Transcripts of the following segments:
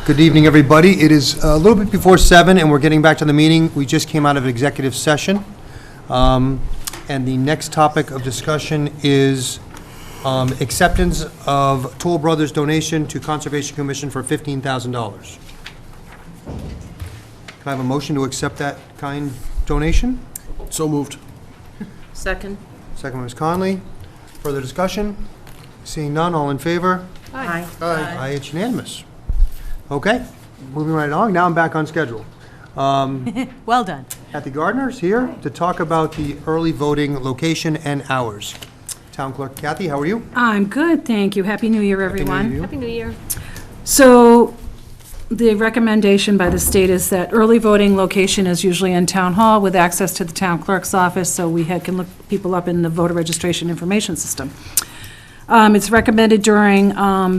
Good evening, everybody. It is a little bit before 7, and we're getting back to the meeting. We just came out of executive session. And the next topic of discussion is acceptance of Toll Brothers donation to Conservation Commission for $15,000. Can I have a motion to accept that kind donation? So moved. Second. Second by Ms. Conley. Further discussion? Seeing none, all in favor? Aye. Aye, it's unanimous. Okay, moving right along. Now I'm back on schedule. Well done. Kathy Gardner's here to talk about the early voting location and hours. Town Clerk Kathy, how are you? I'm good, thank you. Happy New Year, everyone. New Happy New Year. So the recommendation by the state is that early voting location is usually in Town Hall with access to the town clerk's office, so we can look people up in the voter registration information system. It's recommended during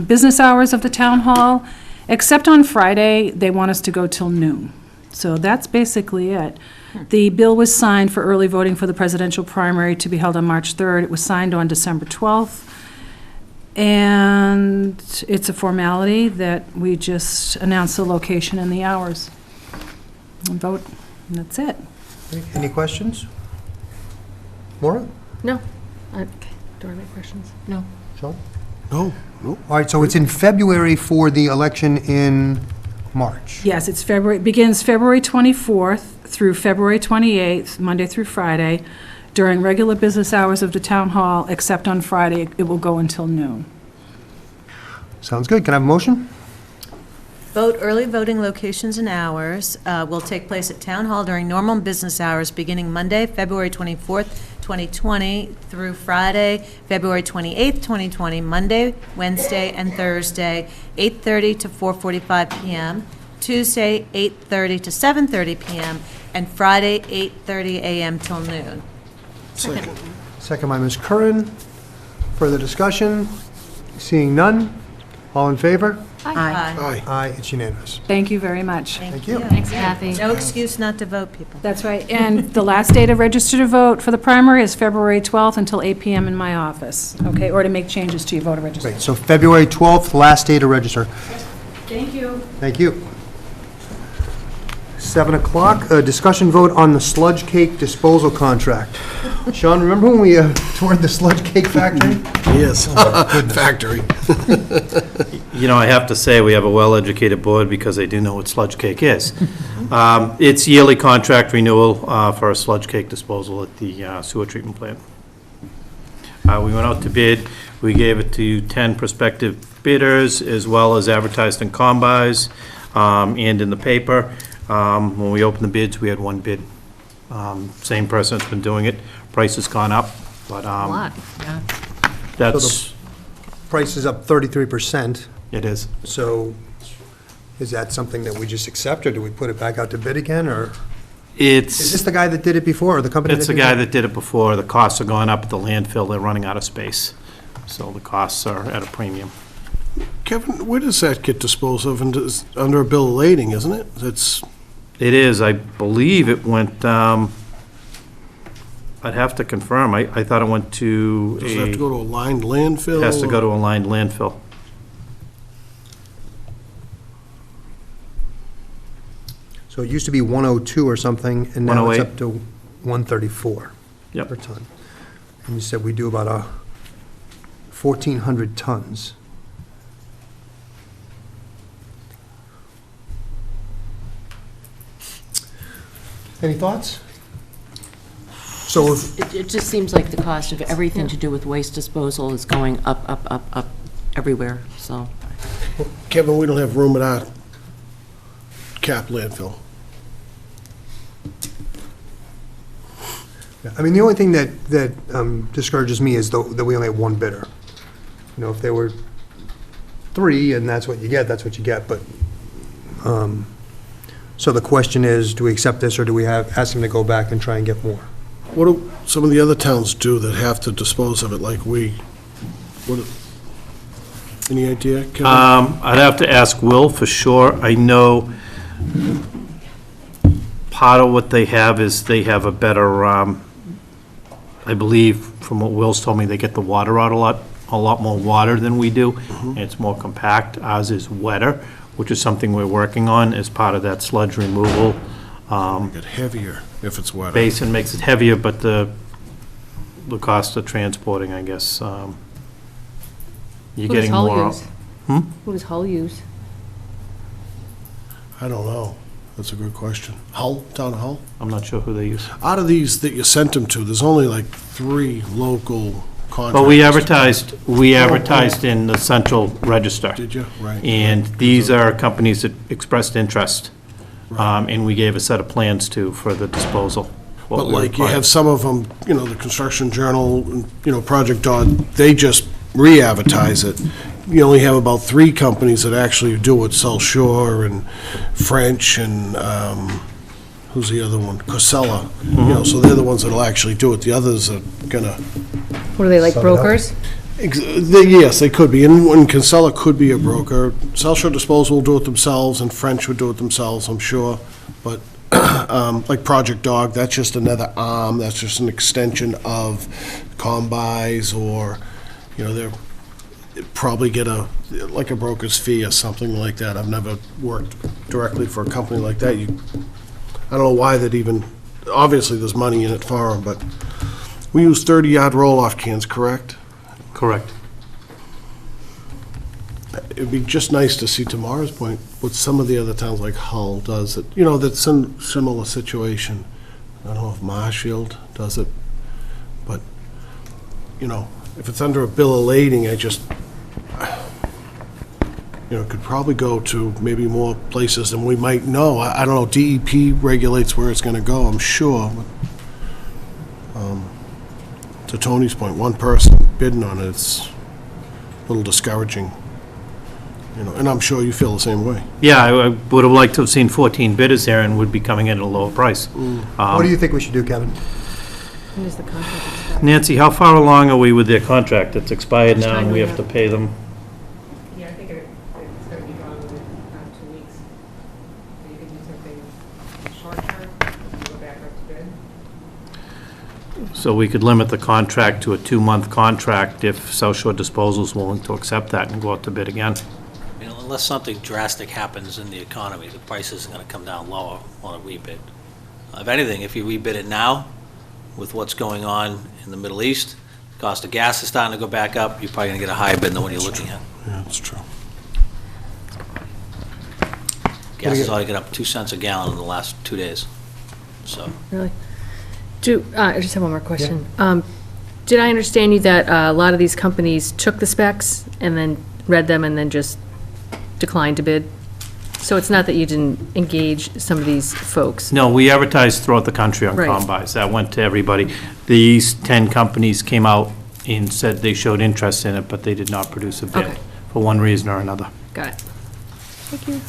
business hours of the Town Hall, except on Friday, they want us to go till noon. So that's basically it. The bill was signed for early voting for the presidential primary to be held on March 3rd. It was signed on December 12th. And it's a formality that we just announce the location and the hours. And vote, and that's it. Any questions? Maura? No. Okay. Do I have any questions? No. Sean? No, no. All right, so it's in February for the election in March. Yes, it's February, begins February 24th through February 28th, Monday through Friday, during regular business hours of the town hall, except on Friday, it will go until noon. Sounds good. Can I have a motion? Vote early voting locations and hours will take place at Town Hall during normal business hours beginning Monday, February 24th, 2020 through Friday, February 28th, 2020, Monday, Wednesday, and Thursday, 8:30 to 4:45 p.m., Tuesday, 8:30 to 7:30 p.m., and Friday, 8:30 a.m. till noon. Second. Second by Ms. Curran. Further discussion? Seeing none? All in favor? Aye. Aye, it's unanimous. Thank you very much. Thank you. Thanks, Kathy. No excuse not to vote, people. That's right, and the last day to register to vote for the primary is February 12th until 8 p.m. in my office, okay, or to make changes to your voter registration. Great, so February 12th, last day to register. Thank you. Thank you. 7 o'clock, discussion vote on the sludge cake disposal contract. Sean, remember when we toured the sludge cake factory? Yes. Factory. You know, I have to say, we have a well-educated board because they do know what sludge cake is. It's yearly contract renewal for a sludge cake disposal at the sewer treatment plant. We went out to bid. We gave it to 10 prospective bidders, as well as advertised in combis and in the paper. When we opened the bids, we had one bid. Same person that's been doing it. Price has gone up, but A lot, yeah. that's, Price is up 33%, it is. so is that something that we just accept, or do we put it back out to bid again, or? It's... Is this the guy that did it before, or the company? It's the guy that did it before. The costs are going up at the landfill. They're running out of space. So the costs are at a premium. Kevin, where does that get disposed of? And under a bill of lading, isn't it? It is. I believe it went, I'd have to confirm. I thought it went to Does it have to go to a lined landfill? It has to go to a lined landfill. So it used to be 102 or something, and now it's 108. up to 134 Yep. per ton. And you said we do about 1,400 tons. Any thoughts? So if, It just seems like the cost of everything to do with waste disposal is going up, up, up, up everywhere, so. Kevin, we don't have room at our cap landfill. I mean, the only thing that discourages me is that we only have one bidder. You know, if there were 3 and that's what you get, that's what you get, but, so the question is, do we accept this, or do we ask him to go back and try and get more? What do some of the other towns do that have to dispose of it like we? Any idea, Kevin? I'd have to ask Will for sure. I know part of what they have is they have a better, I believe, from what Will's told me, they get the water out a lot more water than we do, and it's more compact. Ours is wetter, which is something we're working on as part of that sludge removal. Get heavier if it's wetter. Basin makes it heavier, but the cost of transporting, I guess, you're Who does getting Hull more. use? Who does Hull use? I don't know. That's a good question. Hull, town of Hull? I'm not sure who they use. Out of these that you sent them to, there's only like 3 local contractors. Well, we advertised in the Central Register. Did you? Right. And these are companies that expressed interest, and we gave a set of plans to for the disposal. what But we like, you require. have some of them, the Construction Journal, Project Dot, they just re-advertise it. You only have about 3 companies that actually do it, South Shore and French and, who's the other one? Casella. So they're the ones that'll actually do it. The others are gonna, What are they, like Sum it up. brokers? yes, they could be. And Casella could be a broker. South Shore Disposal will do it themselves, and French would do it themselves, I'm sure. But like Project Dog, that's just another arm, that's just an extension of combis, or, they're probably get like a broker's fee or something like that. I've never worked directly for a company like that. I don't know why that even, obviously there's money in it for them, but we use 30-yard roll-off cans, correct? Correct. It'd be just nice to see, to Mara's point, what some of the other towns like Hull does, that's in similar situation. I don't know if Marshfield does it, but, if it's under a bill of lading, it could probably go to maybe more places than we might know. I don't know, DEP regulates where it's gonna go, I'm sure. But, to Tony's point, one person bidding on it, it's a little discouraging. And I'm sure you feel the same way. Yeah, I would have liked to have seen 14 bidders there and would be coming in at a lower price. What do you think we should do, Kevin? When does the contract expire? Nancy, how far along are we with their contract? It's expired now and we have to pay them. Yeah, I think it's going to be gone within 2 weeks. So you can do something short-term, go back up to bid. So we could limit the contract to a 2-month contract if South Shore Disposal is willing to accept that and go out to bid again. Unless something drastic happens in the economy, the price is going to come down lower on a rebid. If anything, if you rebid it now, with what's going on in the Middle East, the cost of gas is starting to go back up, you're probably going to get a higher bid than what you're looking at. Yeah, that's true. Gas has already got up 2 cents a gallon in the last 2 days, so. Really? I just have one more question. Did I understand you that a lot of these companies took the specs and then read them and then just declined to bid? So it's not that you didn't engage some of these folks? No, we advertised throughout the country on Right. combis. That went to everybody. These 10 companies came out and said they showed interest in it, but they did not produce a bid Okay. for one reason or another. Got it. Thank you.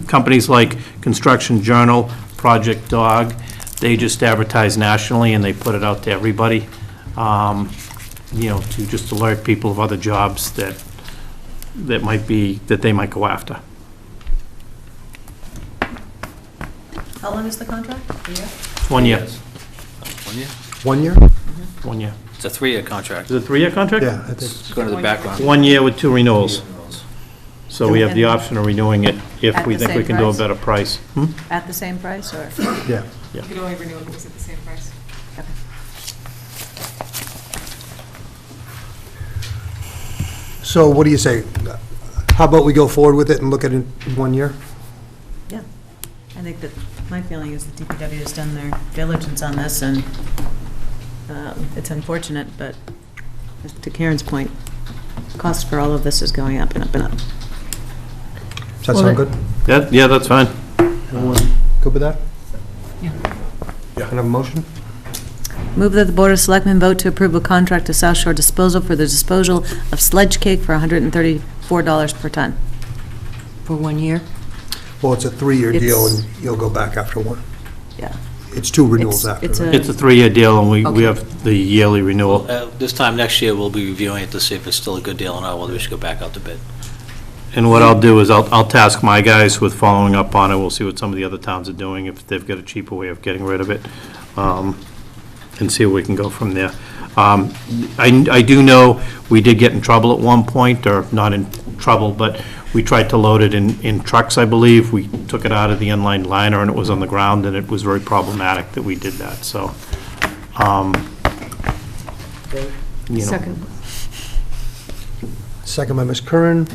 Companies like Construction Journal, Project Dog, they just advertise nationally and they put it out to everybody, to just alert people of other jobs that they might go after. How long is the contract? A year? 1 year. 1 year? 1 year? 1 year. It's a 3-year contract. Is it a 3-year contract? Yeah, I think. Go to the background. 1 year with 2 renewals. So we have the And- option of renewing it if At we the think we same can do a price? better price. At the same price, or? Yeah. You could only renew if it was at the same price. So what do you say? How about we go forward with it and look at it in 1 year? Yeah. I think that, my feeling is the DPW has done their diligence on this, and it's unfortunate, but to Karen's point, cost for all of this is going up and up and up. Does that Well, sound good? Yeah, that's fine. Everyone good with that? Yeah. Can I have a motion? Move that the Board of Selectmen vote to approve a contract to South Shore Disposal for the disposal of sledge cake for $134 per ton. For 1 year? Well, it's a 3-year deal, It's- and you'll go back after one. Yeah. It's 2 renewals It's- after, it's right? It's a 3-year deal, and we Okay. have the yearly renewal. This time next year, we'll be reviewing it to see if it's still a good deal or not, whether we should go back out to bid. And what I'll do is I'll task my guys with following up on it. We'll see what some of the other towns are doing, if they've got a cheaper way of getting rid of it, and see if we can go from there. I do know we did get in trouble at one point, or not in trouble, but We tried to load it in trucks, I believe. We took it out of the inline liner, and it was on the ground, and it was very problematic that we did that, so. You know. Second Second by Ms. Curran.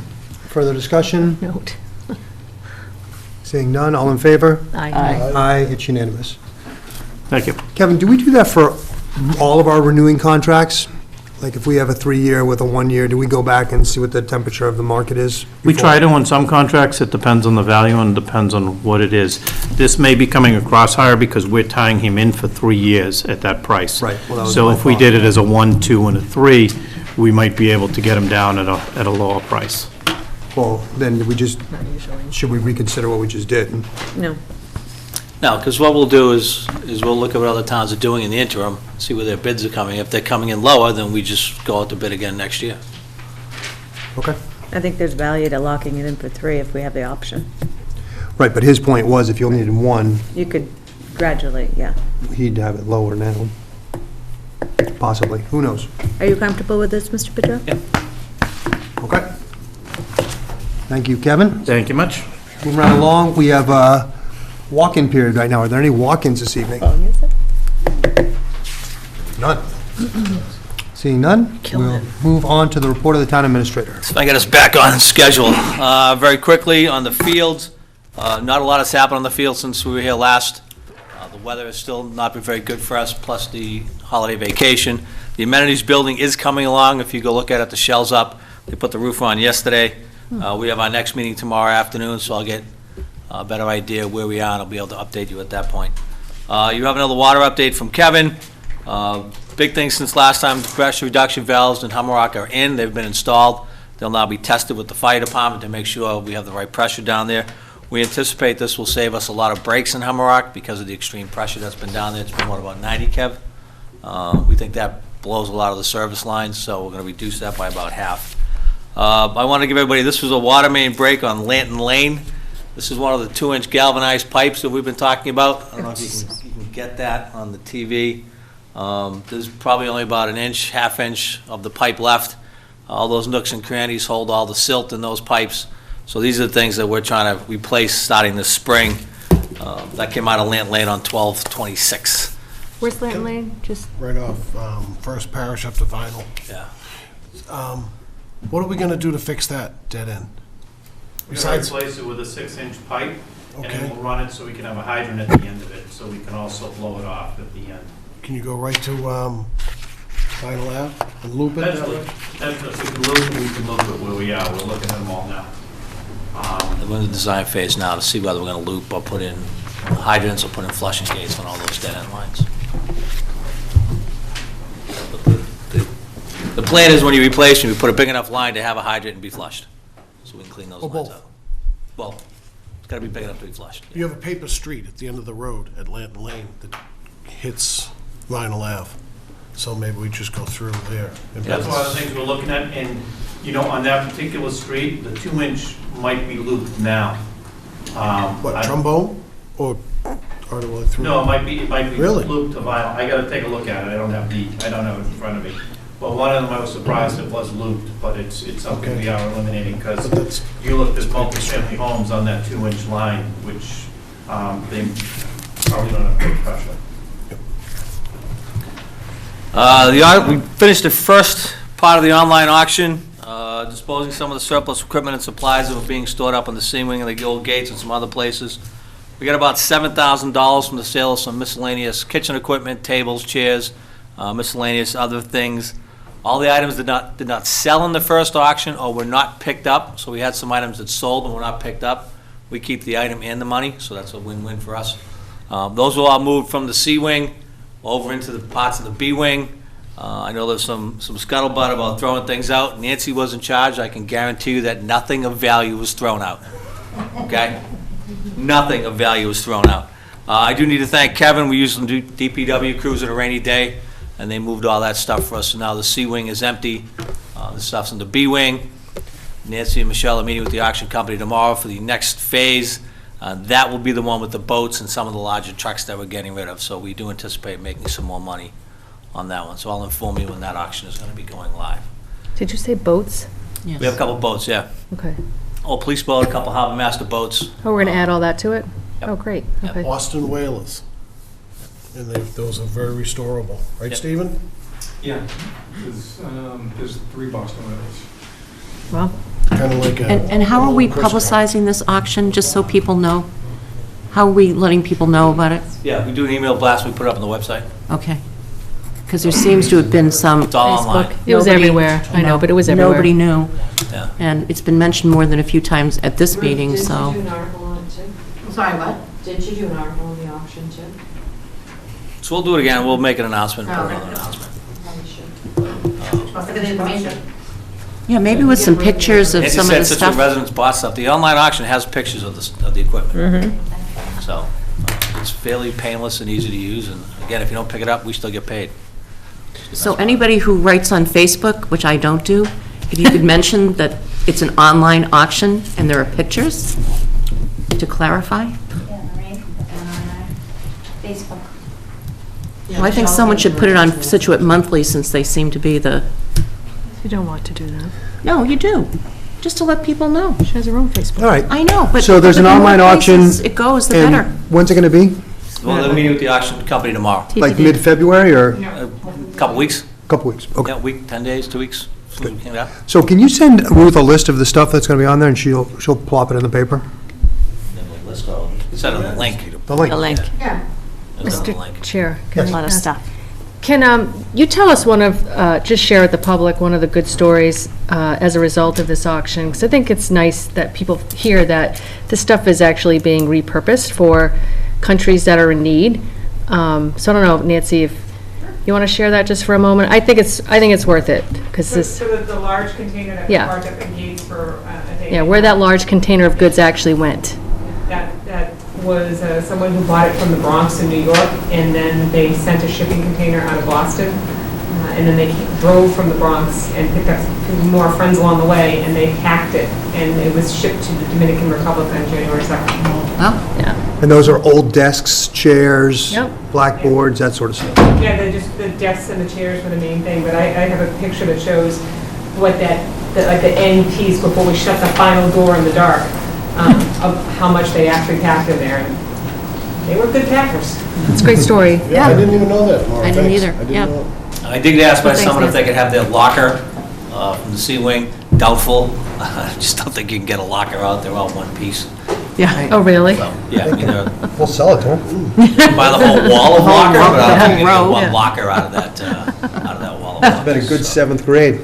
Further discussion? note. Seeing none, all in favor? Aye. Aye, it's unanimous. Thank you. Kevin, do we do that for all of our renewing contracts? Like if we have a 3-year with a 1-year, do we go back and see what the temperature of the market is? We before? try to on some contracts, it depends on the value and depends on what it is. This may be coming across higher because we're tying him in for 3 years at that price. Right, well, that was So my if we thought. did it as a 1, 2, and a 3, we might be able to get him down at a lower price. Well, then we just, Not usually. should we reconsider what we just did? No. No, because what we'll do is we'll look at what other towns are doing in the interim, see where their bids are coming. If they're coming in lower, then we just go out to bid again next year. Okay. I think there's value to locking it in for 3 if we have the option. Right, but his point was if you only needed 1, You could gradually, yeah. he'd have it lower now. Possibly, who knows? Are you comfortable with this, Mr. Pedro? Okay. Thank you, Kevin. Thank you much. Moving right along, we have a walk-in period right now. Are there any walk-ins this evening? None. Seeing none, we'll move on to the report of the town administrator. So I got us back on schedule. Very quickly, on the fields, not a lot has happened on the field since we were here last. The weather has still not been very good for us, plus the holiday vacation. The amenities building is coming along. If you go look at it, the shell's up. They put the roof on yesterday. We have our next meeting tomorrow afternoon, so I'll get a better idea where we are, and I'll be able to update you at that point. You have another water update from Kevin. Big thing since last time, the pressure reduction valves in Hummerock are in. They've been installed. They'll now be tested with the fire department to make sure we have the right pressure down there. We anticipate this will save us a lot of breaks in Hummerock because of the extreme pressure that's been down there. It's been, what, about 90, Kev? We think that blows a lot of the service lines, so we're going to reduce that by about half. I want to give everybody, this was a water main break on Lanton Lane. This is one of the 2-inch galvanized pipes that we've been talking about. I don't know if you can get that on the TV. There's probably only about an inch, half-inch of the pipe left. All those nooks and crannies hold all the silt in those pipes. So these are the things that we're trying to replace starting this spring. That came out of Lanton Lane on 12/26. Where's Lanton Lane? Just, Right off First Parish up to Vinyl. Yeah. What are we gonna do to fix that dead end? We're going to Besides, replace it with a 6-inch pipe, and Okay. then we'll run it so we can have a hydrant at the end of it, so we can also blow it off at the end. can you go right to Vinyl Ave and loop it that Potentially, way? if we can look at where we are. We're looking at them all now. We're in the design phase now to see whether we're going to loop or put in hydrants or put in flushing gates on all those dead end lines. But the plan is when you replace them, you put a big enough line to have a hydrant and be flushed, so we can clean those Or lines both. out. Well, it's got to be big enough to be flushed. You have a paper street at the end of the road at Lanton Lane that hits Vinyl Ave. So maybe we just go through there. and- That's one of the things we're looking at, and, you know, on that particular street, the 2-inch might be looped now. What, I- trombone? Or the way through? No, it might be Really? looped to vinyl. I gotta take a look at it, I don't have it in front of me. But one of them, I was surprised it was looped, but it's something Okay. we are eliminating, because But that's, you looked at multi-family homes on that 2-inch line, which they probably don't have good pressure. We finished the first part of the online auction, disposing some of the surplus equipment and supplies that were being stored up on the sea wing and the old gates and some other places. We got about $7,000 from the sale of some miscellaneous kitchen equipment, tables, chairs, miscellaneous other things. All the items did not sell in the first auction or were not picked up, so we had some items that sold and were not picked up. We keep the item and the money, so that's a win-win for us. Those will all move from the C wing over into the parts of the B wing. I know there's some scuttlebutt about throwing things out. Nancy was in charge. I can guarantee you that nothing of value was thrown out. Okay? Nothing of value was thrown out. I do need to thank Kevin. We used some DPW crews on a rainy day, and they moved all that stuff for us. So now the C wing is empty. The stuff's in the B wing. Nancy and Michelle are meeting with the auction company tomorrow for the next phase. That will be the one with the boats and some of the larger trucks that we're getting rid of. So we do anticipate making some more money on that one. So I'll inform you when that auction is going to be going live. did you say boats? We have a couple boats, yeah. Okay. old police boat, a couple harbor master boats. Oh, we're going to add all that to it? Yep. Oh, great, okay. Boston whalers. And those are very restorable, right, Yep. Stephen? Yeah, there's 3 Boston whalers. Well, Kind of like a. And how are we Chris Pratt. publicizing this auction, just so people know? How are we letting people know about it? Yeah, we do an email blast, we put it up on the website. Okay. Because there seems to have been some. It's all online. it was Nobody- everywhere, I know, but it was everywhere. Nobody knew. Yeah. And it's been mentioned more than a few times at this meeting, so. Did you do an article on it too? Sorry, what? Did you do an article on the auction too? So we'll do it again, we'll make an announcement, put another announcement. Probably should. Must have the information. Yeah, maybe with some pictures of Nancy some of said the Situate stuff. residents bought stuff. The online auction has pictures of the equipment. So it's fairly painless and easy to use, and again, if you don't pick it up, we still get paid. So anybody who writes on Facebook, which I don't do, if you could mention that it's an online auction and there are pictures to clarify? Yeah, Marie, put that on our Facebook. Well, I think someone should put it on Scituate Monthly, since they seem to be the, You don't want to do that. no, you do, just to let people know. She has her own Facebook. All right. I know, but. So there's but an the more online auction, places it goes, the And better. when's it going to be? Well, they're meeting with the auction company tomorrow. Like mid-February or a A couple weeks, couple weeks? Okay. yeah, week, 10 days, 2 weeks. Since we came out. So can you send Ruth a list of the stuff that's going to be on there, and she'll plop it in the paper? Send them a link. The link. The link, Send them a Mr. link. Chair. a can I lot of ask- stuff. Can you tell us one of, just share with the public, one of the good stories as a result of this auction? Because I think it's nice that people hear that this stuff is actually being repurposed for countries that are in need. So I don't know, Nancy, if you want to share that just for a moment? I think it's worth it, because this, So the large container that was Yeah. parked up in Gates for a day. yeah, where that large container of goods actually went. That was someone who bought it from the Bronx in New York, and then they sent a shipping container out of Boston. And then they drove from the Bronx and picked up more friends along the way, and they packed it. And it was shipped to the Dominican Republic on January 2nd. Well, Yeah. And those are old desks, chairs, Yep. blackboards, that sort of stuff. Yeah, the desks and the chairs were the main thing, but I have a picture that shows what like the end piece before we shut the final door in the dark, of how much they actually packed in there. And they were good packers. It's a great story. Yeah, I didn't even know that, Laura. I didn't Thanks. either. I didn't Yeah. know that. I did ask by Well, thanks, someone if they Nancy. could have their locker from the Sea Wing. Doubtful. I just don't think you can get a locker out. They're all one piece. yeah. Oh, really? So, yeah, I mean, they're We'll sell it to them. by the whole wall of locker, but I don't think you can row. get one Yeah. locker out of that wall of locker. Been a good 7th grade.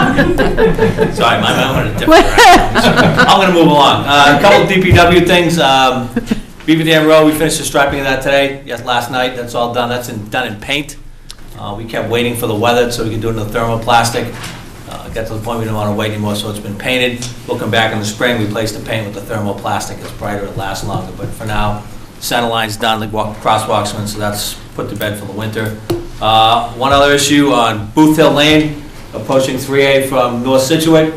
Sorry, my mind went a different direction. I'm gonna move along. A couple of DPW things. Beaver Dam Road, we finished the striping of that today, yes, last night. That's all done. That's done in paint. We kept waiting for the weather so we could do it in the thermoplastic. It got to the point we didn't want to wait anymore, so it's been painted. We'll come back in the spring, replace the paint with the thermoplastic. It's brighter, it lasts longer, but for now, center line's done, the crosswalks in, so that's put to bed for the winter. One other issue on Booth Hill Lane, approaching 3A from North Situate.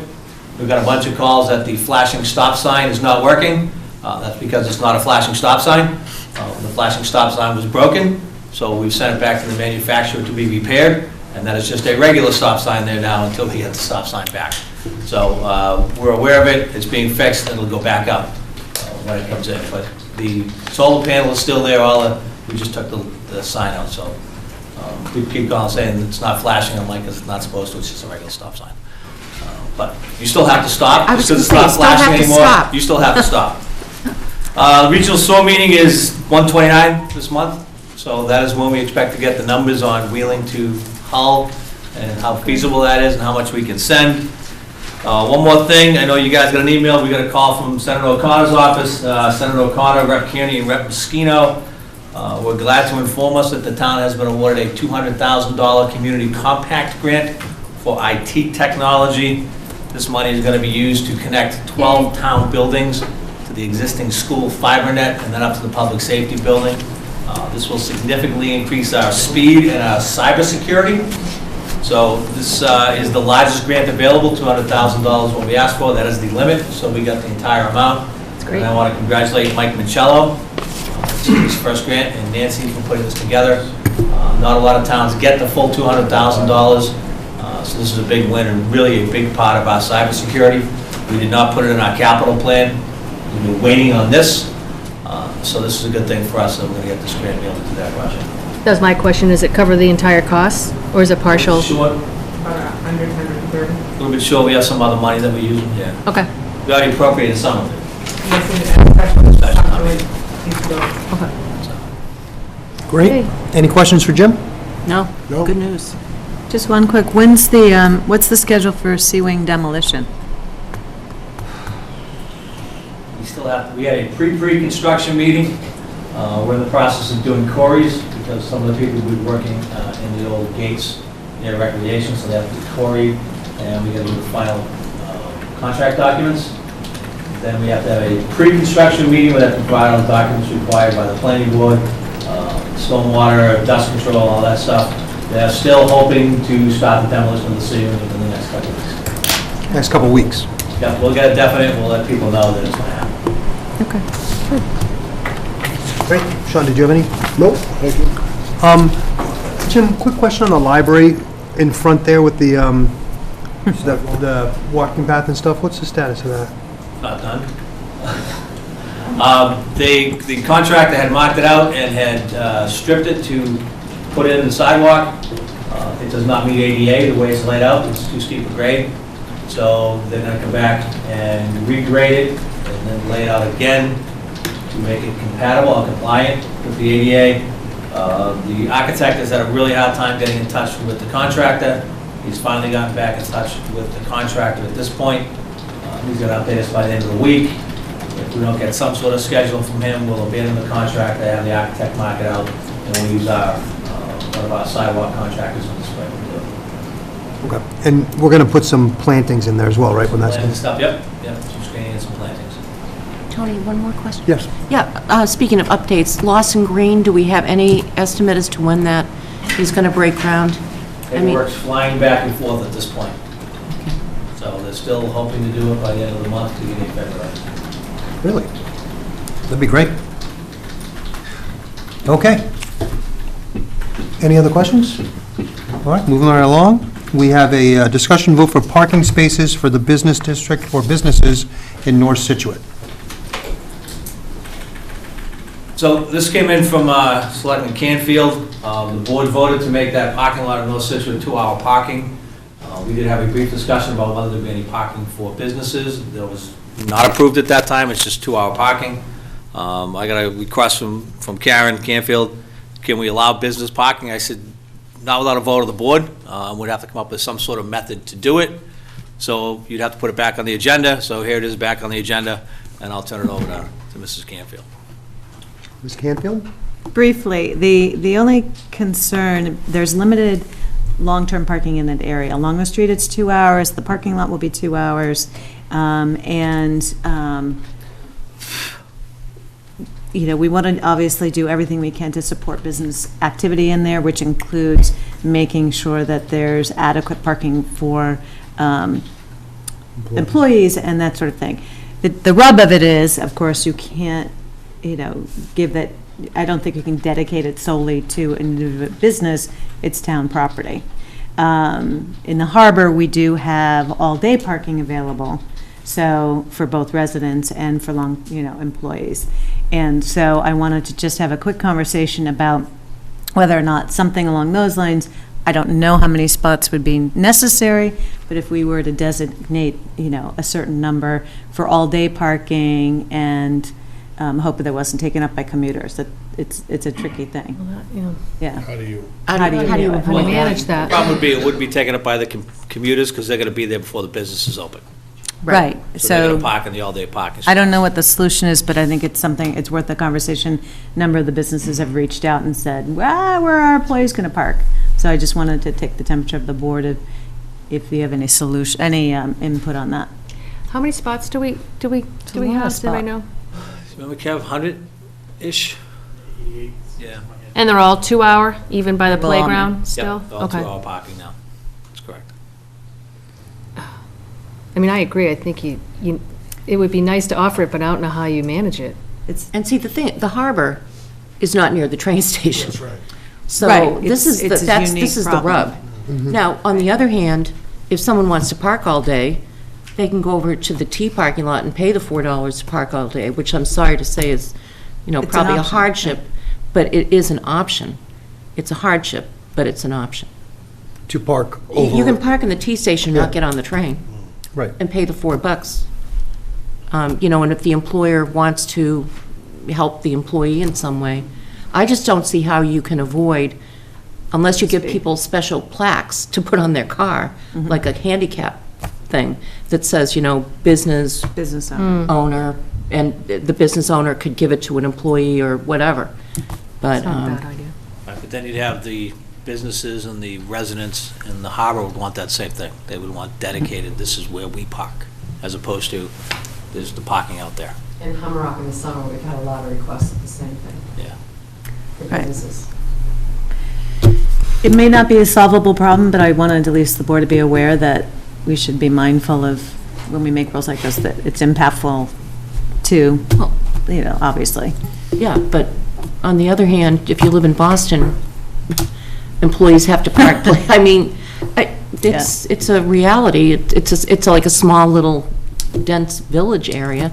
We've got a bunch of calls that the flashing stop sign is not working. That's because it's not a flashing stop sign. The flashing stop sign was broken, so we've sent it back to the manufacturer to be repaired, and that is just a regular stop sign there now until we get the stop sign back. So we're aware of it, it's being fixed, and it'll go back up when it comes in. But the solar panel is still there, we just took the sign out, so we keep calling saying it's not flashing, I'm like, it's not supposed to, it's just a regular stop sign. But you still have to stop, I was because it's gonna not say, you still have flashing to anymore. stop. You still have to stop. The regional SOAR meeting is 1/29 this month, so that is when we expect to get the numbers on Wheeling to Hull, and how feasible that is, and how much we can send. One more thing, I know you guys got an email, we got a call from Senator O'Connor's office, Senator O'Connor, Rep. Kearney, and Rep. Moschino. We're glad to inform us that the town has been awarded a $200,000 community compact grant for IT technology. This money is going to be used to connect 12 town buildings to the existing school fiber net and then up to the public safety building. This will significantly increase our speed and our cybersecurity. So this is the largest grant available, $200,000 what we asked for. That is the limit, so we got the entire amount. That's great. And I want to congratulate Mike Michello. It's his first grant, and Nancy for putting this together. Not a lot of towns get the full $200,000, so this is a big win and really a big part of our cybersecurity. We did not put it in our capital plan. We've been waiting on this, so this is a good thing for us, that we're going to get this grant be able to do that project. That was my question, does it cover the entire cost, or is it partial? Short, About 100, 130. a little bit short, we have some other money that we use, yeah. Okay, We already appropriated some of it. Yes, and especially needs to go. okay. Great. Okay. Any questions for Jim? No? No. Good news. Just one quick, what's the schedule for C-Wing demolition? We had a pre-construction meeting. We're in the process of doing quarries, because some of the people will be working in the old gates near recreation, so they have to be quarried, and we got to do the final contract documents. Then we have to have a pre-construction meeting, where they have to provide all the documents required by the planning board, stormwater, dust control, all that stuff. They're still hoping to start the demolition of the city within the next couple of weeks. Next couple of weeks. Yeah, we'll get a definite, we'll let people know that it's going to happen. Okay. Great. Sean, did you have any? Nope, thank you. Jim, quick question on the library in front there with the walking path and stuff. What's the status of that? Not done. The contractor had marked it out and had stripped it to put in the sidewalk. It does not meet ADA the way it's laid out. It's too steep a grade. So they're going to come back and regrade it and then lay it out again to make it compatible or compliant with the ADA. The architect has had a really hard time getting in touch with the contractor. He's finally gotten back in touch with the contractor at this point. He's going to update us by the end of the week. If we don't get some sort of schedule from him, we'll abandon the contract, have the architect mark it out, and we'll use one of our sidewalk contractors on this way. Okay. And we're going to put some plantings in there as well, right, when that's Planting done? stuff, yep, some screening and some plantings. Tony, one more question? Yes. Yeah, speaking of updates, Lawson Green, do we have any estimate as to when that is going to break ground? Paperwork's flying back and forth at this point. So they're still hoping to do it by the end of the month, to get it February. Really? That'd be great. Okay. Any other questions? All right, moving right along. We have a discussion vote for parking spaces for the business district for businesses in North Scituate. So this came in from Selectmen Canfield. The board voted to make that parking lot in North Scituate 2-hour parking. We did have a brief discussion about whether there'd be any parking for businesses. There was not approved at that time, it's just 2-hour parking. I got a request from Karen Canfield, can we allow business parking? I said, not without a vote of the board. We'd have to come up with some sort of method to do it. So you'd have to put it back on the agenda, so here it is back on the agenda, and I'll turn it over to Mrs. Canfield. Ms. Canfield? Briefly, the only concern, there's limited long-term parking in that area. Along the street, it's 2 hours, the parking lot will be 2 hours, you know, we want to obviously do everything we can to support business activity in there, which includes making sure that there's adequate parking for employees and that sort of thing. The rub of it is, of course, you can't, you know, give that, I don't think you can dedicate it solely to an individual business, it's town property. In the harbor, we do have all-day parking available, so for both residents and for employees. And so I wanted to just have a quick conversation about whether or not something along those lines, I don't know how many spots would be necessary, but if we were to designate, a certain number for all-day parking and hope that it wasn't taken up by commuters, that it's a tricky thing. Yeah. How do you? How do you avoid manage that? Problem would be, it would be taken up by the commuters, because they're going to be there before the business is open. Right, So they're so going to park in the all-day parking. I don't know what the solution is, but I think it's something, it's worth the conversation. A number of the businesses have reached out and said, well, where are our employees going to park? So I just wanted to take the temperature of the board if you have any solution, any input on that. How many spots do we a have? lot of Did I know? Remember, Kev, 100-ish? Yeah. And they're all 2-hour, even by the Belong. playground still? Yep, all Okay. 2-hour parking now. That's correct. I mean, I agree. I think it would be nice to offer it, but I don't know how you manage it. And see, the harbor is not near the train station. That's right. So Right, this it's- is, the- it's a that's, unique this is the problem. rub. Now, on the other hand, if someone wants to park all day, they can go over to the T parking lot and pay the $4 to park all day, which I'm sorry to say is, It's an probably a option, hardship, but it is an option. It's a hardship, but it's an option. To park You can over, park in the T station, Yeah. not get on the train, right. and pay the $4. And if the employer wants to help the employee in some way, I just don't see how you can avoid, unless you give people special plaques to put on their car, like a handicap thing that says, business Business owner. owner, and the business owner could give it to an employee or whatever. But, It's not a bad idea. Right, but then you'd have the businesses and the residents in the harbor would want that same thing. They would want dedicated, this is where we park, as opposed to, there's the parking out there. in Hummerock in the summer, we've had a lot of requests of the same thing. Yeah. For Right. businesses. It may not be a solvable problem, but I wanted at least the board to be aware that we should be mindful of, when we make rules like this, that it's impactful to, Well, obviously. yeah, but on the other hand, if you live in Boston, employees have to park, it's a reality. It's like a small little dense village area.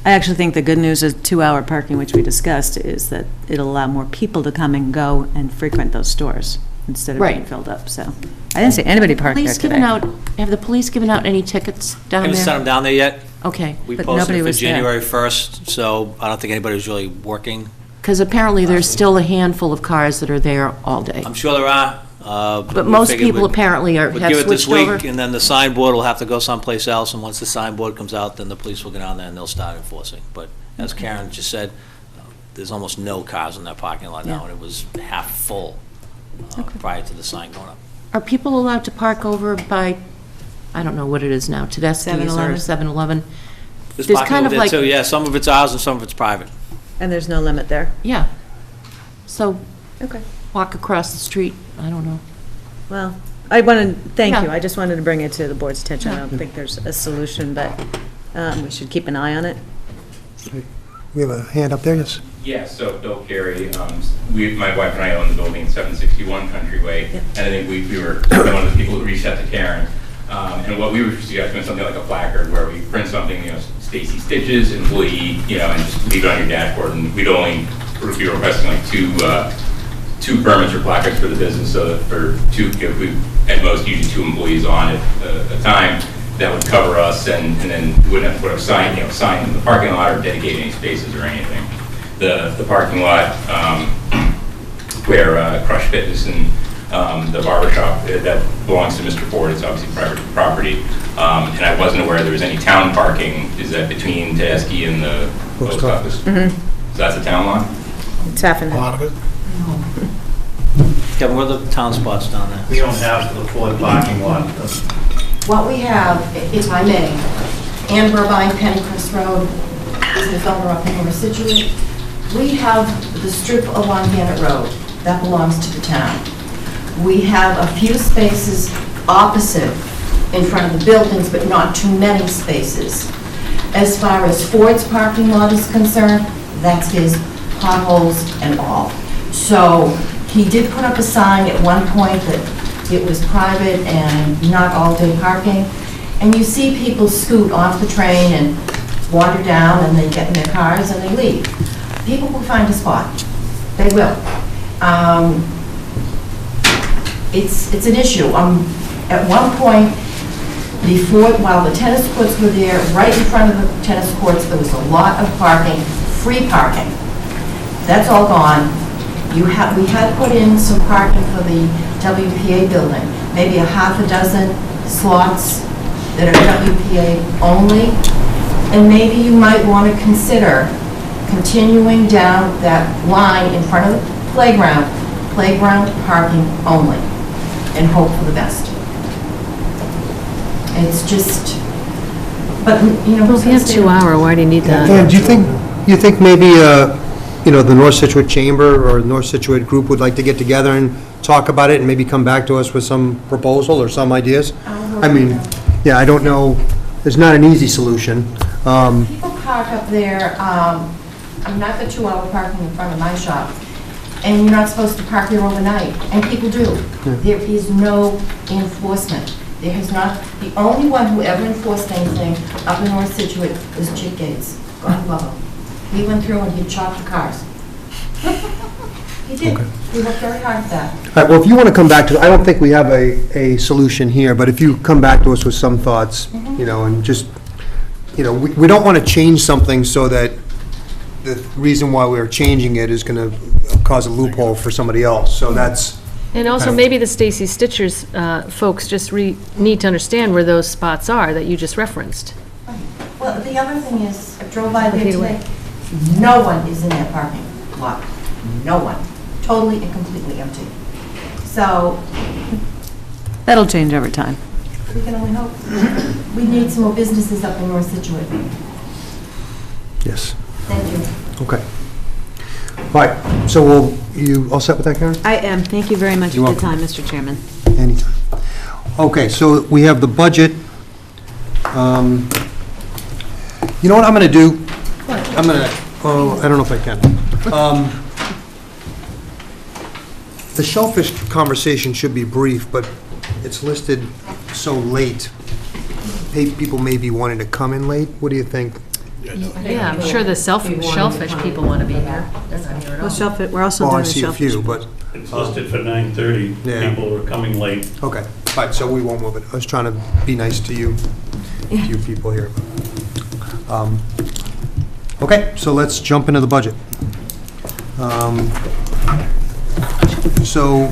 I actually think the good news is 2-hour parking, which we discussed, is that it'll allow more people to come and go and frequent those stores instead of being Right. filled up, so. I didn't see anybody park there Police today. have the police given out any tickets I down haven't sent them there? down there yet. Okay, We But posted nobody it for was there. January 1st, so I don't think anybody was really working. because apparently there's still a handful of cars that are there all day. I'm sure there are. But most people apparently We'll have give it this switched over. week, and then the signboard will have to go someplace else, and once the signboard comes out, then the police will get down there and they'll start enforcing. But as Karen just said, there's almost no cars in that parking lot now, and it was half full prior to the sign going up. Are people allowed to park over by, I don't know what it is now, Tedeschi's or 7-Eleven? 7-Eleven? There's There's parking kind over of there like- too, yeah, some of it's ours and some of it's private. And there's no limit there? Yeah. So Okay. walk across the street, I don't know. Well, I wanted, thank you, Yeah. I just wanted to bring it to the board's attention. I Yeah. don't think there's a solution, but we should keep an eye on it. We have a hand up there, yes? Yeah, so Bill Carey, my wife and I own the building at 761 Countryway, Yep. and I think we were one of the people who reached out to Karen. And what we were suggesting was something like a placard where we print something, Stacy Stitches, employee, and just leave it on your dashboard, and we'd only be requesting like two permits or placards for the business, so that for two, we at most usually 2 employees on it at a time, that would cover us, and then we wouldn't have to put a sign in the parking lot or dedicate any spaces or anything. The parking lot where Crush Fitness and the barber shop, that belongs to Mr. Ford, it's obviously private property, and I wasn't aware there was any town parking. Is that between Tedeschi and the post office? So that's a town lot? It's half and A half. lot of it. Kevin, what are the town spots down there? We don't have the Ford parking lot. What we have, if I may, Ann Burbine, Pennycrest Road, business owner up in North Scituate. We have the strip along Gannett Road, that belongs to the town. We have a few spaces opposite in front of the buildings, but not too many spaces. As far as Ford's parking lot is concerned, that's his, potholes and all. So he did put up a sign at one point that it was private and not all-day parking. And you see people scoot off the train and wander down, and they get in their cars and they leave. People will find a spot. They will. It's an issue. At one point, while the tennis courts were there, right in front of the tennis courts, there was a lot of parking, free parking. That's all gone. We had put in some parking for the WPA building, maybe a half a dozen slots that are WPA only. And maybe you might want to consider continuing down that line in front of the playground parking only, and hope for the best. It's just, but, Well, if you have 2 hour, why do you need that? And do you think maybe, the North Situate Chamber or North Situate Group would like to get together and talk about it and maybe come back to us with some proposal or some ideas? I mean, yeah, I don't know, it's not an easy solution. people park up there, not the 2-hour parking in front of my shop. and you're not supposed to park there overnight, and people do. There is no enforcement. There has not, the only one who ever enforced anything up in North Situate is Chick Gates. God love him. He went through and he chopped the cars. He did. Okay. We worked very hard at that. All right, well, if you want to come back to, I don't think we have a solution here, but if you come back to us with some thoughts, you know, and just, you know, we don't want to change something so that the reason why we're changing it is going to cause a loophole for somebody else, so that's, And also, maybe the Stacy Stitchers folks just need to understand where those spots are that you just referenced. Well, the other thing is, I drove by there Okay, today, no one is in that parking lot. No one. Totally and completely empty. So, That'll change over time. we can only hope. We need some more businesses up in North Situate. yes, Thank you. okay. All right, so you all set with that, Karen? I am. Thank you very much for You're your welcome. time, Mr. Chairman. Anytime. Okay, so we have the budget. You know what I'm going to do? I'm going to, oh, I don't know if I can. The shellfish conversation should be brief, but it's listed so late. People may be wanting to come in late. What do you think? Yeah, I'm sure the shellfish people want to be here. They're not here at all. We're also Oh, I doing the see a shellfish. few, but, It's listed for 9:30. Yeah. People were coming late. okay. All right, so we won't move it. I was trying to be nice to you people here. Okay, so let's jump into the budget. So,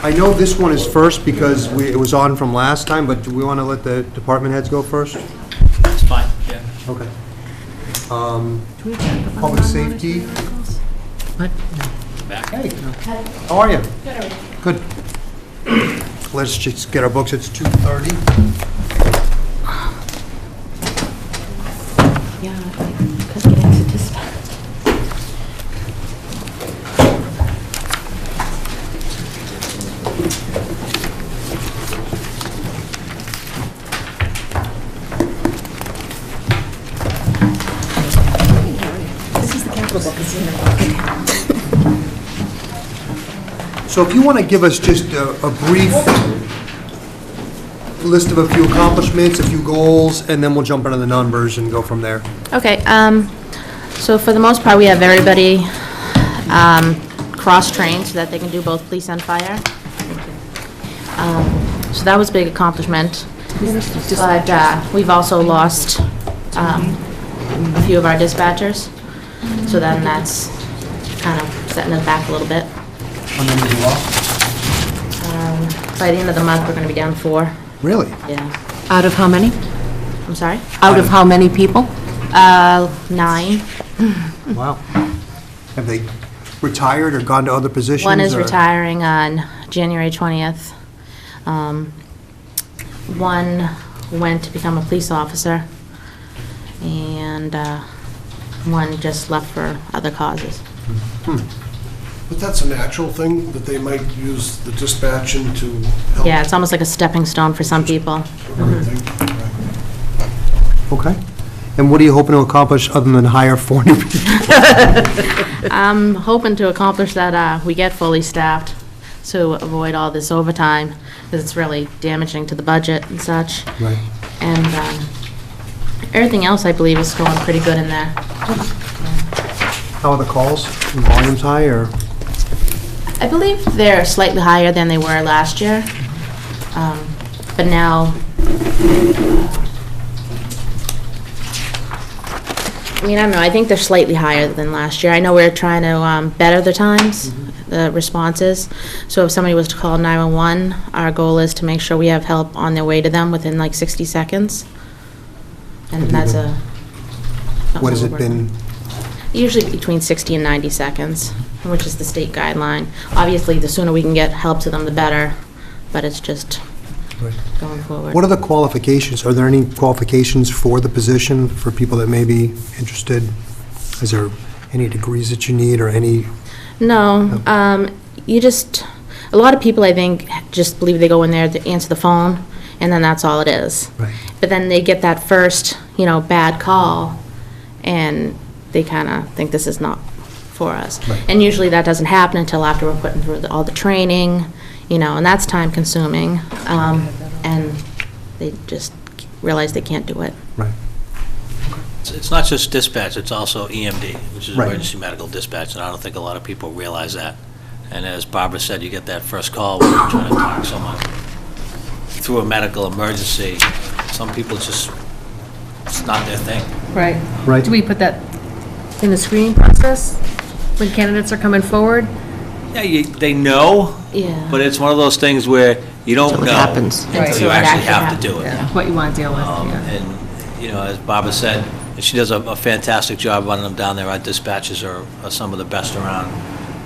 I know this one is first because it was on from last time, but do we want to let the department heads go first? It's fine, yeah. Okay. Public safety. Back. Hey, how are you? Good. Let's just get our books, it's 2:30. Yeah, I couldn't get into this. So if you want to give us just a brief list of a few accomplishments, a few goals, and then we'll jump into the numbers and go from there. Okay, so for the most part, we have everybody cross-trained so that they can do both police and fire. So that was a big accomplishment. But we've also lost a few of our dispatchers, so then that's kind of setting us back a little bit. And then we lost? By the end of the month, we're going to be down 4. Really? Yeah. Out of how many? I'm sorry? Out of how many people? 9. Wow. Have they retired or gone to other positions? One is or- retiring on January 20th. One went to become a police officer, and one just left for other causes. But that's a natural thing, that they might use the dispatching to help. Yeah, it's almost like a stepping stone for some people. Okay. And what are you hoping to accomplish other than hire 4 new people? I'm hoping to accomplish that we get fully staffed to avoid all this overtime, because it's really damaging to the budget and such. Right. And everything else, I believe, is going pretty good in there. How are the calls? Volumes high or? I believe they're slightly higher than they were last year, but now, I mean, I don't know, I think they're slightly higher than last year. I know we're trying to better the times, the responses, so if somebody was to call 911, our goal is to make sure we have help on their way to them within like 60 seconds, and that's a... What has it been? Usually between 60 and 90 seconds, which is the state guideline. Obviously, the sooner we can get help to them, the better, but it's just Right. going forward. What are the qualifications? Are there any qualifications for the position for people that may be interested? Is there any degrees that you need or any? No, you just, a lot of people, I think, just believe they go in there to answer the phone, and then that's all it is. Right. But then they get that first, bad call, and they kind of think this is not for us. Right. And usually that doesn't happen until after we're putting through all the training, and that's time consuming. And they just realize they can't do it. Right. It's not just dispatch, it's also EMD, which is Right. emergency medical dispatch, and I don't think a lot of people realize that. And as Barbara said, you get that first call when you're trying to talk someone through a medical emergency. Some people just, it's not their thing. Right. Right. Do we put that in the screening process when candidates are coming forward? Yeah, they know, Yeah. but it's one of those things where you don't know happens. until Until you it actually actually have to do it. What you want to deal with, yeah. And, as Barbara said, and she does a fantastic job running them down there. Our dispatches are some of the best around.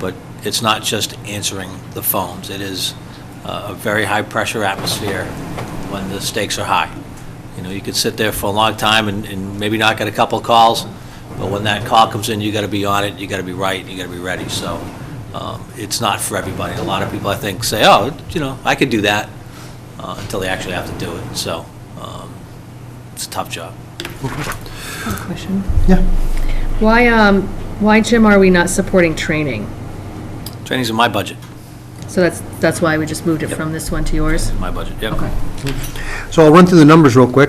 But it's not just answering the phones. It is a very high-pressure atmosphere when the stakes are high. You could sit there for a long time and maybe not get a couple of calls, but when that call comes in, you got to be on it, you got to be right, you got to be ready. So it's not for everybody. A lot of people, I think, say, oh, I could do that, until they actually have to do it. So it's a tough job. Question. Yeah. Why, Jim, are we not supporting training? Training's in my budget, So that's why we just moved it from this one to yours? my budget, yep. Okay. So I'll run through the numbers real quick.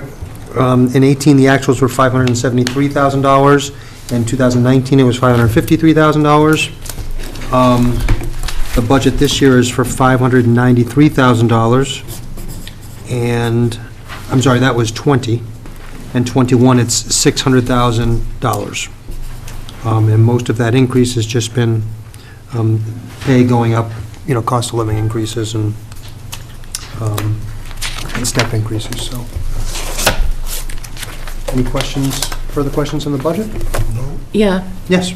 In 18, the actuals were $573,000. In 2019, it was $553,000. The budget this year is for $593,000. And, I'm sorry, that was 20. And 21, it's $600,000. And most of that increase has just been pay going up, cost of living increases and step increases, so. Any questions, further questions on the budget? Yeah, Yes.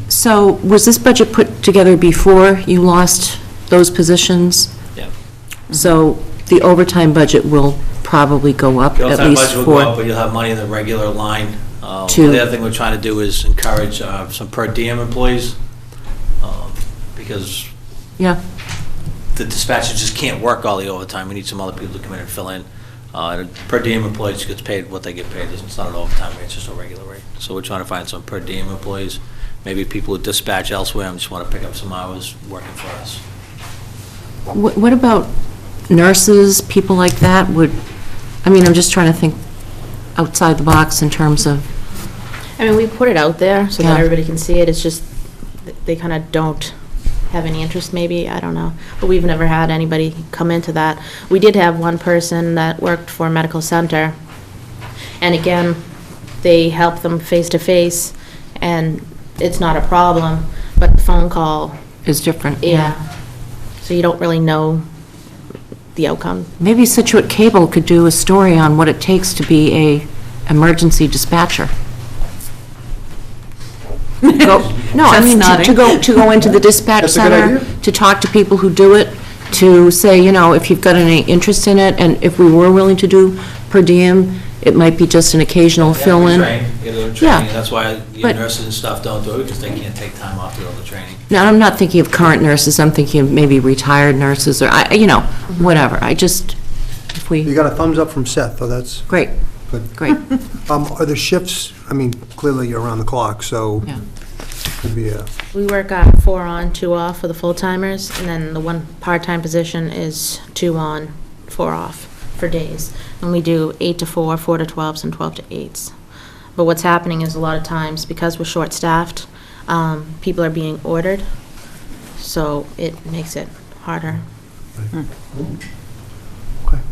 so was this budget put together before you lost those positions? Yeah. So the overtime budget will probably go up The at overtime least budget will go up, for, but you'll have money in the regular line. To- The other thing we're trying to do is encourage some per diem employees, because yeah, the dispatcher just can't work all the overtime. We need some other people to come in and fill in. Per diem employees gets paid what they get paid. It's not an overtime rate, it's just a regular rate. So we're trying to find some per diem employees, maybe people who dispatch elsewhere and just want to pick up some hours working for us. what about nurses, people like that I'm just trying to think outside the box in terms of, We put it out there so that Yeah. everybody can see it. It's just, they kind of don't have any interest, maybe, I don't know. But we've never had anybody come into that. We did have one person that worked for a medical center. And again, they help them face-to-face, and it's not a problem, but the phone call, is different. yeah. So you don't really know the outcome. Maybe Scituate Cable could do a story on what it takes to be a emergency dispatcher. No, I mean, to go into the dispatch That's a good center, idea. to talk to people who do it, to say, if you've got any interest in it, and if we were willing to do per diem, it might be just an occasional fill-in. You gotta go to Yeah. training, and that's why your But- nurses and stuff don't do it, because they can't take time off to go to training. Now, I'm not thinking of current nurses, I'm thinking of maybe retired nurses, or, whatever. If You we, got a thumbs up from Seth, so that's great, good. great, Are the shifts, clearly you're around the clock, so yeah. could be a, We work 4 on, 2 off for the full-timers, and then the one part-time position is 2 on, 4 off for days. And we do 8 to 4, 4 to 12s, and 12 to 8s. But what's happening is a lot of times, because we're short-staffed, people are being ordered, so it makes it harder. okay.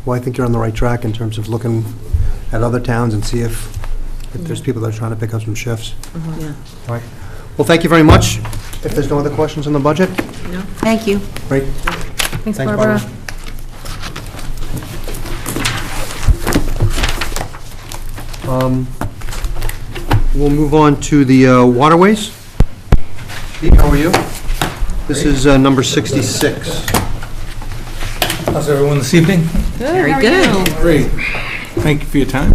Well, I think you're on the right track in terms of looking at other towns and see if there's people that are trying to pick up some shifts. Yeah. All right. Well, thank you very much. If there's no other questions on the budget? Thank you. Great. Thanks, Thanks, Barbara. We'll move on to the waterways. Pete, how are you? This is number 66. How's everyone this evening? Very good. Great. Thank you for your time.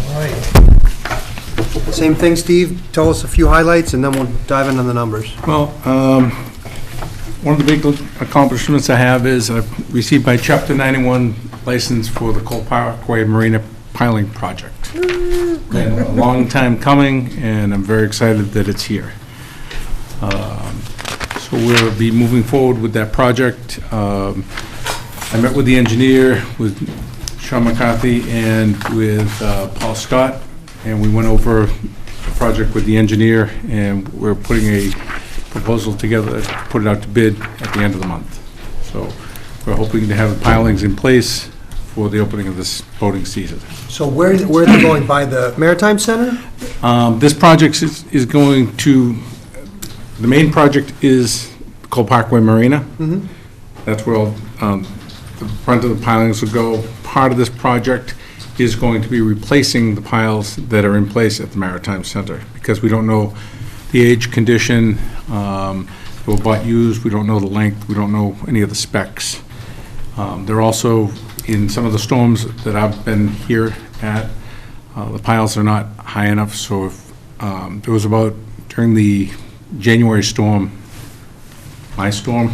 All right. Same thing, Steve. Tell us a few highlights, and then we'll dive into the numbers. Well, One of the big accomplishments I have is I've received my Chapter 91 license for the Cole Parkway Marina Piling Project. Been a long time coming, and I'm very excited that it's here. So we'll be moving forward with that project. I met with the engineer, with Sean McCarthy, and with Paul Scott, and we went over the project with the engineer, and we're putting a proposal together, put it out to bid at the end of the month. So we're hoping to have the pilings in place for the opening of this boating season. So where are they going, by the Maritime Center? This project is going to, the main project is Cole Parkway Marina. That's where all, the front of the pilings will go. Part of this project is going to be replacing the piles that are in place at the Maritime Center, because we don't know the age, condition, they were bought used, we don't know the length, we don't know any of the specs. They're also, in some of the storms that I've been here at, the piles are not high enough, so if, there was about, during the January storm, my storm,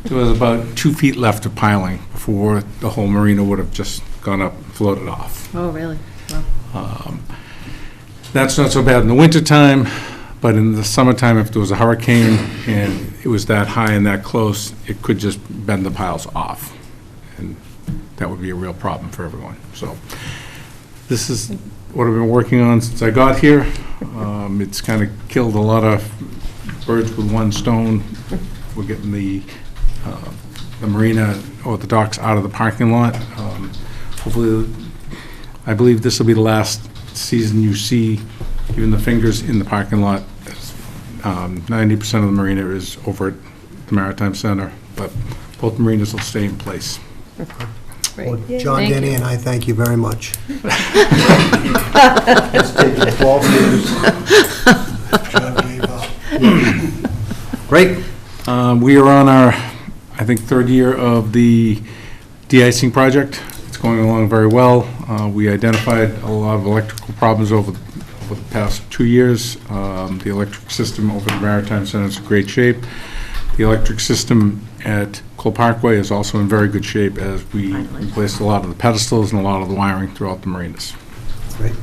there was about 2 feet left of piling before the whole marina would have just gone up and floated off. Oh, really? Wow. That's not so bad in the wintertime, but in the summertime, if there was a hurricane and it was that high and that close, it could just bend the piles off. And that would be a real problem for everyone. So this is what I've been working on since I got here. It's kind of killed a lot of birds with one stone. We're getting the marina or the docks out of the parking lot. Hopefully, I believe this will be the last season you see even the fingers in the parking lot. 90% of the marina is over at the Maritime Center, but both marinas will stay in place. Well, John, Thank Danny, you. and I thank you very much. It's taken 12 years. John gave up. Great. We are on our, I think, third year of the de-icing project. It's going along very well. We identified a lot of electrical problems over the past 2 years. The electric system over the Maritime Center is in great shape. The electric system at Cole Parkway is also in very good shape, as we replaced a lot of the pedestals and a lot of the wiring throughout the marinas. Great.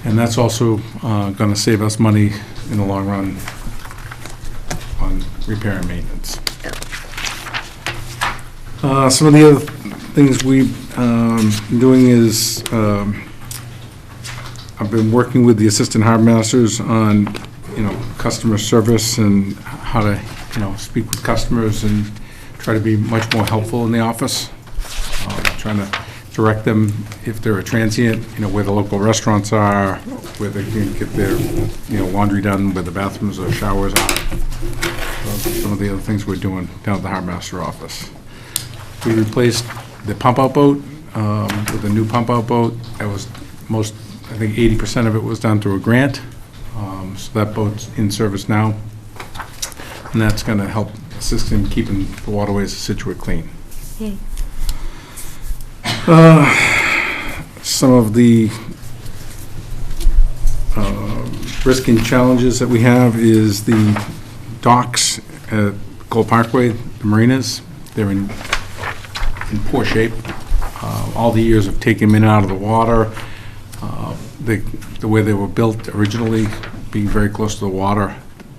And that's also going to save us money in the long run on repair and maintenance. Some of the other things we've been doing is I've been working with the assistant harbor masters on, customer service and how to, speak with customers and try to be much more helpful in the office. Trying to direct them if they're a transient, where the local restaurants are, where they can get their, laundry done, where the bathrooms or showers are. So some of the other things we're doing down at the harbor master office. We replaced the pump-out boat with a new pump-out boat. That was I think 80% of it was done through a grant. So that boat's in service now. And that's going to help assist in keeping the waterways of Scituate clean. Yay. Some of the risk and challenges that we have is the docks at Cole Parkway, the marinas. They're in poor shape. All the years of taking them in and out of the water, the way they were built originally, being very close to the water,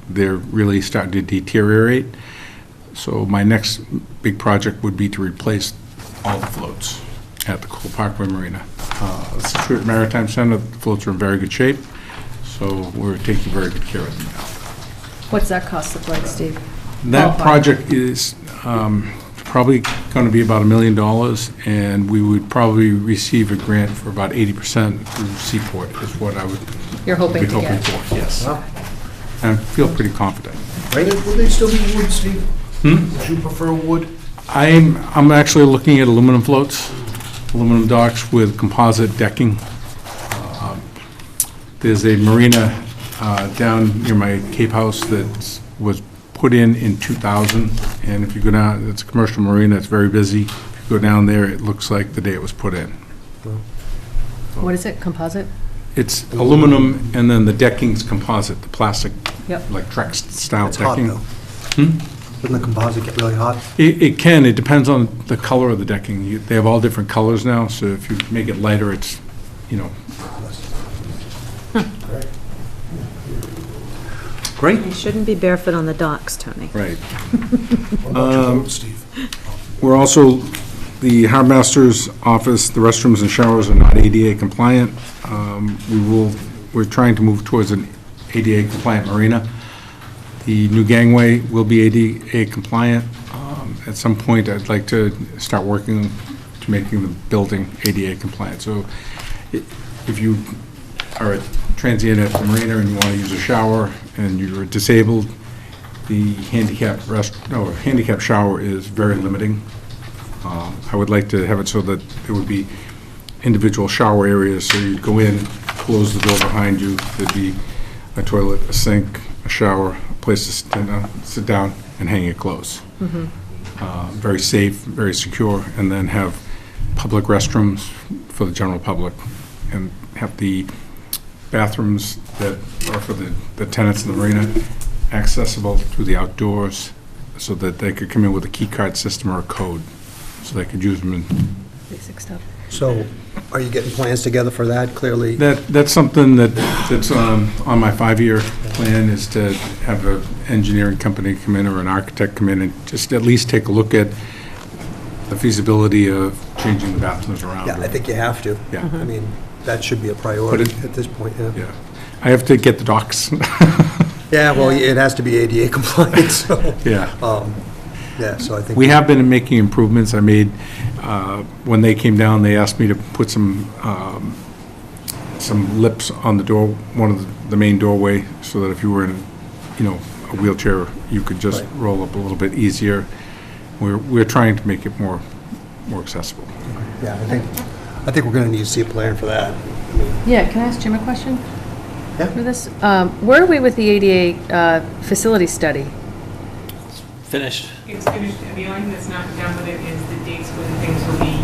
they're really starting to deteriorate. So my next big project would be to replace all the floats at the Cole Parkway Marina. The Scituate Maritime Center, the floats are in very good shape, so we're taking very good care of them now. What's that cost look like, Steve? That Ballpark. project is probably going to be about $1 million, and we would probably receive a grant for about 80% through Seaport, is what I would You're hoping be to hoping get. for, yes. Wow. And I feel pretty confident. Would they still be wood, Steve? Would you prefer wood? I'm actually looking at aluminum floats, aluminum docks with composite decking. There's a marina down near my Cape House that was put in 2000, and if you go down, it's a commercial marina, it's very busy. If you go down there, it looks like the day it was put in. What is it, composite? It's aluminum, and then the decking's composite, the plastic, Yep. like Trex-style It's hot, decking. though. Doesn't the composite get really hot? It can, it depends on the color of the decking. They have all different colors now, so if you make it lighter, it's, Great. You shouldn't be barefoot on the docks, Tony. right. What about your vote, Steve? We're also, the harbor master's office, the restrooms and showers are not ADA compliant. We're trying to move towards an ADA compliant marina. The new gangway will be ADA compliant. At some point, I'd like to start working to making the building ADA compliant. So if you are a transient at the marina and you want to use a shower and you're disabled, the handicap shower is very limiting. I would like to have it so that there would be individual shower areas, so you'd go in, close the door behind you, there'd be a toilet, a sink, a shower, a place to sit down and hang your clothes. Very safe, very secure, and then have public restrooms for the general public, and have the bathrooms that are for the tenants in the marina accessible through the outdoors, so that they could come in with a key card system or a code, so they could use them in. Basic stuff. So are you getting plans together for that, clearly? That's something that's on my 5-year plan, is to have an engineering company come in or an architect come in and just at least take a look at the feasibility of changing the bathrooms around. Yeah, I think you have to. Yeah. I mean, that should be a priority But at this point, yeah. Yeah. I have to get the docks. Yeah, well, it has to be ADA compliant, so. Yeah. Yeah, so I think. We have been making improvements. I made, when they came down, they asked me to put some lips on the door, one of the main doorway, so that if you were in, a wheelchair, you could just Right. roll up a little bit easier. We're trying to make it more accessible. Yeah, I think we're gonna need to see a plan for that. Yeah, can I ask Jim a question? Yeah. For this? Where are we with the ADA facility study? Finished. It's finished, the only thing that's not done with it is the dates when things will be,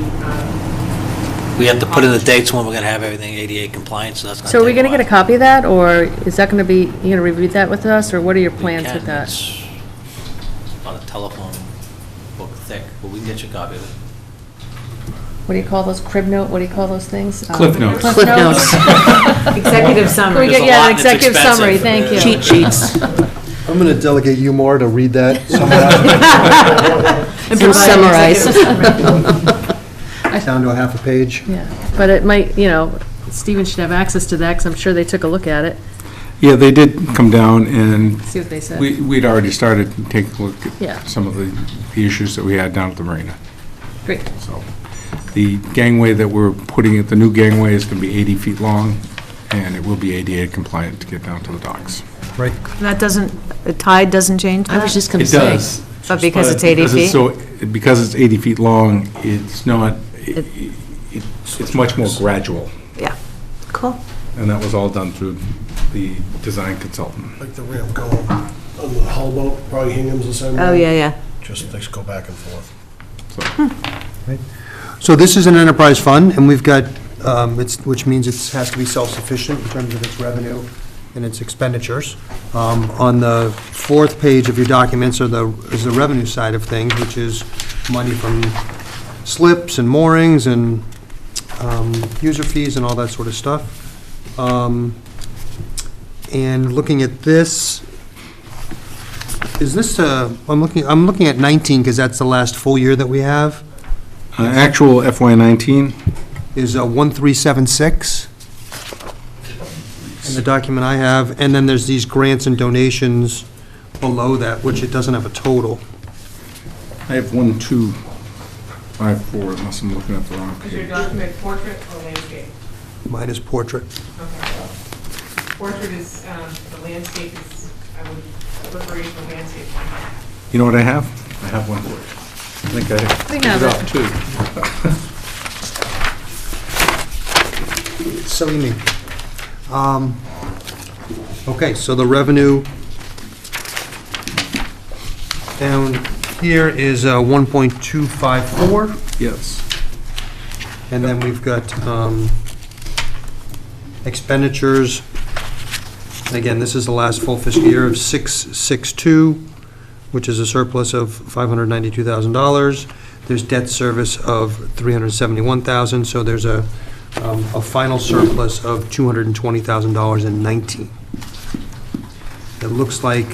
We have to put in the dates when we're gonna have everything ADA compliant, so that's gonna take So are we going to while. get a copy of that, or is that going to be, you going to review that with us, or what are your We plans can. with that? It's about a telephone book thick, but we can get you a copy of it. What do you call those, crib note, what do you call those things? Cliff notes. Cliff notes. Executive Can we summary. There's get, a yeah, lot an and it's executive summary, expensive. thank you. Cheat sheets. I'm gonna delegate you more to read that somewhere And summarize. down to a half a page. Yeah, but it might, Stephen should have access to that, because I'm sure they took a look at it, Yeah, they did come down, and see what they said. we'd already started taking a look Yeah. at some of the issues that we had down at the marina. Great. So, the gangway that we're putting at, the new gangway is going to be 80 feet long, and it will be ADA compliant to get down to the docks. Right. That doesn't, the tide doesn't change that? I was just going It to say. does. But because it's 80 feet? Because it's 80 feet long, it's not, it's much more gradual, Yeah. Cool. and that was all done through the design consultant. Like the ramp going on the hull boat, probably Hingham's the same way. Oh, yeah. Just they go back and forth. So this is an enterprise fund, and we've got, which means it has to be self-sufficient in terms of its revenue and its expenditures. On the fourth page of your documents is the revenue side of things, which is money from slips and moorings and user fees and all that sort of stuff. And looking at this, is this, I'm looking at 19, because that's the last full year that we have. Actual FY19, Is 1376 in the document I have, and then there's these grants and donations below that, which it doesn't have a total. I have 1, 2, 5, 4, unless I'm looking at the wrong is your page. document portrait or landscape? Mine is portrait. Okay. Portrait is, the landscape is, I would prefer you to landscape one. You know what I have? I have one for you. I think I We have it it. off, too. Silly me. Okay, so the revenue down here is 1.254, Yes. and then we've got expenditures. Again, this is the last full fiscal year of 662, which is a surplus of $592,000. There's debt service of $371,000, so there's a final surplus of $220,019. It looks like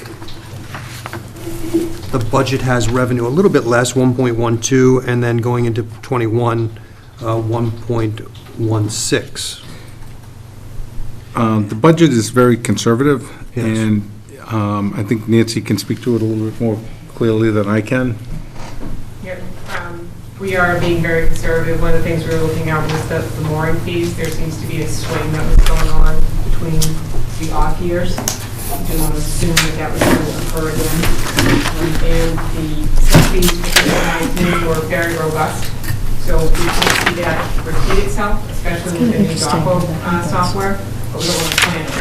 the budget has revenue a little bit less, 1.12, and then going into 21, 1.16. The budget is very conservative, Yes. and I think Nancy can speak to it a little bit more clearly than I can. Yep. We are being very conservative. One of the things we were looking at was the mooring fees. There seems to be a swing that was going on between the off years. I do want to assume that was going to occur again. And the set fees for 2019 were very robust. So we can see that repeat itself, especially with the new DOCO software, but we don't want to plan it.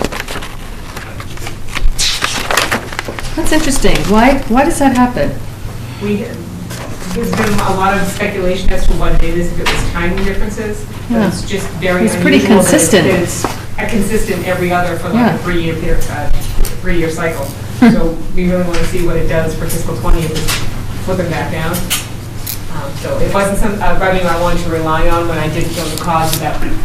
That's interesting. Why does that happen? There's been a lot of speculation as to what it is, if it was timing differences, but Yeah. it's just very It's unusual. pretty consistent. That it's consistent every other for like Yeah. a 3-year period, 3-year cycle. So we really want to see what it does for fiscal '20 if it's flipping back down. So it wasn't some revenue I wanted to rely on when I didn't know the cause of that swing.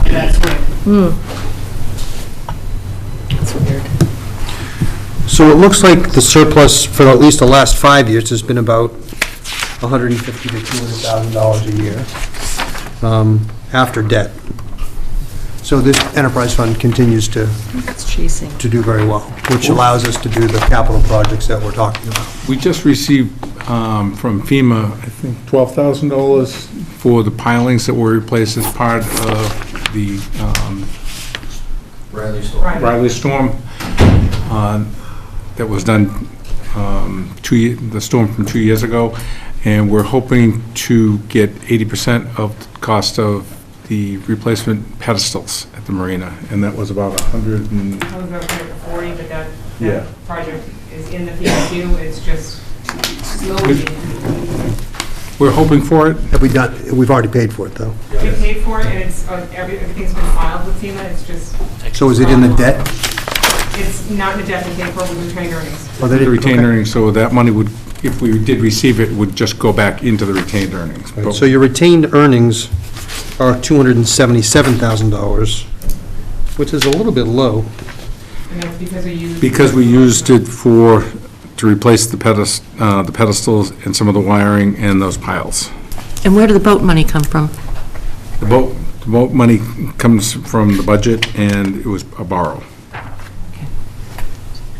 That's weird. So it looks like the surplus for at least the last 5 years has been about $150,000 to $200,000 a year after debt. So this enterprise fund continues to It's chasing. do very well, which allows us to do the capital projects that we're talking about. We just received from FEMA, I think, $12,000 for the pilings that were replaced as part of the Riley Storm. That was done, the storm from 2 years ago, and we're hoping to get 80% of the cost of the replacement pedestals at the marina, and that was about 100 and... I was about to 40, but that Yeah. project is in the PSU. It's just slowly. We're hoping for it. Have we done, we've already paid for it, though. We paid for it, and it's, everything's been filed with FEMA. It's just, So is it in the debt? it's not in the debt we paid for with retained earnings. Oh, they The didn't- retained okay. earnings, so that money would, if we did receive it, would just go back into the retained earnings. Right, But so your retained earnings are $277,000, which is a little bit low. And that's because we used. because we used it to replace the pedestals and some of the wiring and those piles. And where did the boat money come from? The boat money comes from the budget, and it was a borrow.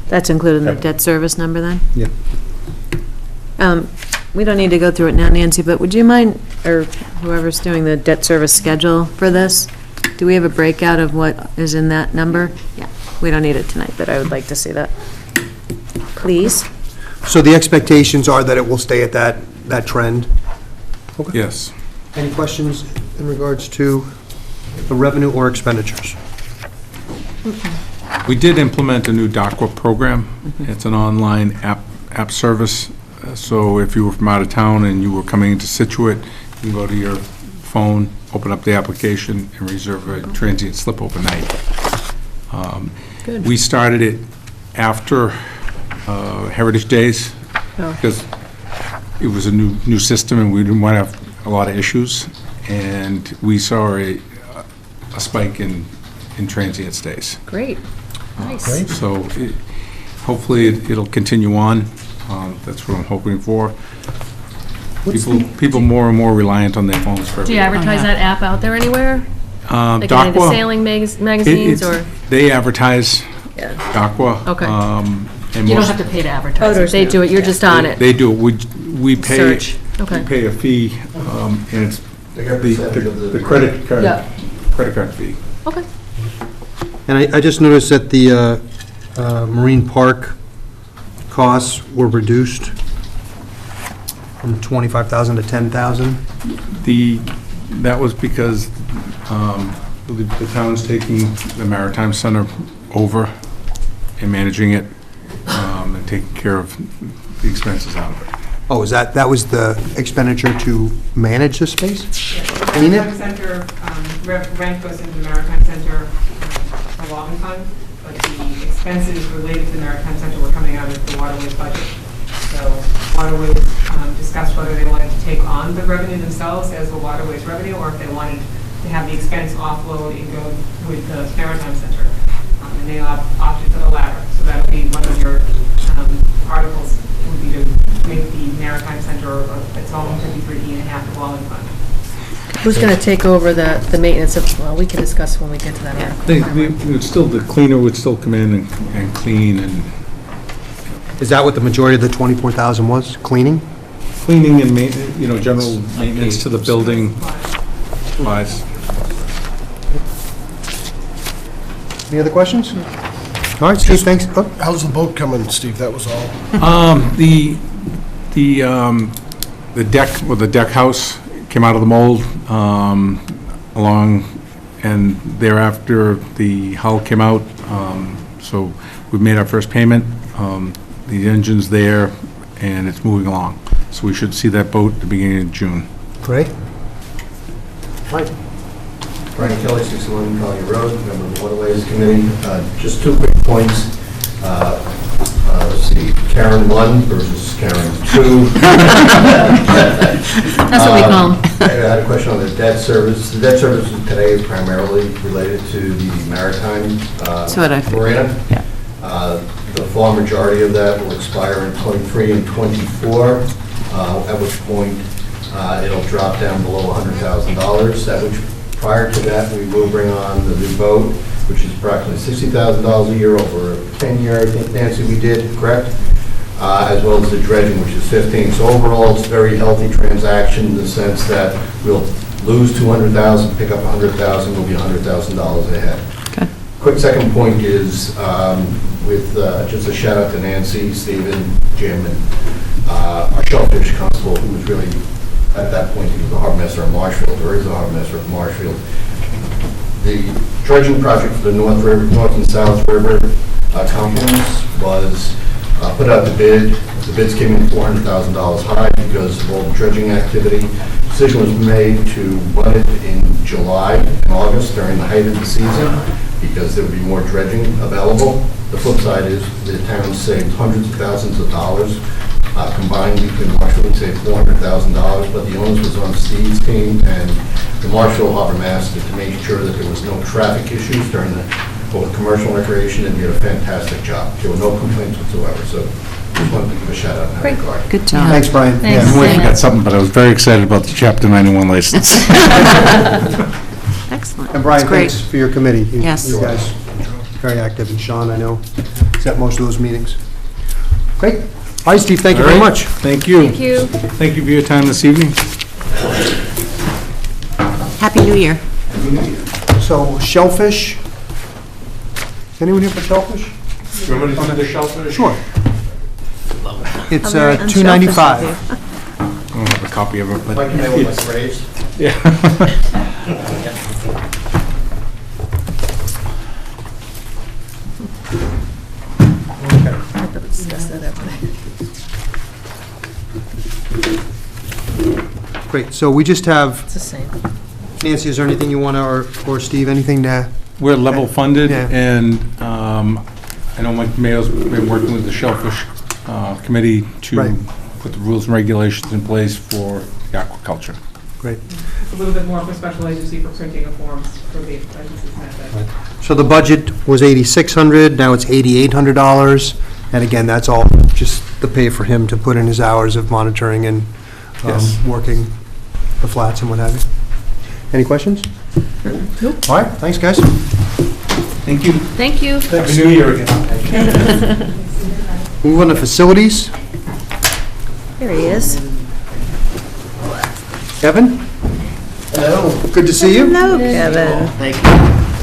That's included in the Yep. debt service number then? Yeah. We don't need to go through it now, Nancy, but would you mind, or whoever's doing the debt service schedule for this, do we have a breakout of what is in that number? Yeah. We don't need it tonight, but I would like to see that. Please? So the expectations are that it will stay at that trend? Yes. Any questions in regards to the revenue or expenditures? We did implement a new DACWA program. It's an online app service, so if you were from out of town and you were coming into Scituate, you can go to your phone, open up the application, and reserve a transient slip overnight. We started it after Heritage Days, because it was a new system, and we didn't want to have a lot of issues, and we saw a spike in transient stays. Great. Nice. So hopefully it'll continue on. That's what I'm hoping for. People more and more reliant on their phones for Do you everything. advertise that app out there anywhere? Like in any of the DACWA, sailing magazines, or? they advertise Yeah. DACWA. Okay. And You don't most- have to pay to advertise it. They do it, you're just on it. They do. We pay. Search. Okay. We pay a fee, and it's the credit card. Yeah. Credit card fee. Okay. And I just noticed that the Marine Park costs were reduced from $25,000 to $10,000. That was because the town's taking the Maritime Center over and managing it, and taking care of the expenses out of it. Oh, that was the expenditure to manage the space? The Clean it? Maritime Center, rent goes into the Maritime Center revolving fund, but the expenses related to the Maritime Center were coming out of the waterways budget. So Waterways discussed whether they wanted to take on the revenue themselves as the Waterways revenue, or if they wanted to have the expense offload and go with the Maritime Center. And they opted for the latter. So that would be one of your articles, would be to make the Maritime Center its own 53E.5 revolving fund. Who's going to take over the maintenance of, well, we can discuss when we get to that article. The cleaner would still come in and clean and Is that what the majority of the 24,000 was, cleaning? cleaning and general maintenance to the building supplies. Any other questions? All right, Steve, thanks. Oh, How's the boat coming, Steve? That was all. The deck, or the deck house came out of the mold and thereafter the hull came out. So we've made our first payment. The engine's there and it's moving along. So we should see that boat at the beginning of June. great. Mike? Brian Kelly, 61 Collier Road, member of the Waterways Committee. Just 2 quick points. Let's see, Karen 1 versus Karen 2. That's what we call them. I had a question on the debt service. The debt service today is primarily related to the maritime marina. Yeah. The far majority of that will expire in 23 and 24, at which point it'll drop down below $100,000, at which prior to that, we will bring on the new boat, which is approximately $60,000 a year over a 10-year, I think, Nancy, we did, correct? As well as the dredging, which is 15. So overall, it's a very healthy transaction in the sense that we'll lose $200,000, pick up $100,000, we'll be $100,000 ahead. Okay. Quick second point is, with just a shout out to Nancy, Stephen, Jim, and our shellfish constable, who was really, at that point, he was the harbor master of Marshfield, or is the harbor master of Marshfield. The dredging project for the North and South River companies was put out the bid. The bids came in $400,000 high because of all the dredging activity. Decision was made to run it in July and August during the height of the season because there would be more dredging available. The flip side is the town saved hundreds of thousands of dollars. Combined between Marshfield, we saved $400,000, but the onus was on Steve's team and the Marshfield Harbor Master to make sure that there was no traffic issues during both commercial and recreation, and did a fantastic job. There were no complaints whatsoever, so just wanted to give a shout out in that regard. Good job. Thanks, Brian. Thanks. I only forgot something, but I was very excited about the Chapter 91 license. Excellent. And Brian, That's great. thanks for your committee. Yes. You guys very active, and Sean, I know, is at most of those meetings. Great. All right, Steve, thank you very much. Thank you. Thank you. Thank you for your time this evening. Happy New Year. So shellfish, anyone here for shellfish? You want me to do the shellfish? Sure. It's How very $2.95. unselfish of I don't have a copy of it, but Mike, you may want my graves. yeah. I thought we discussed that after. Great, so we just have, It's the same. Nancy, is there anything you want to, or Steve, anything to? We're level funded, Yeah. and I know Mike Mayo's been working with the Shellfish Committee to Right. put the rules and regulations in place for the aquaculture. Great. It's a little bit more of a special agency for printing of forms for the agencies that. So the budget was $8,600, now it's $8,800, and again, that's all just the pay for him to put in his hours of monitoring and Yes. working the flats and what have you. Any questions? Nope. All right, thanks, guys. Thank you. Thank you. Happy New Year again. Move on to facilities. There he is. Kevin? Hello. Good to see you. Hello, Kevin. Thank you.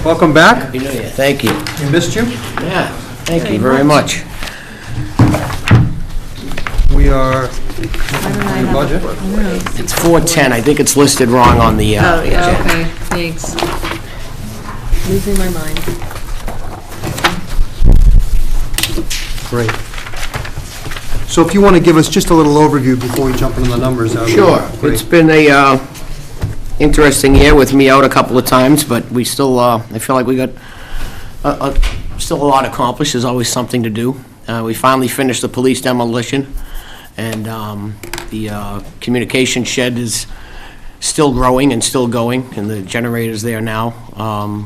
Welcome back. Happy New Year. Thank you. We missed you. Yeah, thank you very much. We are on your budget. It's 410. I think it's listed wrong on the Oh, yeah. agenda. Okay, thanks. Losing my mind. Great. So if you want to give us just a little overview before we jump into the numbers. that would be Sure. great. It's been a interesting year with me out a couple of times, but we still, I feel like we got still a lot accomplished. There's always something to do. We finally finished the police demolition And the communication shed is still growing and still going, and the generator's there now.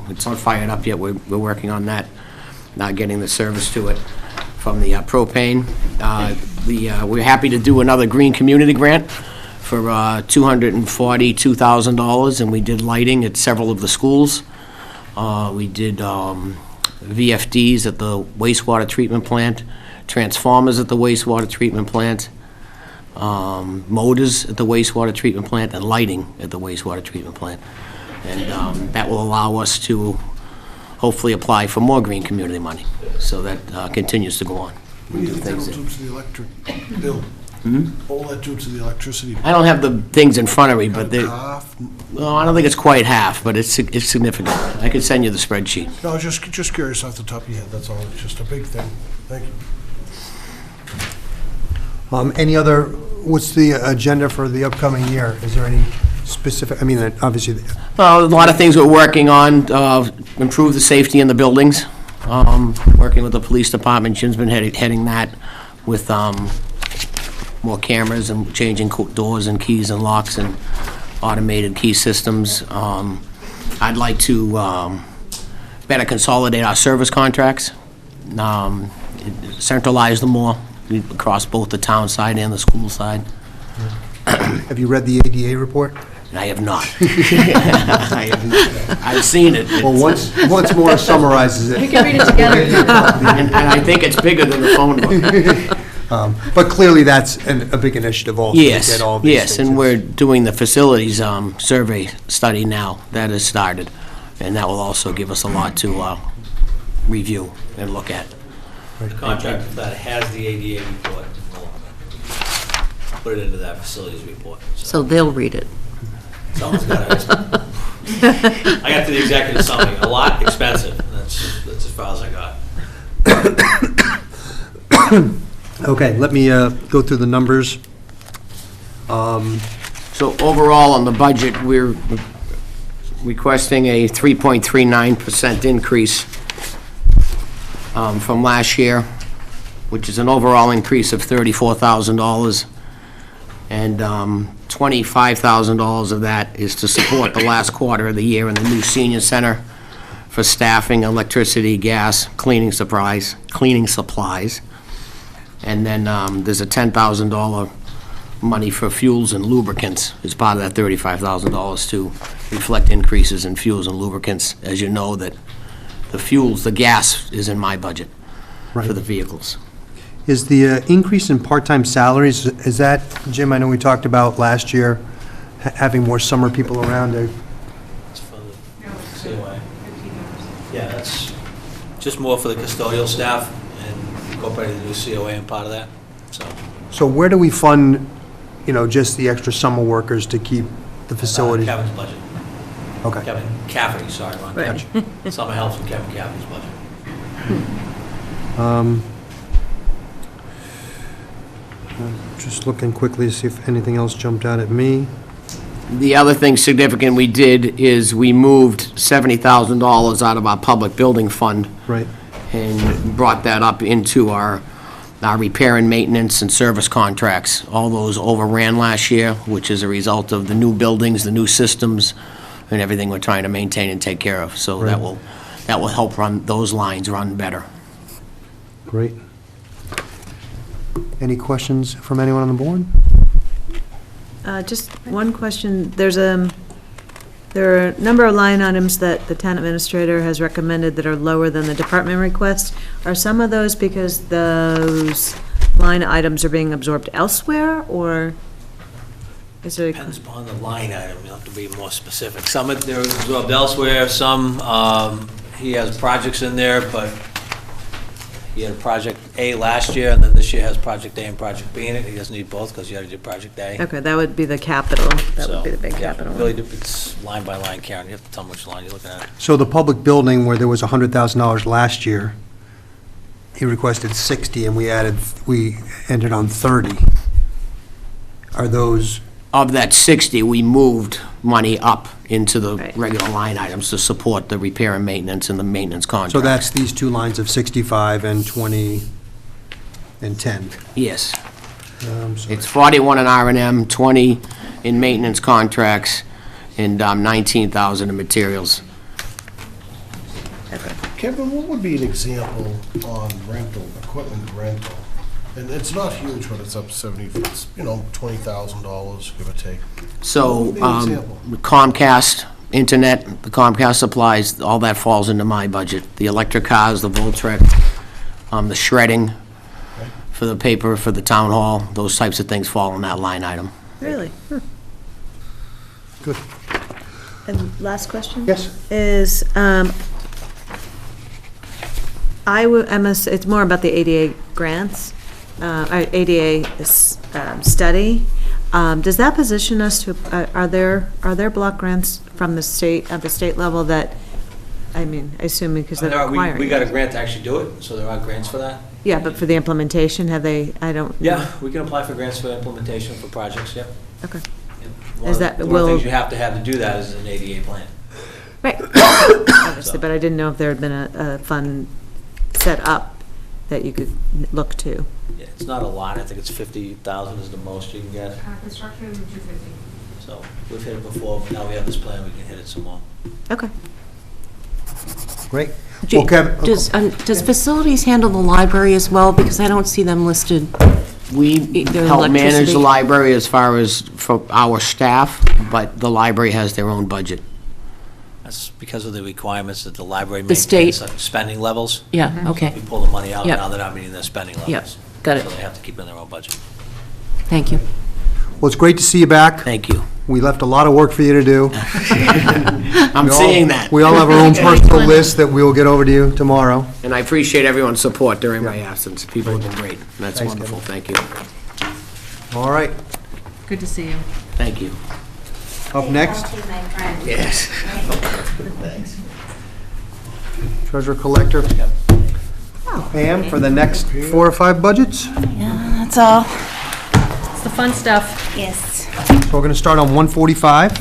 It's not fired up yet. We're working on that, not getting the service to it from the propane. We're happy to do another green community grant for $242,000, and we did lighting at several of the schools. We did VFDs at the wastewater treatment plant, transformers at the wastewater treatment plant, motors at the wastewater treatment plant, and lighting at the wastewater treatment plant. And that will allow us to hopefully apply for more green community money. So that continues to go on. What do you think that'll do to the electric bill? What will that do to the electricity? I don't have the things in front of me, but they, Half? well, I don't think it's quite half, but it's significant. I could send you the spreadsheet. No, just curious off the top of your head, that's all. It's just a big thing. Thank you. Any other, what's the agenda for the upcoming year? Is there any specific, I mean, obviously, Well, a lot of things we're working on, improve the safety in the buildings, working with the police department. Jim's been heading that with more cameras and changing doors and keys and locks and automated key systems. I'd like to better consolidate our service contracts, centralize them more across both the town side and the school side. have you read the ADA report? I have not. I have not. I've seen it. Well, once more summarizes it. We can read it together. And I think it's bigger than the phone book. But clearly, that's a big initiative also. to Yes, get all these yes, things. and we're doing the facilities survey study now. That has started, and that will also give us a lot to review and look at. The contractor that has the ADA report, will put it into that facilities report. So they'll read it. Someone's got to. I got to the executive summary, a lot expensive. That's as far as I got. Okay, let me go through the numbers. So overall, on the budget, we're requesting a 3.39% increase from last year, which is an overall increase of $34,000. And $25,000 of that is to support the last quarter of the year in the new senior center for staffing, electricity, gas, cleaning supplies. And then there's a $10,000 money for fuels and lubricants as part of that $35,000 to reflect increases in fuels and lubricants. As you know, that the fuels, the gas is in my budget for the vehicles. Is the increase in part-time salaries, is that, Jim, I know we talked about last year, having more summer people around to... It's for the COA. Yeah, that's just more for the custodial staff and incorporating the new COA and part of that, so. So where do we fund, just the extra summer workers to keep the facility? Kevin's budget. Okay. Kevin Cafferty, sorry, Ron. Right. Summer helps from Kevin Cafferty's budget. Just looking quickly to see if anything else jumped out at me. The other thing significant we did is we moved $70,000 out of our public building fund Right. and brought that up into our repair and maintenance and service contracts. All those overran last year, which is a result of the new buildings, the new systems, and everything we're trying to maintain and take care of. So that will help run those lines run better. Great. Any questions from anyone on the board? Just one question. There are a number of line items that the town administrator has recommended that are lower than the department request. Are some of those because those line items are being absorbed elsewhere, or is there? Depends upon the line item, you have to be more specific. Some of they're absorbed elsewhere, some, he has projects in there, but he had Project A last year, and then this year has Project A and Project B in it. He doesn't need both because he already did Project A. Okay, that would be the capital. That So, would be the big yeah, capital one. Really, it's line by line, Karen. You have to tell me which line you're looking at. So the public building where there was $100,000 last year, he requested 60, and we ended on 30. Are those, Of that 60, we moved money up into the Right. regular line items to support the repair and maintenance and the maintenance contract. so that's these two lines of 65 and 20 and 10? Yes. It's 41 in R&M, 20 in maintenance contracts, and 19,000 in materials. Kevin, what would be an example on rental, equipment rental? And it's not huge, but it's up 70, it's, $20,000, give or take. So What would be an example? Comcast, internet, the Comcast supplies, all that falls into my budget. The electric cars, the Voltrek, the shredding for the paper, for the town hall, those types of things fall in that line item. Really? Good. And last question? Yes. Is, it's more about the ADA grants, ADA study. Does that position us to, are there block grants from the state, at the state level that, I assume because they're requiring? We got a grant to actually do it, so there are grants for that. Yeah, but for the implementation, have they, I don't. Yeah, we can apply for grants for implementation for projects, yeah. Okay. One Is of that- the will- things you have to do that is an ADA plan. Right. Obviously, but I didn't know if there had been a fund set up that you could look to. Yeah, it's not a lot, I think it's 50,000 is the most you can get. Construction, 250. So we've hit it before, but now we have this plan, we can hit it some more. Okay. Great. Well, Kevin, Does facilities handle the library as well? Because I don't see them listed. We Their help manage electricity. the library as far as for our staff, but the library has their own budget. That's because of the requirements that the library The maintains, state. like spending levels. Yeah, okay. We pull the money out, Yep. now they're not meeting their spending levels. Yep, got it. So they have to keep it in their own budget. Thank you. well, it's great to see you back. Thank you. We left a lot of work for you to do. I'm We all- seeing that. We all have our own personal list that we will get over to you tomorrow. And I appreciate everyone's support during my absence. People have been great. That's Thanks, wonderful. Thank you. All right, Good to see you. Thank you. up next, Yes. treasurer collector Pam for the next 4 or 5 budgets. That's all. It's the fun stuff. Yes. So we're going to start on 145.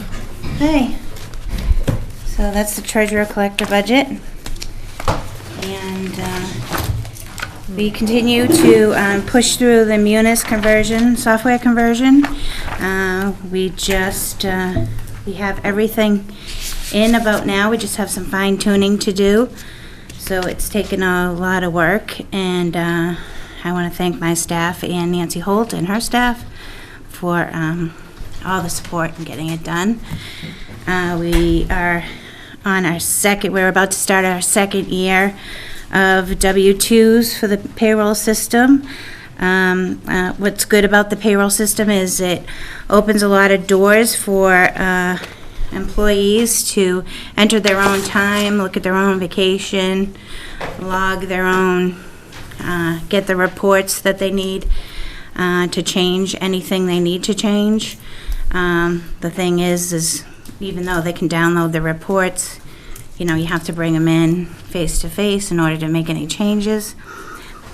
Hey. So that's the treasurer collector budget. And we continue to push through the Munis conversion, software conversion. We just, we have everything in about now. We just have some fine tuning to do. So it's taken a lot of work, and I want to thank my staff and Nancy Holt and her staff for all the support in getting it done. We are on our we're about to start our second year of W-2s for the payroll system. What's good about the payroll system is it opens a lot of doors for employees to enter their own time, look at their own vacation, log their own, get the reports that they need to change anything they need to change. The thing is even though they can download the reports, you have to bring them in face-to-face in order to make any changes.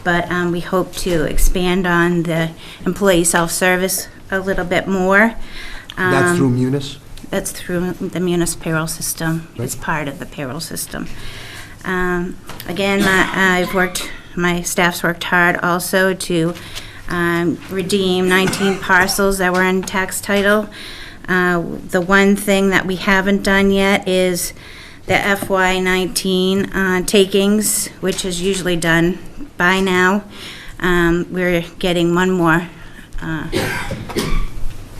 But we hope to expand on the employee self-service a little bit more. That's through Munis? That's through the Munis payroll system. It's part of the payroll system. Again, my staff's worked hard also to redeem 19 parcels that were in tax title. The one thing that we haven't done yet is the FY19 takings, which is usually done by now. We're getting one more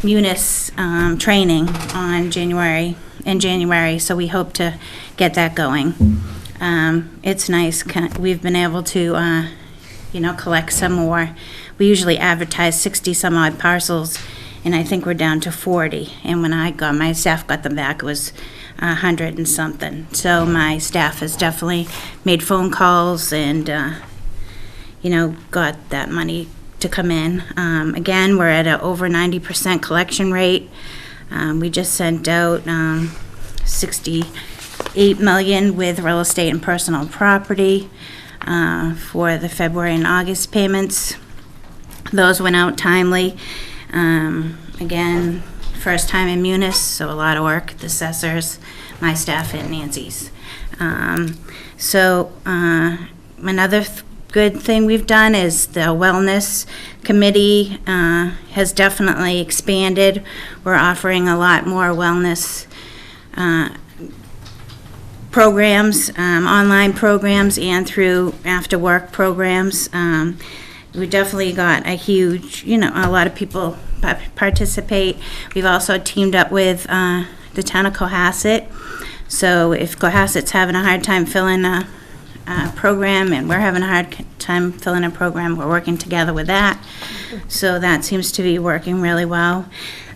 Munis training in January, so we hope to get that going. It's nice, we've been able to, collect some more. We usually advertise 60-some-odd parcels, and I think we're down to 40. And when my staff got them back, it was 100 and something. So my staff has definitely made phone calls and, got that money to come in. Again, we're at an over 90% collection rate. We just sent out $68 million with real estate and personal property for the February and August payments. Those went out timely. Again, first time in Munis, so a lot of work, the assessors, my staff, and Nancy's. Another good thing we've done is the Wellness Committee has definitely expanded. We're offering a lot more wellness programs, online programs, and through after-work programs. We definitely got a huge, a lot of people participate. We've also teamed up with the town of Cohasset. So if Cohasset's having a hard time filling a program and we're having a hard time filling a program, we're working together with that. So that seems to be working really well.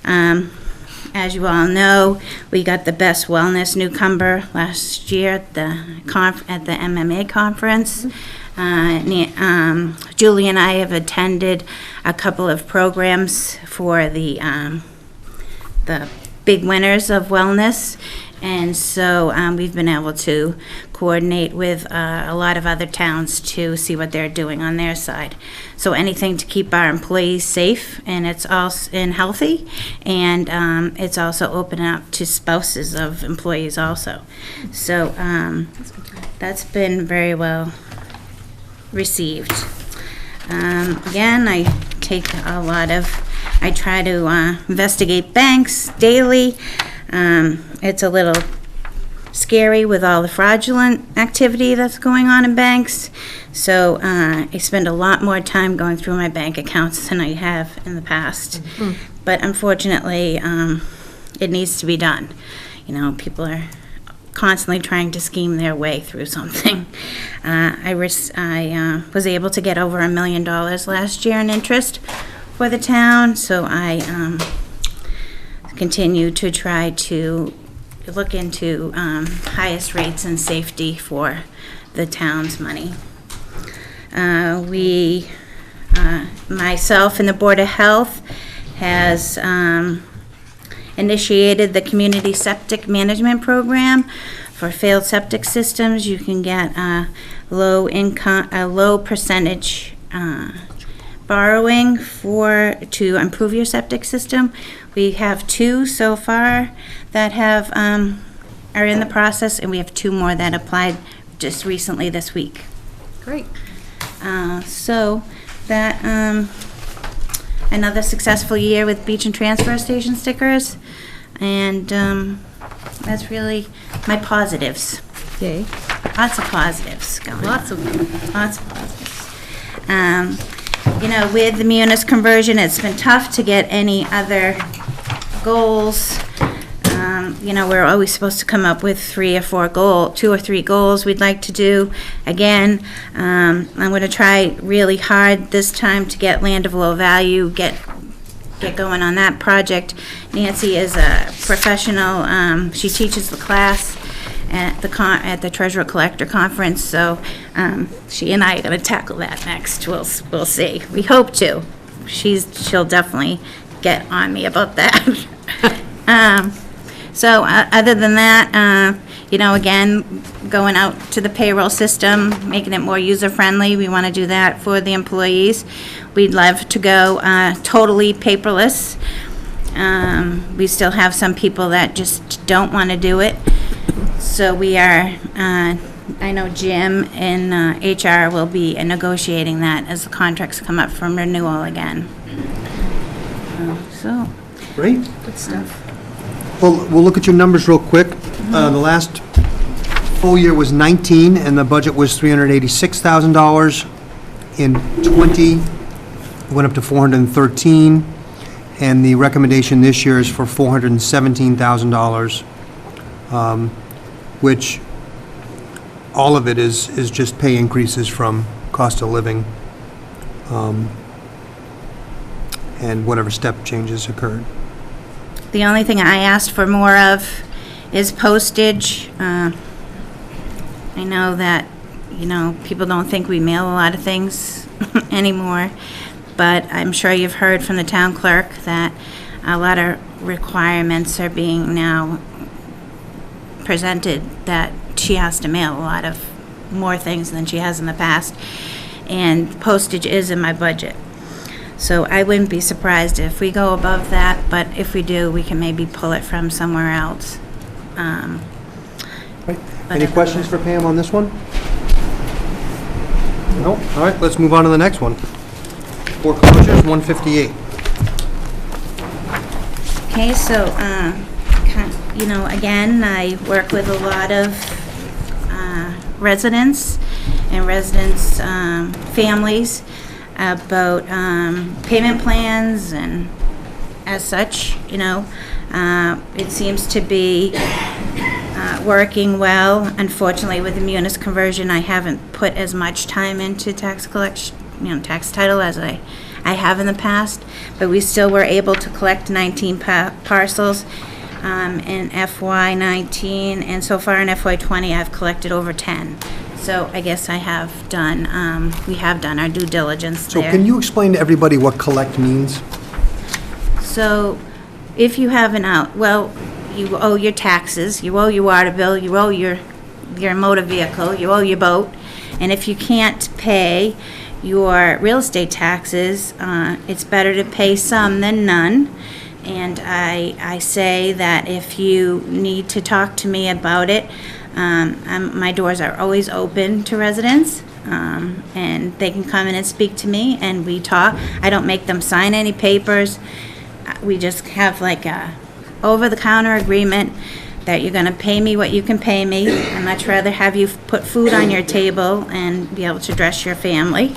As you all know, we got the Best Wellness Newcomer last year at the MMA conference. Julie and I have attended a couple of programs for the big winners of wellness, and so we've been able to coordinate with a lot of other towns to see what they're doing on their side. So anything to keep our employees safe and healthy, and it's also open up to spouses of employees also. So that's been very well received. Again, I try to investigate banks daily. It's a little scary with all the fraudulent activity that's going on in banks. So I spend a lot more time going through my bank accounts than I have in the past. But unfortunately, it needs to be done. People are constantly trying to scheme their way through something. I was able to get over $1 million last year in interest for the town, so I continue to try to look into highest rates and safety for the town's money. Myself and the Board of Health has initiated the Community Septic Management Program. For failed septic systems, you can get a low percentage borrowing to improve your septic system. We have 2 so far that are in the process, and we have 2 more that applied just recently this week. Great. So that another successful year with beach and transfer station stickers, and that's really my positives. Yay. Lots of positives going on. Lots of them. Lots of positives. With the Munis conversion, it's been tough to get any other goals. We're always supposed to come up with 2 or 3 goals we'd like to do. Again, I'm going to try really hard this time to get land of low value, get going on that project. Nancy is a professional. She teaches the class at the Treasurer Collector Conference, so she and I are going to tackle that next. We'll see. We hope to. She'll definitely get on me about that. So other than that, again, going out to the payroll system, making it more user-friendly. We want to do that for the employees. We'd love to go totally paperless. We still have some people that just don't want to do it. So we are, I know Jim in HR will be negotiating that as the contracts come up from renewal again. So. Great. Good stuff. Well, we'll look at your numbers real quick. The last full year was 19, and the budget was $386,000. In 20, it went up to 413, and the recommendation this year is for $417,000, which all of it is just pay increases from cost of living, and whatever step changes occurred. The only thing I asked for more of is postage. I know that, people don't think we mail a lot of things anymore, but I'm sure you've heard from the town clerk that a lot of requirements are being now presented that she has to mail a lot of more things than she has in the past, and postage is in my budget. So I wouldn't be surprised if we go above that, but if we do, we can maybe pull it from somewhere else. Any questions for Pam on this one? Nope. All right, let's move on to the next one. Foreclosures, 158. Okay, so, again, I work with a lot of residents and residents' families about payment plans and as such, it seems to be working well. Unfortunately, with the munis conversion, I haven't put as much time into tax collection, tax title as I have in the past, but we still were able to collect 19 parcels in FY19, and so far in FY20, I've collected over 10. So I guess we have done our due diligence So there. can you explain to everybody what collect means? So if you have you owe your taxes, you owe your water bill, you owe your motor vehicle, you owe your boat, and if you can't pay your real estate taxes, it's better to pay some than none. And I say that if you need to talk to me about it, my doors are always open to residents, and they can come in and speak to me, and we talk. I don't make them sign any papers. We just have like a over-the-counter agreement that you're gonna pay me what you can pay me. I'd much rather have you put food on your table and be able to dress your family.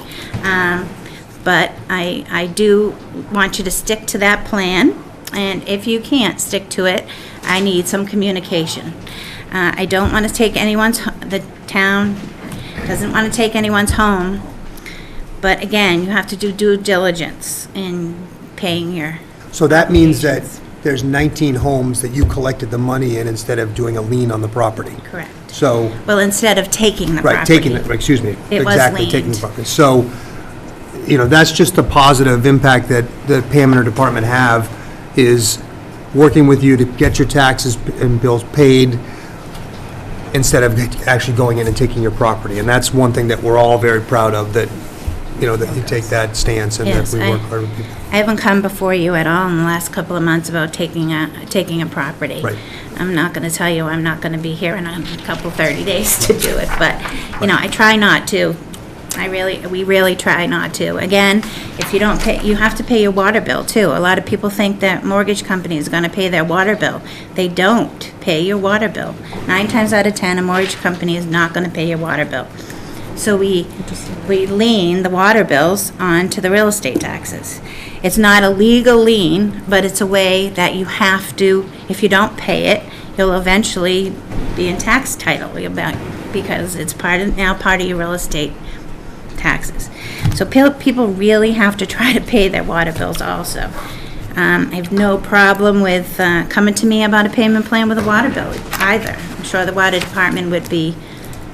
But I do want you to stick to that plan, and if you can't stick to it, I need some communication. I don't want to take the town doesn't want to take anyone's home, but again, you have to do due diligence in paying your So that means that there's 19 homes that you collected the money in instead of doing a lien on the property. Correct. So, Well, instead of taking the property. right, taking it, excuse me. It was Exactly, taking the liened. property. So, that's just the positive impact that the Pam and her department have, is working with you to get your taxes and bills paid instead of actually going in and taking your property. And that's one thing that we're all very proud of, that, that you take that stance and that Yes, we work hard with people. I haven't come before you at all in the last couple of months about taking a property. Right. I'm not going to tell you I'm not going to be here in a couple, 30 days to do it, but, I try not to. We really try not to. Again, if you don't pay, you have to pay your water bill too. A lot of people think that mortgage companies are going to pay their water bill. They don't pay your water bill. 9 times out of 10, a mortgage company is not going to pay your water bill. So we lien the water bills onto the real estate taxes. It's not a legal lien, but it's a way that you have to, if you don't pay it, you'll eventually be in tax title because it's part of your real estate taxes. So people really have to try to pay their water bills also. I have no problem with coming to me about a payment plan with a water bill either. I'm sure the water department would be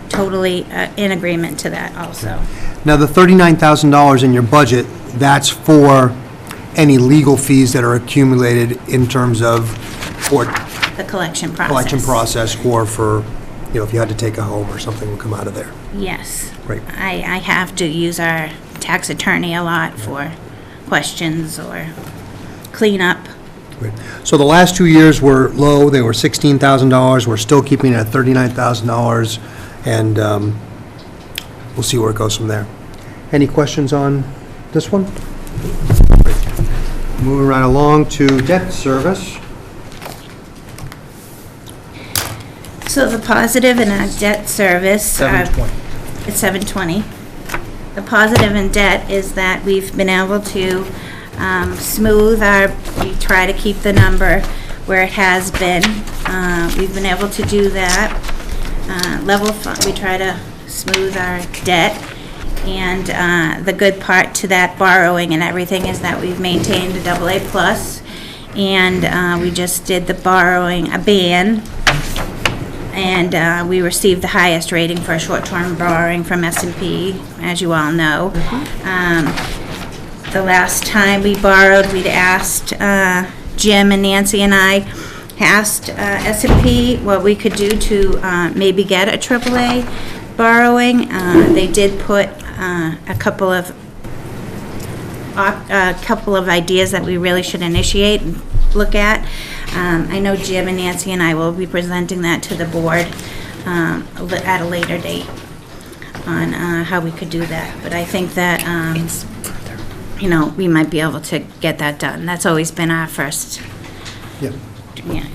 totally in agreement to that also. Now, the $39,000 in your budget, that's for any legal fees that are accumulated in terms of, or The collection process. collection process, or for, if you had to take a home or something would come out of there. Yes. Right. I have to use our tax attorney a lot for questions or cleanup. Right. So the last 2 years were low, they were $16,000, we're still keeping it at $39,000, and we'll see where it goes from there. Any questions on this one? Moving right along to debt service. So the positive in our debt service. 720. It's 720. The positive in debt is that we've been able to smooth we try to keep the number where it has been. We've been able to do that. We try to smooth our debt. And the good part to that borrowing and everything is that we've maintained a AA+. And we just did the borrowing, a ban. And we received the highest rating for a short-term borrowing from S&P, as you all know. The last time we borrowed, we'd asked, Jim and Nancy and I asked S&P what we could do to maybe get a AAA borrowing. They did put a couple of ideas that we really should initiate and look at. I know Jim and Nancy and I will be presenting that to the board at a later date. on how we could do that. But I think that, you know, we might be able to get that done. That's always been our first, Yeah.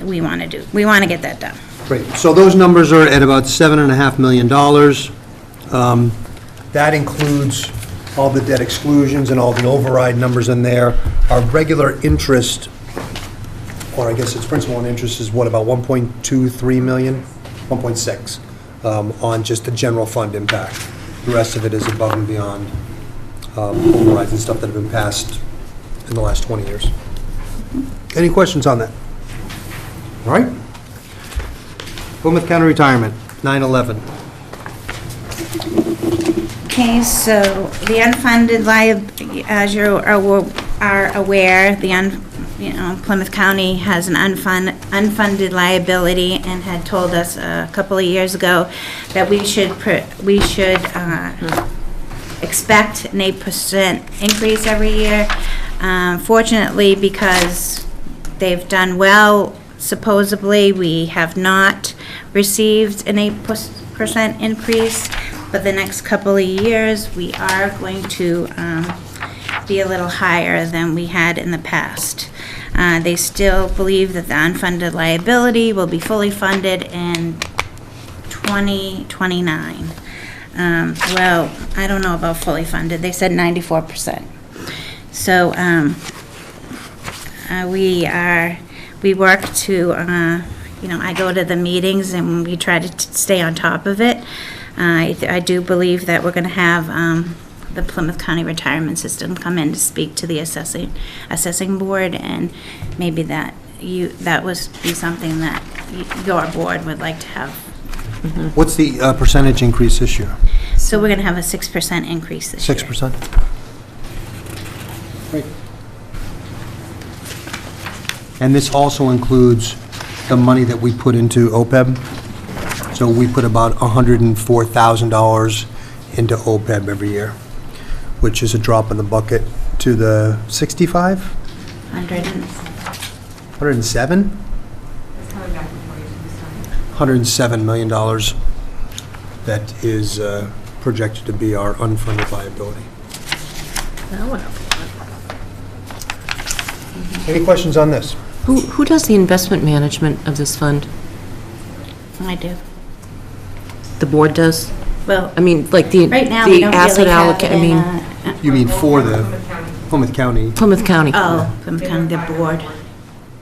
we want to get that done. Great. So those numbers are at about $7.5 million. That includes all the debt exclusions and all the override numbers in there. Our regular interest, or I guess it's principal and interest, is what, about 1.23 million? 1.6 on just the general fund impact. The rest of it is above and beyond overrides and stuff that have been passed in the last 20 years. Any questions on that? All right. Plymouth County Retirement, 9/11. Okay, so the unfunded as you are aware, Plymouth County has an unfunded liability and had told us a couple of years ago that we should expect an 8% increase every year. Fortunately, because they've done well, supposedly, we have not received an 8% increase, but the next couple of years, we are going to be a little higher than we had in the past. They still believe that the unfunded liability will be fully funded in 2029. Well, I don't know about fully funded. They said 94%. So we work to, I go to the meetings and we try to stay on top of it. I do believe that we're going to have the Plymouth County Retirement System come in to speak to the assessing board, and maybe that would be something that your board would like to have. What's the percentage increase this year? So we're going to have a 6% increase this year. 6%? Great. And this also includes the money that we put into OPEB. So we put about $104,000 into OPEB every year, which is a drop in the bucket to the 65? 107? $107 million that is projected to be our unfunded liability. That went up a lot. Any questions on this? Who does the investment management of this fund? I do. The board does? Well, I mean, like the right now, we don't asset really have allocation, it I in mean, You mean for the Plymouth County? Plymouth County. Oh, Plymouth County, the board.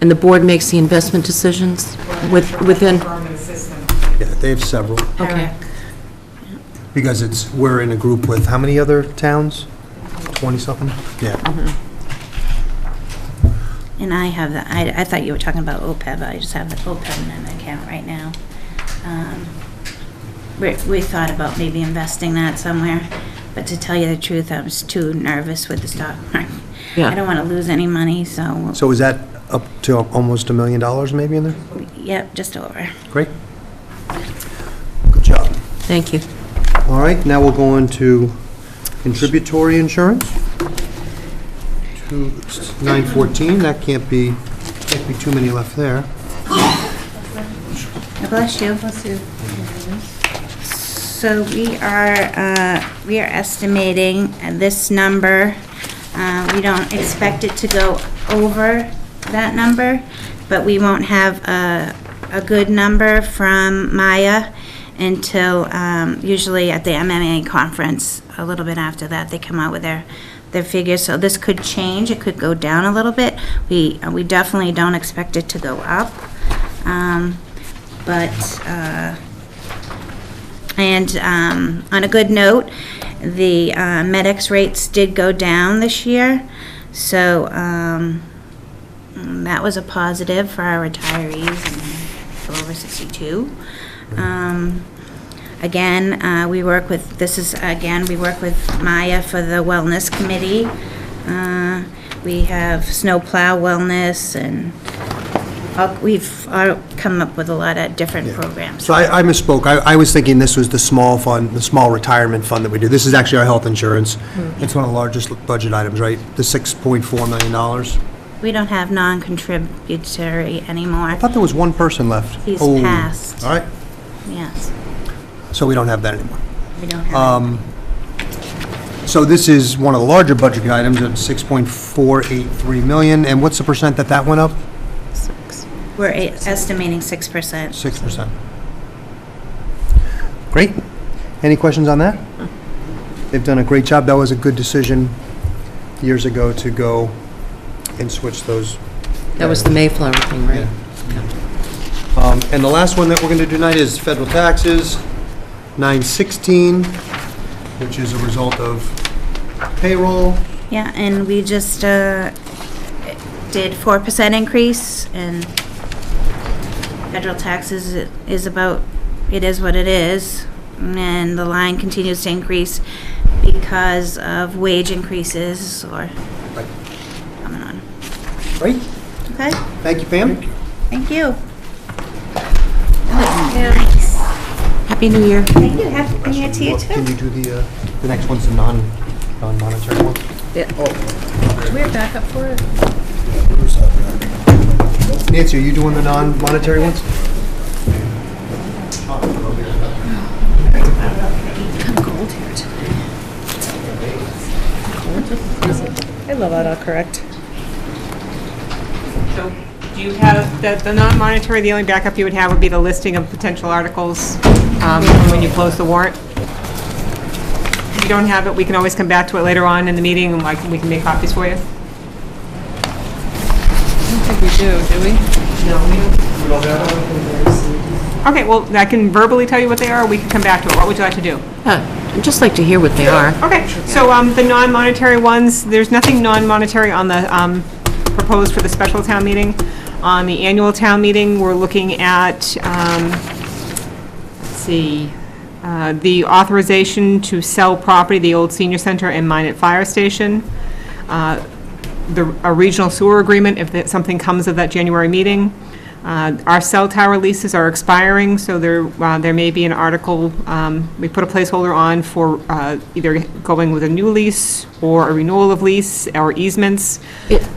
And the board makes the investment decisions within? Yeah, they have several. Okay. Because we're in a group with how many other towns? 20-something? Yeah. And I have the, I thought you were talking about OPEB. I just have the OPEB in an account right now. We thought about maybe investing that somewhere, but to tell you the truth, I was too nervous with the stock market. Yeah. I don't want to lose any money, so. So is that up to almost $1 million maybe in there? Yep, just over. Great. Good job. Thank you. All right, now we'll go into contributory insurance. 914, that can't be too many left there. Bless you. Bless you. So we are estimating this number. We don't expect it to go over that number, but we won't have a good number from Maya until usually at the MMA conference. A little bit after that, they come out with their figures. So this could change. It could go down a little bit. We definitely don't expect it to go up. On a good note, the MedX rates did go down this year, so that was a positive for our retirees and over 62. Again, we work with Maya for the Wellness Committee. We have snowplow wellness, and we've come up with a lot of different programs. So I misspoke. I was thinking this was the small fund, the small retirement fund that we do. This is actually our health insurance. It's one of the largest budget items, right? The $6.4 million. We don't have non-contributory anymore. I thought there was one person left. He's passed. All right. Yes. So we don't have that anymore. We don't have So this is one of the larger budget items at 6.483 million, and what's the percent that went up? We're estimating 6%. 6%. Great. Any questions on that? They've done a great job. That was a good decision years ago to go and switch those. That was the Mayflower thing, right? And the last one that we're going to do tonight is federal taxes, 916, which is a result of payroll. Yeah, and we just did 4% increase, and federal taxes is about, it is what it is, and the line continues to increase because of wage increases or coming on. Great. Okay, Thank you, Pam. thank you. Happy New Year. Thank you, happy New Year to you Can too. you do the next one's the non-monetary one? Do we have backup for it? Nancy, are you doing the non-monetary ones? Kind of cold here today. I love autocorrect. So, do you have, the non-monetary, the only backup you would have would be the listing of potential articles when you close the warrant? If you don't have it, we can always come back to it later on in the meeting, and we can make copies for you. I don't think we do we? No, we don't have it. Okay, well, I can verbally tell you what they are, or we can come back to it. What would you like to do? I'd just like to hear what they are. Okay, so the non-monetary ones, there's nothing non-monetary on the proposed for the special town meeting. On the annual town meeting, we're looking at, let's see, the authorization to sell property, the old senior center and Minot Fire Station, a regional sewer agreement if something comes of that January meeting. Our cell tower leases are expiring, so there may be an article, we put a placeholder on for either going with a new lease or a renewal of lease or easements.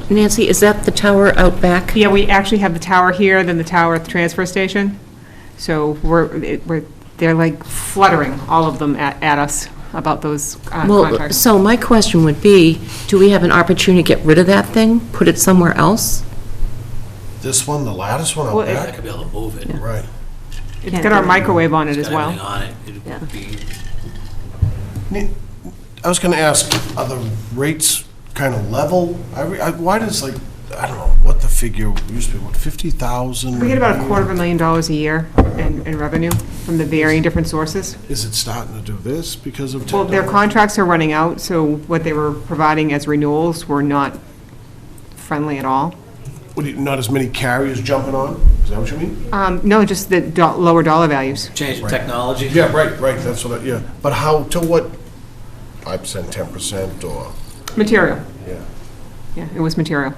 Nancy, is that the tower out back? Yeah, we actually have the tower here, then the tower at the transfer station. So they're like fluttering, all of them at us about those Well, contracts. so my question would be, do we have an opportunity to get rid of that thing, put it somewhere else? This one, the lattice one Well, out it- back? I could be able to move it. Right. It's got our microwave on it It's as got well. everything on it. It would be, I was gonna ask, are the rates kind of level? Why does I don't know what the figure used to be, what, 50,000? We get about $250,000 a year in revenue from the varying different sources. Is it starting to do this because of Well, their technology? contracts are running out, so what they were providing as renewals were not friendly at all. Not as many carriers jumping on? Is that what you mean? No, just the lower dollar values. change in technology. Yeah, right, that's what, yeah. But how, to what, 5%, 10%, or? Material. Yeah. Yeah, it was material.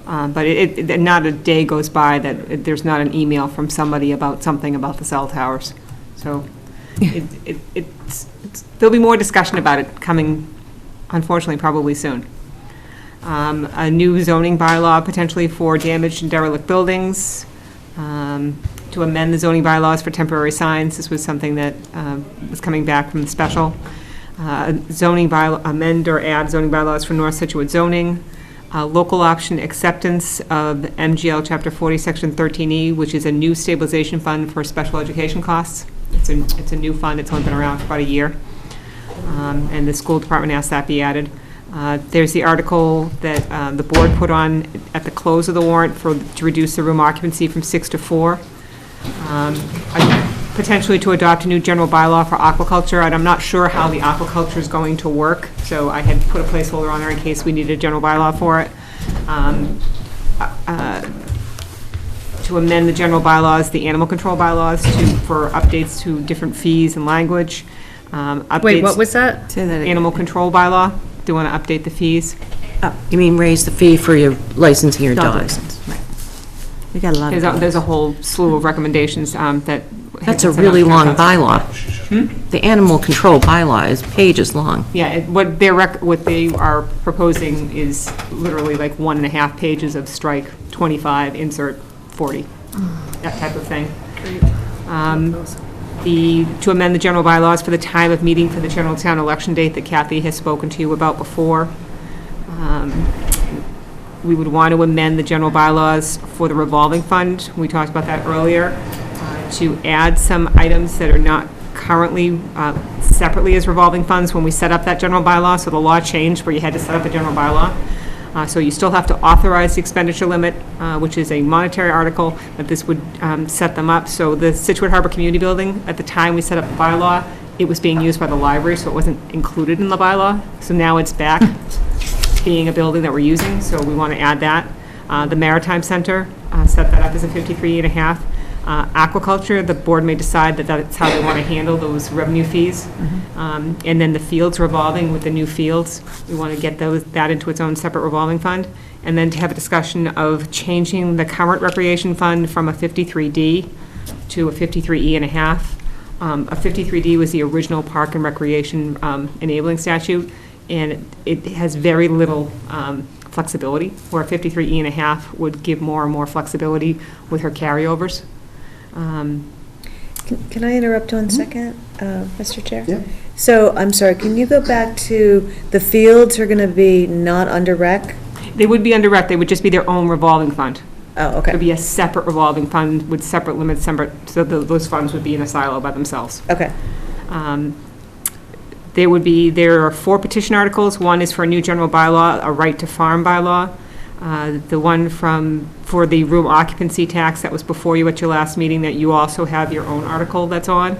But not a day goes by that there's not an email from somebody about something about the cell towers. So there'll be more discussion about it coming, unfortunately, probably soon. A new zoning bylaw potentially for damaged and derelict buildings, to amend the zoning bylaws for temporary signs. This was something that was coming back from the special. Amend or add zoning bylaws for North Scituate zoning. Local option acceptance of MGL Chapter 40, Section 13E, which is a new stabilization fund for special education costs. It's a new fund. It's only been around for about a year. And the school department asked that be added. There's the article that the board put on at the close of the warrant to reduce the room occupancy from 6 to 4. Potentially to adopt a new general bylaw for aquaculture, and I'm not sure how the aquaculture is going to work, so I had put a placeholder on there in case we needed a general bylaw for it. To amend the general bylaws, the animal control bylaws, for updates to different fees and language. Wait, what was that? Animal control bylaw. Do you want to update the fees? You mean raise the fee for your licensing your Dog dog? license, right. We got a lot of. There's a whole slew of recommendations that. That's a really long bylaw. The animal control bylaw is pages long. Yeah, what they are proposing is literally like 1.5 pages of strike 25, insert 40, that type of thing. to amend the general bylaws for the time of meeting for the general town election date that Kathy has spoken to you about before. We would want to amend the general bylaws for the revolving fund. We talked about that earlier, to add some items that are not currently separately as revolving funds when we set up that general bylaw. So the law changed where you had to set up a general bylaw. So you still have to authorize the expenditure limit, which is a monetary article, but this would set them up. So the Scituate Harbor Community Building, at the time we set up the bylaw, it was being used by the library, so it wasn't included in the bylaw. So now it's back being a building that we're using, so we want to add that. The Maritime Center, set that up as a 53.5. Aquaculture, the board may decide that that's how they want to handle those revenue fees. And then the fields revolving with the new fields, we want to get that into its own separate revolving fund. And then to have a discussion of changing the current recreation fund from a 53D to a 53E.5. A 53D was the original park and recreation enabling statute, and it has very little flexibility, where a 53E.5 would give more and more flexibility with her carryovers. Can I interrupt 1 second, Mr. Chair? Yeah. So, I'm sorry, can you go back to, the fields are going to be not under rec? They would be under rec, they would just be their own revolving fund. Oh, okay. It would be a separate revolving fund with separate limits, so those funds would be in a silo by themselves. Okay. There are 4 petition articles. One is for a new general bylaw, a right to farm bylaw. The one for the room occupancy tax that was before you at your last meeting, that you also have your own article that's on.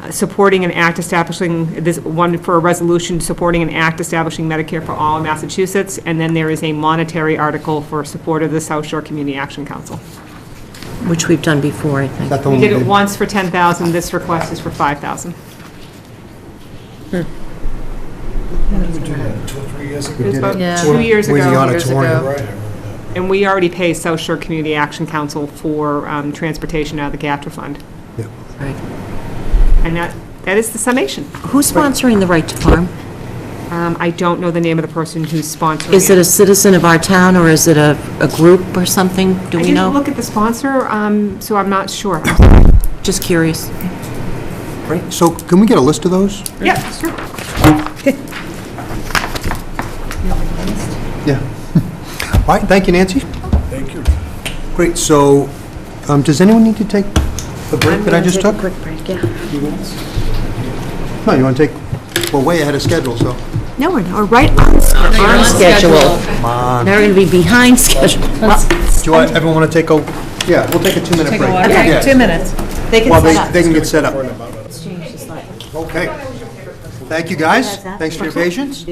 Supporting an act establishing, this one for a resolution supporting an act establishing Medicare for all in Massachusetts. And then there is a monetary article for support of the South Shore Community Action Council. Which we've done before, I think. We did it once for 10,000. This request is for 5,000. When did we do that, 2 or 3 years ago? It was about Yeah. 2 years ago. With the auditorium. Right, I remember that. And we already pay South Shore Community Action Council for transportation out of the GATRA fund. Yeah. Right. And that is the summation. Who's sponsoring the right to farm? I don't know the name of the person who's sponsoring it. Is it a citizen of our town, or is it a group or something? Do we I know? didn't look at the sponsor, so I'm not sure. Just curious. Great. So can we get a list of those? Yeah, sure. Yeah. All right, thank you, Nancy. Thank you. Great, so, does anyone need to take the break that I just took? Quick break, yeah. No, you want to take, we're way ahead of schedule, so. No, we're right on schedule. Come on. Now we're going to be behind schedule. Do you want, everyone want to take a, yeah, we'll take a 2-minute break. Okay, Yeah. 2 minutes. They can Well, set up. they can get set up. Okay. Thank you, guys. Thanks for your patience.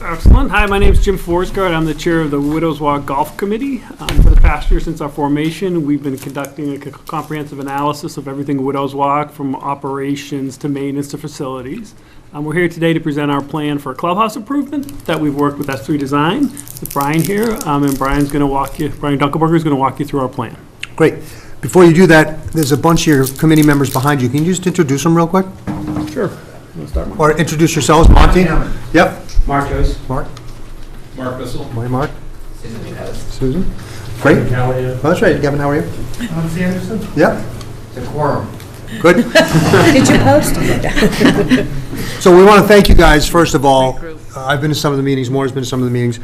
Excellent. Hi, my name is Jim Forsgard. I'm the chair of the Widows Walk Golf Committee. For the past year since our formation, we've been conducting a comprehensive analysis of everything Widows Walk, from operations to maintenance to facilities. We're here today to present our plan for a clubhouse improvement that we've worked with S3 Design with Brian here, and Brian Dunkelberger is going to walk you through our plan. Great. Before you do that, there's a bunch of your committee members behind you. Can you just introduce them real quick? Sure. We'll start. Or introduce yourselves, Monty? Yep. Mark Joyce. Mark? Mark Bissell. Morning, Mark. Susan? Great. How are you? Oh, that's right. Kevin, how are you? I'm Anderson. Yep. The quorum. Good. Did you post? So we want to thank you guys, first of all. I've been to some of the meetings, Maura's been to some of the meetings,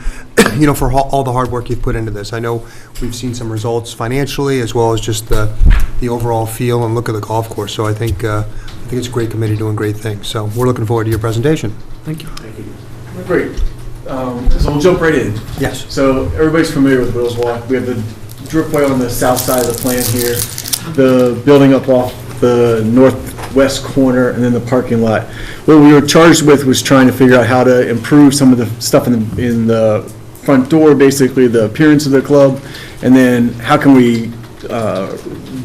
for all the hard work you've put into this. I know we've seen some results financially, as well as just the overall feel and look of the golf course. So I think it's a great committee doing great things. So we're looking forward to your presentation. Thank you. Great. So we'll jump right in. Yes. So everybody's familiar with Widows Walk. We have the driftway on the south side of the plan here, the building up off the northwest corner, and then the parking lot. What we were charged with was trying to figure out how to improve some of the stuff in the front door, basically the appearance of the club, and then how can we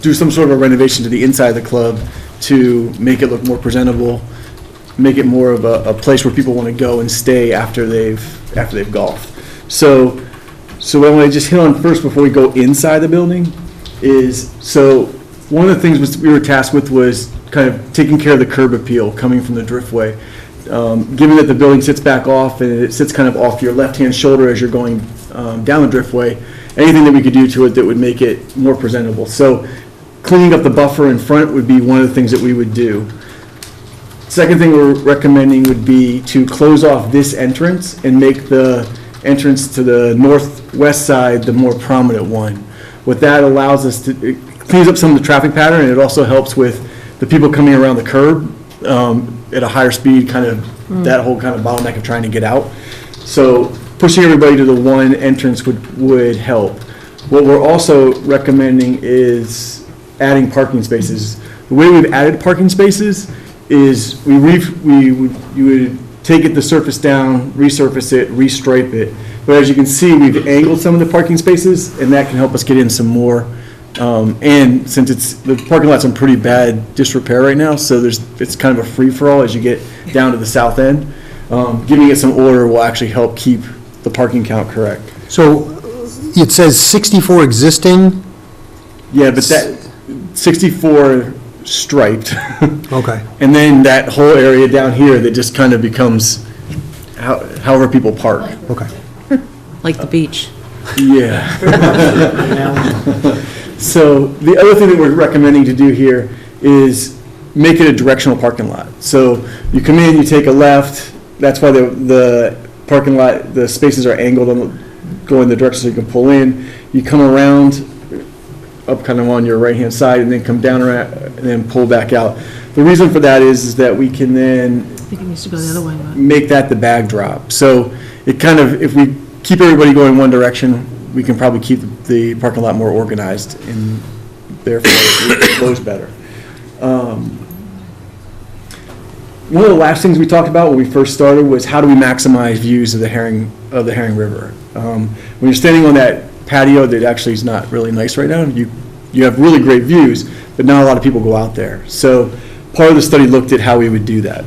do some sort of a renovation to the inside of the club to make it look more presentable, make it more of a place where people want to go and stay after they've golfed. So what I want to just hit on first before we go inside the building is, so one of the things we were tasked with was kind of taking care of the curb appeal coming from the driftway. Given that the building sits back off and it sits kind of off your left-hand shoulder as you're going down the driftway, anything that we could do to it that would make it more presentable. So cleaning up the buffer in front would be one of the things that we would do. Second thing we're recommending would be to close off this entrance and make the entrance to the northwest side the more prominent one. What that allows us to, it cleans up some of the traffic pattern, and it also helps with the people coming around the curb at a higher speed, kind of that whole kind of bottleneck of trying to get out. So pushing everybody to the one entrance would help. What we're also recommending is adding parking spaces. The way we've added parking spaces is you would take it the surface down, resurface it, restripe it. But as you can see, we've angled some of the parking spaces, and that can help us get in some more. And since the parking lot's in pretty bad disrepair right now, so it's kind of a free-for-all as you get down to the south end. Giving it some order will actually help keep the parking count correct. So it says 64 existing? Yeah, but that 64 striped. Okay. And then that whole area down here that just kind of becomes however people park. Okay. Like the beach. Yeah. So the other thing that we're recommending to do here is make it a directional parking lot. So you come in, you take a left, that's why the parking lot, the spaces are angled and go in the direction so you can pull in. You come around up kind of on your right-hand side and then come down around and then pull back out. The reason for that is that we can then I think it needs to go the other way, but. make that the bag drop. So it kind of, if we keep everybody going one direction, we can probably keep the parking lot more organized and therefore it flows better. One of the last things we talked about when we first started was how do we maximize views of the Herring River. When you're standing on that patio that actually is not really nice right now, you have really great views, but not a lot of people go out there. So part of the study looked at how we would do that.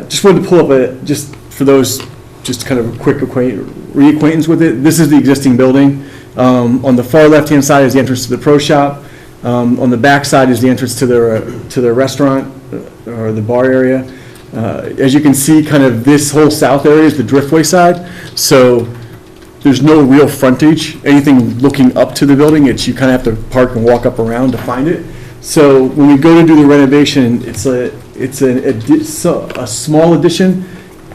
Just wanted to pull up just for those, just kind of a quick reacquaintance with it. This is the existing building. On the far left-hand side is the entrance to the pro shop. On the back side is the entrance to the restaurant or the bar area. As you can see, kind of this whole south area is the Driftway side. So there's no real frontage, anything looking up to the building. You kind of have to park and walk up around to find it. So when we go to do the renovation, it's a small addition,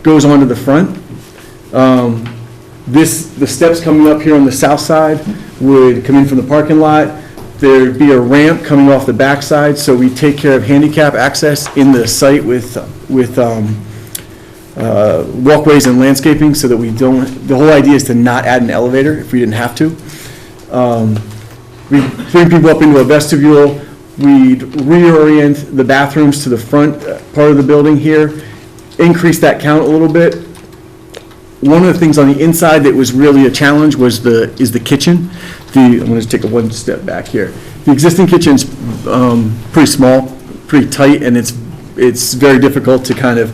goes onto the front. The steps coming up here on the south side would come in from the parking lot. There'd be a ramp coming off the back side, so we take care of handicap access in the site with walkways and landscaping so that we don't, the whole idea is to not add an elevator if we didn't have to. We bring people up into a vestibule. We'd reorient the bathrooms to the front part of the building here, increase that count a little bit. One of the things on the inside that was really a challenge is the kitchen. I'm going to take one step back here. The existing kitchen's pretty small, pretty tight, and it's very difficult to kind of,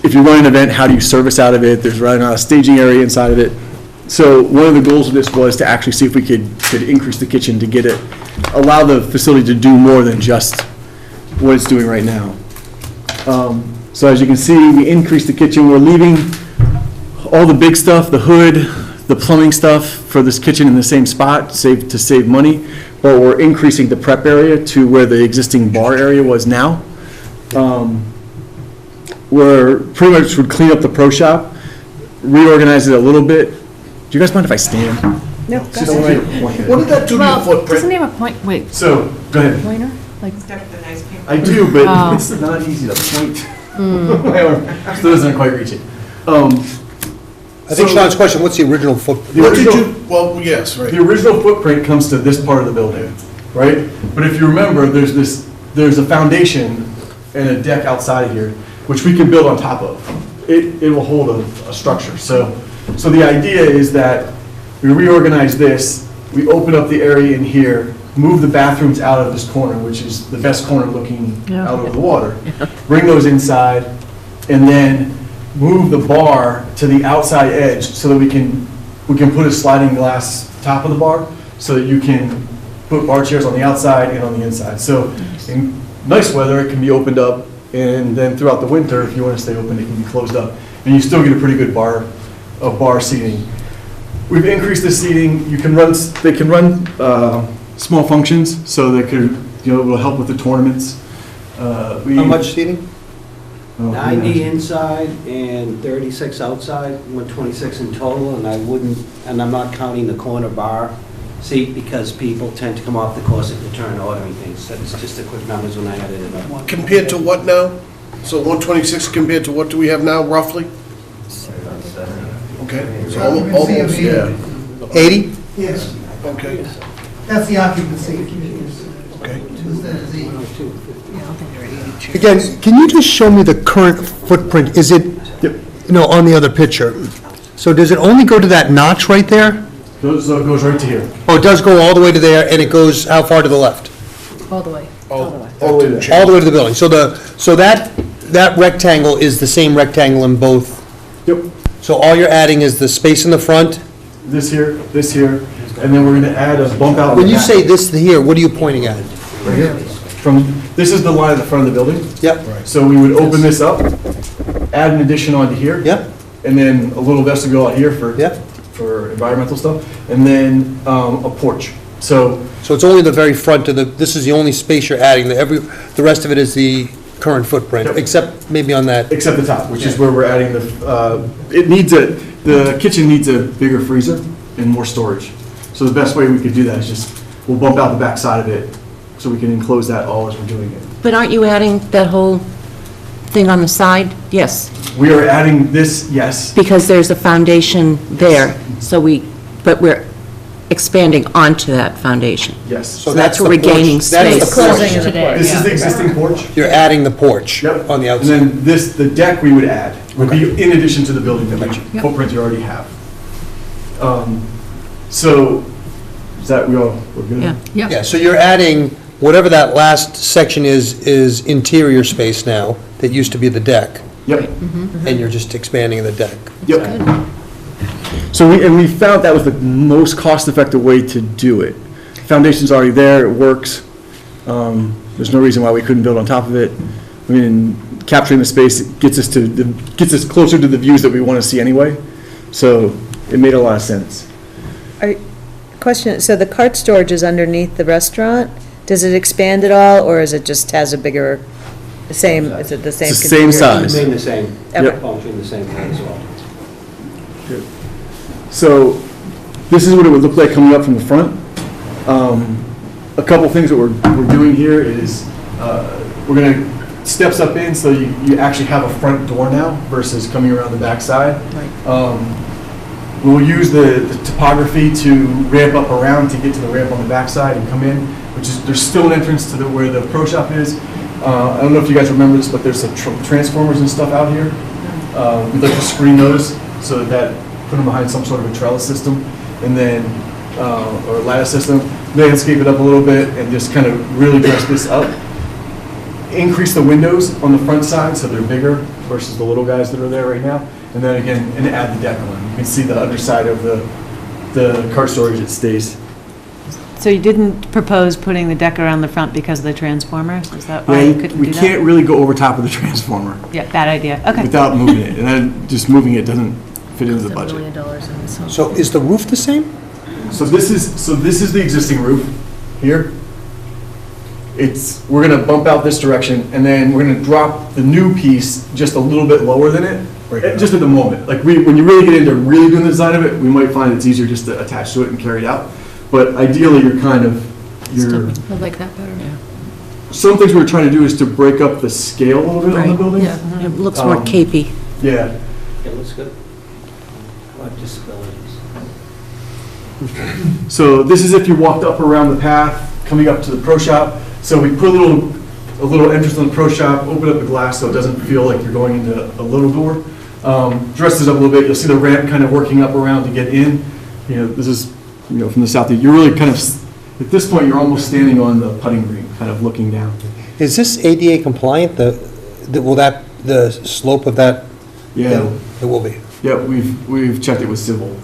if you run an event, how do you service out of it? There's running out a staging area inside of it. So one of the goals of this was to actually see if we could increase the kitchen to get it, allow the facility to do more than just what it's doing right now. So as you can see, we increased the kitchen. We're leaving all the big stuff, the hood, the plumbing stuff for this kitchen in the same spot to save money, but we're increasing the prep area to where the existing bar area was now. We're pretty much would clean up the pro shop, reorganize it a little bit. Do you guys mind if I stand? No, What did that do to your footprint? Doesn't he have a point, wait, So, go ahead. pointer? Like, Instead of the nice paper. I do, but Oh. it's not easy to point. My arm still doesn't quite reach it. I think Sean's question, what's the original footprint? What did you, well, yes, right. The original footprint comes to this part of the building, right? But if you remember, there's a foundation and a deck outside of here, which we can build on top of. It will hold a structure. So the idea is that we reorganize this, we open up the area in here, move the bathrooms out of this corner, which is the best corner looking out over the water, bring those inside, and then move the bar to the outside edge so that we can put a sliding glass top of the bar so that you can put bar chairs on the outside and on the inside. So in nice weather, it can be opened up, and then throughout the winter, if you want to stay open, it can be closed up. And you still get a pretty good bar seating. We've increased the seating. They can run small functions, so they could, it'll help with the tournaments. How much seating? 90 inside and 36 outside, 126 in total, and I'm not counting the corner bar seat because people tend to come off the course at the turn ordering things. That's just the quick numbers when I added it up. Compared to what now? So 126 compared to what do we have now, roughly? Okay, so almost, yeah. 80? Yes, Okay, that's the occupancy. okay. Again, can you just show me the current footprint? Is it, on the other picture? So does it only go to that notch right there? Goes right to here. Oh, it does go all the way to there, and it goes how far to the left? All the way. All the way there. All the way to the building. So that rectangle is the same rectangle in both? Yep. So all you're adding is the space in the front? This here, and then we're going to add a bump out. in When the you back. say this here, what are you pointing at? Right here. This is the line at the front of the building. Yep. So we would open this up, add an addition onto here. Yep. And then a little vestibule out here for Yep. for environmental stuff, and then a porch. So it's only the very front of this is the only space you're adding, the rest of it is the current footprint, Yep. except maybe on that. except the top, which is where we're adding the kitchen needs a bigger freezer and more storage. So the best way we could do that is we'll bump out the back side of it so we can enclose that all as we're doing it. But aren't you adding that whole thing on the side? Yes, We are adding this, yes. because there's a foundation there, but we're expanding onto that foundation. Yes. So that's the where we're porch. gaining That's the space. porch. Closing today. This is the existing porch. You're adding the porch Yep. on the And outside. then the deck we would add, would be in addition to the building footprint you already have. So, is that, we're good? Yeah. Yeah, so you're adding, whatever that last section is interior space now, that used to be the deck, Yep, and you're just expanding the deck. yep. So we found that was the most cost-effective way to do it. Foundation's already there, it works. There's no reason why we couldn't build on top of it. I mean, capturing the space gets us closer to the views that we want to see anyway. So it made a lot of sense. Question, so the cart storage is underneath the restaurant? Does it expand at all, or is it just has a bigger, is it the same? It's the same size. Remain the same, Yep. function the same way as well. So this is what it would look like coming up from the front. A couple things that we're doing here is we're going to steps up in so you actually have a front door now versus coming around the back side. We'll use the topography to ramp up around to get to the ramp on the back side and come in, there's still an entrance to where the pro shop is. I don't know if you guys remember this, but there's some transformers and stuff out here. We'd like to screen those so that put them behind some sort of a trellis system, and then, or a lattice system, landscape it up a little bit, and just kind of really dress this up. Increase the windows on the front side so they're bigger versus the little guys that are there right now, and then again, and add the deck on. You can see the underside of the car storage, it stays. So you didn't propose putting the deck around the front because of the transformers? Is that why you couldn't We do that? can't really go over top of the transformer Yeah, bad idea. Okay. without moving it, and then just moving it doesn't fit into the budget. $1 million in some. So is the roof the same? So this is the existing roof here. We're gonna bump out this direction, and then we're gonna drop the new piece just a little bit lower than it, just at the moment. Like when you really get into really doing the design of it, we might find it's easier just to attach to it and carry it out. But ideally, I like that better. some things we're trying to do is to break up the scale a little bit on the building. Yeah, it looks more capey. Yeah. It looks good. A lot of disabilities. So this is if you walked up around the path, coming up to the pro shop. So we put a little entrance on the pro shop, open up the glass so it doesn't feel like you're going into a little door. Dress this up a little bit. You'll see the ramp kind of working up around to get in. This is, from the south. You're really kind of, at this point, you're almost standing on the putting green, kind of looking down. Is this ADA compliant, the slope of that? Yeah. It will be. Yeah, we've checked it with civil.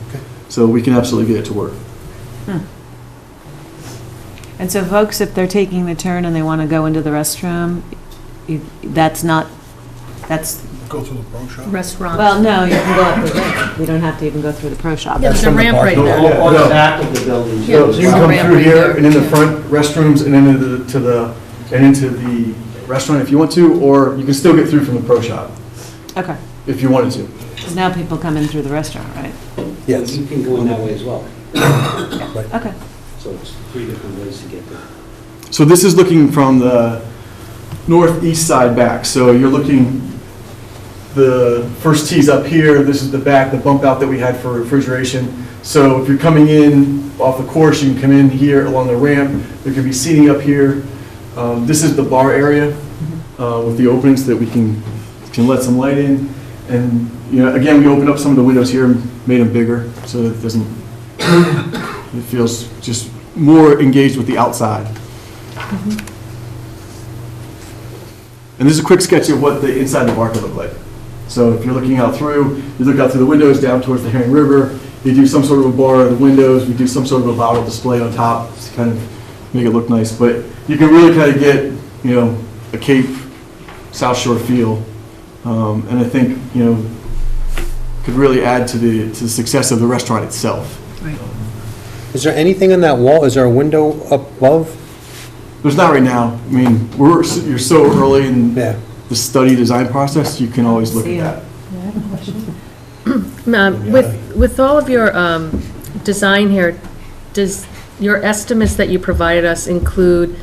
So we can absolutely get it to work. And so folks, if they're taking the turn and they want to go into the restroom, that's Go through the pro shop? Restaurant. Well, no, you can go up the ramp. You don't have to even go through the pro shop. Yeah, there's a ramp right there. On the back of the building. Yeah, So you there's can a come ramp through right here there. and in the front restrooms and into the restaurant if you want to, or you can still get through from the pro shop Okay. if you wanted to. Because now people come in through the restaurant, right? Yes. You can go in that way as well. Okay. So it's 3 different ways to get there. So this is looking from the northeast side back. So you're looking, the first tee's up here, this is the back, the bump out that we had for refrigeration. So if you're coming in off the course, you can come in here along the ramp. There could be seating up here. This is the bar area with the openings that we can let some light in. And, again, we opened up some of the windows here, made them bigger, so that it doesn't, it feels just more engaged with the outside. And this is a quick sketch of what the inside of the bar could look like. So if you're looking out through, you look out through the windows down towards the Herring River, you do some sort of a bar in the windows, we do some sort of a bottle display on top to kind of make it look nice. But you can really kind of get, a Cape South Shore feel. And I think, could really add to the success of the restaurant itself. Right. Is there anything on that wall? Is there a window up above? There's not right now. I mean, you're so early in the study design process, you can always look at that. With all of your design here, does your estimates that you provided us include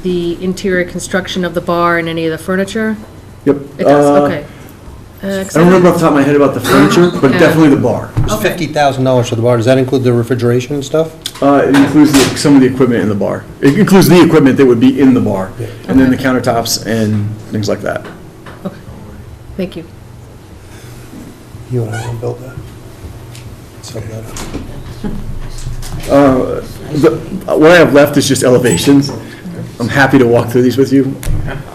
the interior construction of the bar and any of the furniture? Yep. It does, okay. I don't remember off the top of my head about the furniture, but definitely the bar. It's $50,000 for the bar. Does that include the refrigeration and stuff? It includes some of the equipment in the bar. It includes the equipment that would be in the bar, and then the countertops and things like that. Okay, thank you. You and I will build that. Sum that up. What I have left is just elevations. I'm happy to walk through these with you.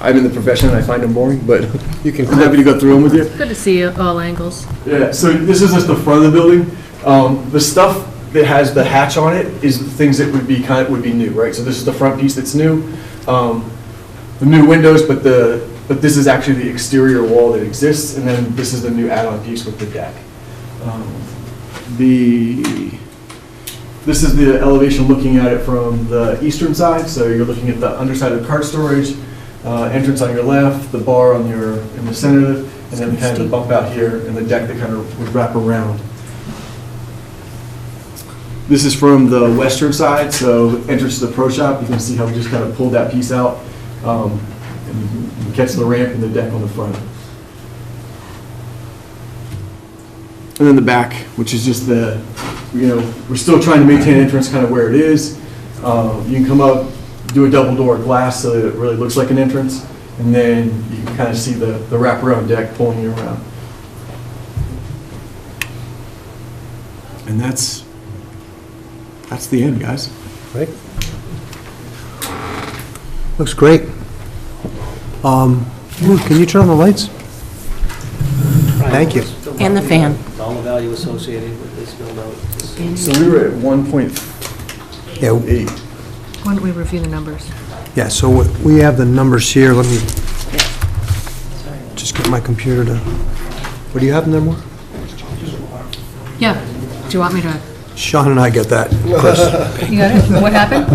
I'm in the profession and I find them boring, but I'm happy to go through them with you. Good to see you, all angles. Yeah, so this is just the front of the building. The stuff that has the hatch on it is the things that would be new, right? So this is the front piece that's new. The new windows, but this is actually the exterior wall that exists, and then this is the new add-on piece with the deck. This is the elevation looking at it from the eastern side, so you're looking at the underside of the cart storage, entrance on your left, the bar in the center, and then kind of the bump out here, and the deck that kind of would wrap around. This is from the western side, so entrance to the pro shop. You can see how we just kind of pulled that piece out, and you catch the ramp and the deck on the front. And then the back, which is just we're still trying to maintain entrance kind of where it is. You can come up, do a double door glass so that it really looks like an entrance, and then you can kind of see the wraparound deck pulling you around. And that's the end, guys. Right. Looks great. Can you turn on the lights? Thank you. And the fan. Dollar value associated with this build-out. So we were at 1.8. Why don't we review the numbers? Yeah, so we have the numbers here. Let me just get my computer to, what do you have in there, more? Yeah, do you want me to? Sean and I get that, Chris. You got it? What happened?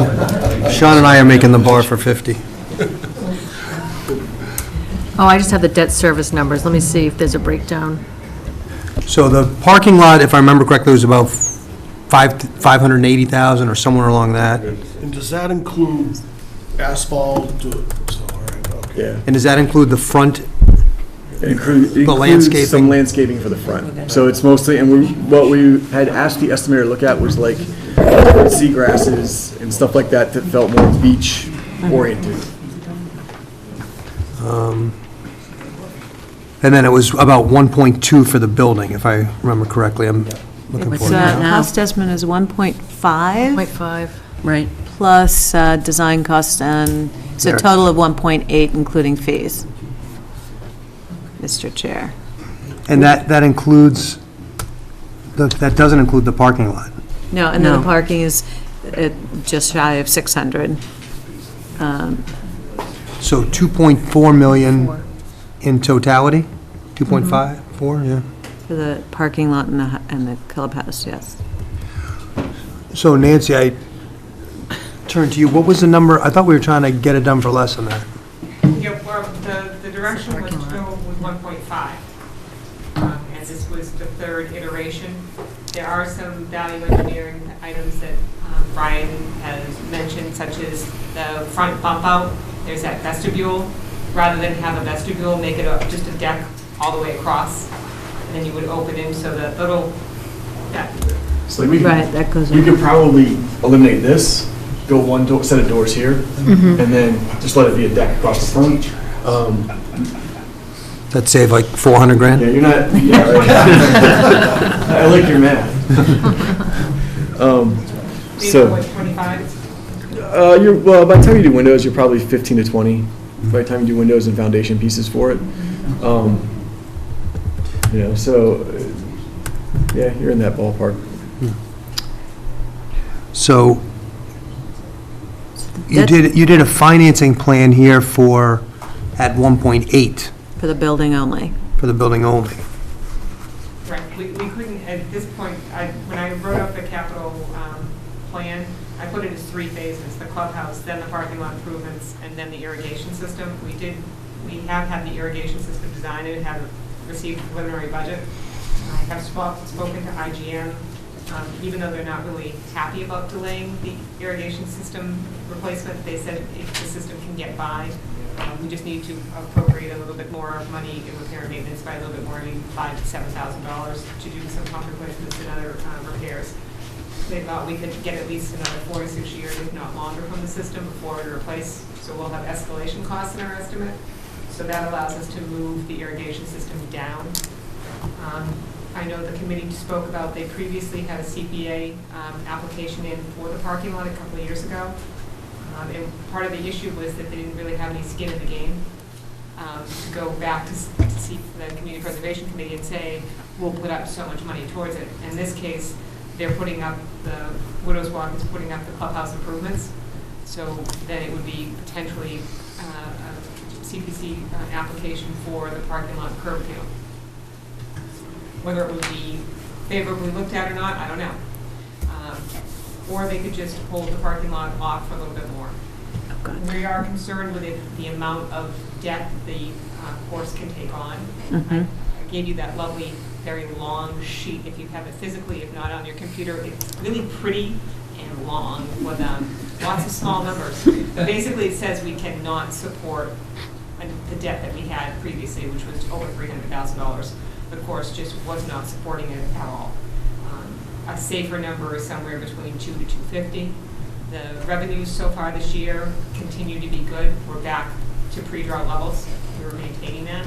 Sean and I are making the bar for 50. Oh, I just have the debt service numbers. Let me see if there's a breakdown. So the parking lot, if I remember correctly, was about 580,000 or somewhere along that. And does that include asphalt? Yeah. And does that include the front, It includes landscaping? some landscaping for the front. So it's mostly, and what we had asked the estimator to look at was like seagrasses and stuff like that that felt more beach oriented. And then it was about 1.2 for the building, if I remember correctly. I'm looking for it now. Cost estimate is 1.5. 0.5. Right. Plus design cost, and it's a total of 1.8, including fees. Mr. Chair. And that includes, that doesn't include the parking lot. No, and then the parking is just shy of 600. So 2.4 million in totality? 2.5, 4, yeah. For the parking lot and the clubhouse, yes. So Nancy, I turn to you. What was the number? I thought we were trying to get it done for less than that. Yeah, well, the direction was to go with 1.5. And this was the third iteration. There are some value engineering items that Brian has mentioned, such as the front bump out. There's that vestibule. Rather than have a vestibule, make it just a deck all the way across. And then you would open in so the little, So like we could, Right, that goes we on. could probably eliminate this, go one set of doors here, Mhm. and then just let it be a deck across the front. That'd save like 400 grand? Yeah, you're not, yeah, right. I like your math. So, what, 25? well, by the time you do windows, you're probably 15 to 20. By the time you do windows and foundation pieces for it. So, yeah, you're in that ballpark. So you did a financing plan here for, at 1.8 For the building only. for the building only. Right, we couldn't, at this point, when I wrote up the capital plan, I put it as 3 phases, the clubhouse, then the parking lot improvements, and then the irrigation system. We have had the irrigation system designed and have received a preliminary budget. I have spoken to IGM, even though they're not really happy about delaying the irrigation system replacement, they said if the system can get by, we just need to appropriate a little bit more money in repair and maintenance by a little bit more, maybe $5,000 to $7,000 to do some pump replacements and other repairs. They thought we could get at least another 4 to 6 years, if not longer, from the system before we replace. So we'll have escalation costs in our estimate. So that allows us to move the irrigation system down. I know the committee spoke about, they previously had a CPA application in for the parking lot a couple of years ago. And part of the issue was that they didn't really have any skin in the game to go back to see the Community Preservation Committee and say, we'll put up so much money towards it. In this case, they're putting up, the Widows Walk is putting up the clubhouse improvements. So then it would be potentially a CPC application for the parking lot curb appeal. Whether it would be favorably looked at or not, I don't know. Or they could just hold the parking lot off for a little bit more. We are concerned with the amount of debt the course can take on. I gave you that lovely, very long sheet. If you have it physically, if not on your computer, it's really pretty and long with lots of small numbers. But basically, it says we cannot support the debt that we had previously, which was over $300,000. The course just was not supporting it at all. A safer number is somewhere between 2 to 250. The revenues so far this year continue to be good. We're back to pre-drought levels. We're maintaining that.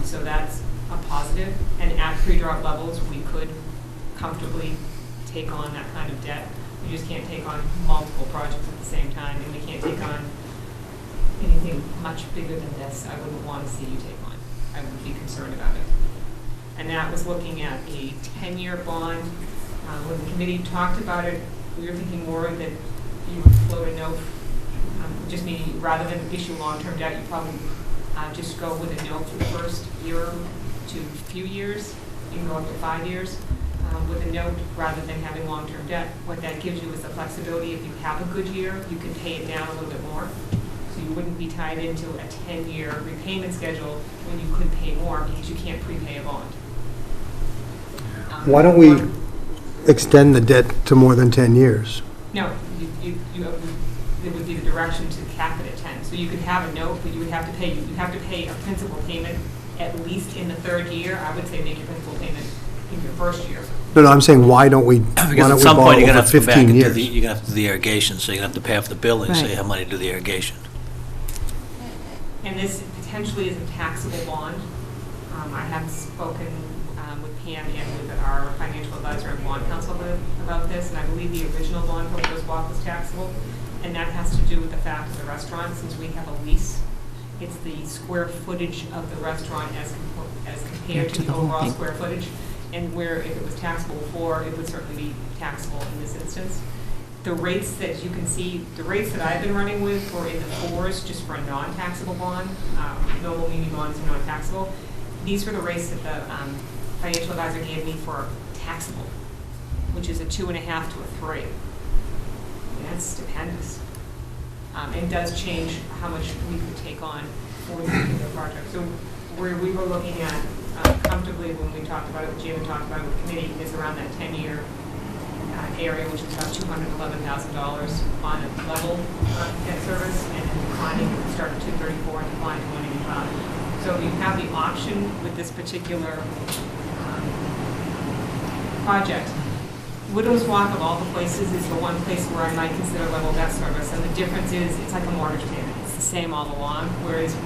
So that's a positive. And at pre-drought levels, we could comfortably take on that kind of debt. We just can't take on multiple projects at the same time, and we can't take on anything much bigger than this. I wouldn't want to see you take on. I would be concerned about it. And that was looking at a 10-year bond. When the committee talked about it, we were thinking more that you would float a note, just meaning rather than issue long-term debt, you probably just go with a note for the first year to few years. You can go up to 5 years with a note rather than having long-term debt. What that gives you is the flexibility. If you have a good year, you can pay it down a little bit more. So you wouldn't be tied into a 10-year repayment schedule when you could pay more because you can't prepay a bond. Why don't we extend the debt to more than 10 years? No, it would be the direction to cap it at 10. So you could have a note, but you would have to pay a principal payment at least in the 3rd year. I would say make your principal payment in your 1st year. No, I'm saying, why don't we Because at borrow some point, you're going to over have to come back 15 and years? you're going to have to do the irrigation, so you're going to have to pay off the building, so Right. you have money to do the irrigation. And this potentially is a taxable bond. I have spoken with Pam and with our financial advisor and bond counsel about this, and I believe the original bond for Widows Walk was taxable, and that has to do with the fact of the restaurant, since we have a lease. It's the square footage of the restaurant as compared to the overall square footage, and where if it was taxable before, it would certainly be taxable in this instance. The rates that you can see, the rates that I've been running with were in the 4s just for a non-taxable bond. Normal muni bonds are non-taxable. these were the rates that the financial advisor gave me for taxable, which is a 2.5 to a 3. That's stupendous. It does change how much we could take on for the particular project. So where we were looking at comfortably when we talked about it, Jim talked about it with the committee, is around that 10-year area, which is about $211,000 on a level debt service, and then declining, it would start at 234 and decline to 185. So you have the option with this particular project. Widow's Walk, of all the places, is the one place where I might consider level debt service, and the difference is it's like a mortgage payment. It's the same all along, whereas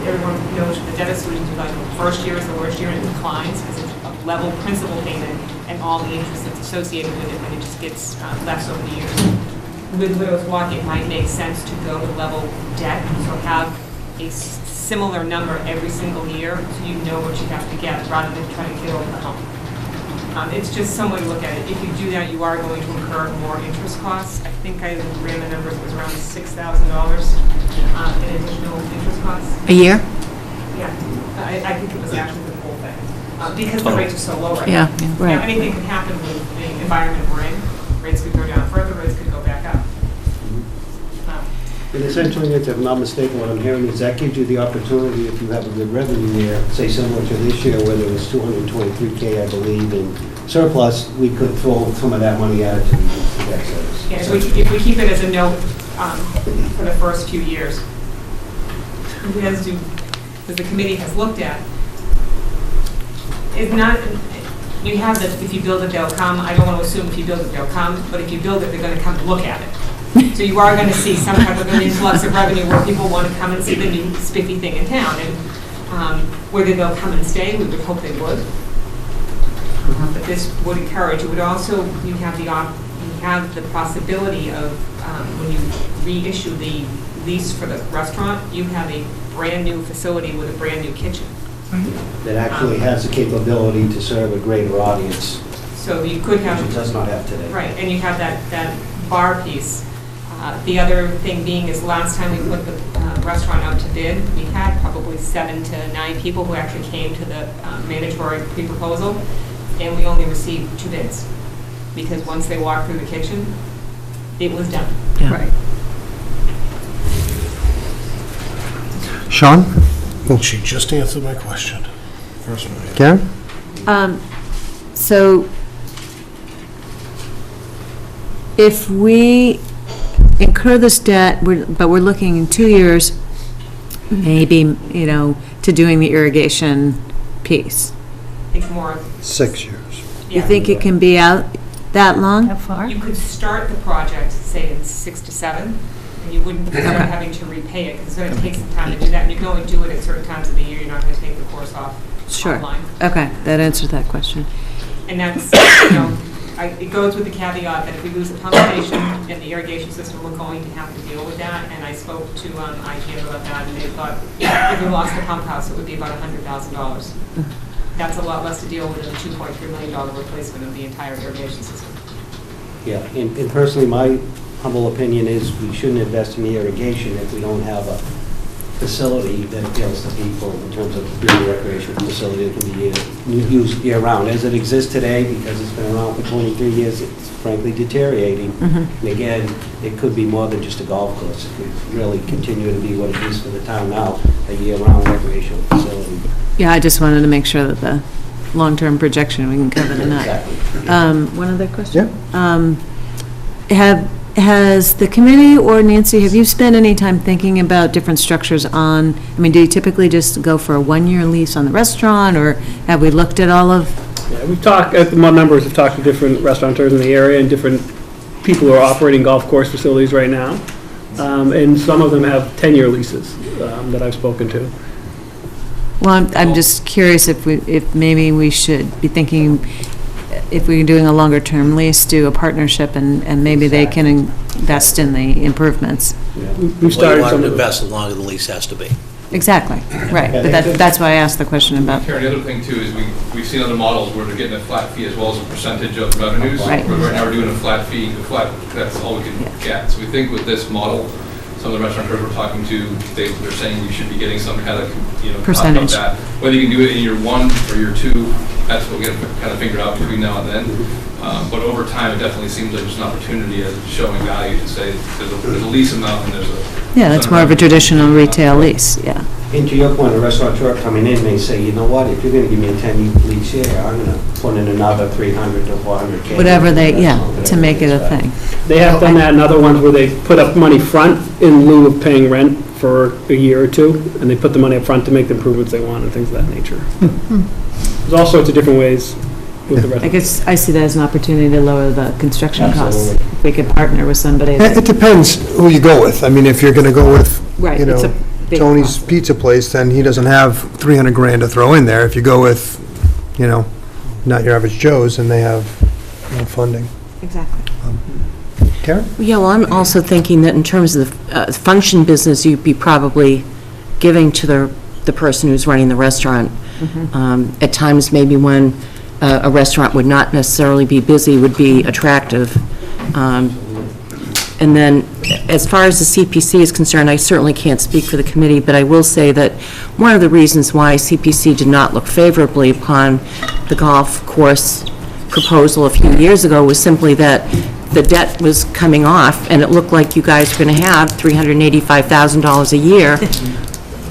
everyone knows the debt solutions, like the first year is the worst year and it declines because it's a level principal payment and all the interest that's associated with it, and it just gets less over the years. With Widow's Walk, it might make sense to go to level debt, so have a similar number every single year, so you know what you have to get, rather than trying to get over the hump. It's just some way to look at it. If you do that, you are going to incur more interest costs. I think I ran the numbers, it was around $6,000 in additional interest costs. A year? Yeah, I think it was actually the whole thing, because the rates are so low right Yeah, now. right. Now, anything can happen with the environment we're in. Rates could go down further, rates could go back up. And essentially, if I'm not mistaken, what I'm hearing is that gives you the opportunity, if you have a good revenue year, say similar to this year, where there was 223K, I believe, in surplus, we could throw some of that money out to the debt service. Yeah, if we keep it as a note for the first few years. As the committee has looked at, it's not, you have that if you build it, they'll come. I don't want to assume if you build it, they'll come, but if you build it, they're going to come to look at it. So you are going to see some type of an influx of revenue where people want to come and see the new spiffy thing in town. And whether they'll come and stay, we would hope they would. But this would encourage. It would also, you have the possibility of when you reissue the lease for the restaurant, you have a brand new facility with a brand new kitchen. That actually has the capability to serve a greater audience. So you could have. Which it does not have today. Right, and you have that bar piece. The other thing being is last time we put the restaurant out to bid, we had probably 7 to 9 people who actually came to the mandatory pre-proposal, and we only received 2 bids. Because once they walked through the kitchen, it was done. Yeah. Right. Sean? Well, she just answered my question. First one. Karen? So if we incur this debt, but we're looking in 2 years, maybe, to doing the irrigation piece. I think more. 6 years. You think it can be out that long? How far? You could start the project, say, in 6 to 7, and you wouldn't start having to repay it, because it's going to take some time to do that, and you can only do it at certain times of the year. You're not going to take the course off Sure. online. Okay, that answers that question. And that's, it goes with the caveat that if we lose the pump station and the irrigation system, we're going to have to deal with that. And I spoke to IGM about that, and they thought if we lost the pump house, it would be about $100,000. That's a lot less to deal with than a $2.3 million replacement of the entire irrigation system. Yeah, and personally, my humble opinion is we shouldn't invest in the irrigation if we don't have a facility that appeals to people in terms of being a recreational facility that can be used year-round. As it exists today, because it's been around for 23 years, it's frankly deteriorating. And again, it could be more than just a golf course. It could really continue to be what it is for the town now, a year-round recreational facility. Yeah, I just wanted to make sure that the long-term projection, we can cover the nut. Exactly. One other question? Has the committee or Nancy, have you spent any time thinking about different structures do you typically just go for a 1-year lease on the restaurant, or have we looked at all of? Yeah, we've talked, my members have talked to different restaurateurs in the area and different people who are operating golf course facilities right now. And some of them have 10-year leases that I've spoken to. Well, I'm just curious if maybe we should be thinking, if we're doing a longer-term lease, do a partnership, and maybe they can invest in the improvements. We've started Well, you want some to of invest as long as the lease has to be. Exactly, right, but that's why I asked the question about. Karen, the other thing too is we've seen other models where they're getting a flat fee as well as a percentage of revenues. Right. Right now we're doing a flat fee, that's all we can get. So we think with this model, some of the restaurateurs we're talking to, they're saying we should be getting some kind of, Percentage. top of that. Whether you can do it in year 1 or year 2, that's what we have to kind of figure out between now and then. But over time, it definitely seems like there's an opportunity as showing value to say there's a lease amount and there's a... Yeah, that's more of a traditional retail lease, yeah. And to your point, a restaurateur coming in may say, you know what, if you're gonna give me a 10 lease here, I'm gonna put in another 300 to 400K. Whatever they, yeah, to make it a thing. They have done that in other ones where they put up money front in lieu of paying rent for a year or two, and they put the money up front to make the improvements they want and things of that nature. There's all sorts of different ways with the rest. I guess I see that as an opportunity to lower the construction costs. Absolutely. If we could partner with somebody. It depends who you go with. I mean, if you're gonna go with, Right, you it's know, a big Tony's cost. Pizza Place, then he doesn't have 300 grand to throw in there. If you go with, you know, not your average Joe's, and they have, you know, funding. Exactly. Karen? Yeah, well, I'm also thinking that in terms of the function business, you'd be probably giving to the person who's running the restaurant. At times, maybe when a restaurant would not necessarily be busy, would be attractive. And then, as far as the CPC is concerned, I certainly can't speak for the committee, but I will say that one of the reasons why CPC did not look favorably upon the golf course proposal a few years ago was simply that the debt was coming off, and it looked like you guys were going to have $385,000 a year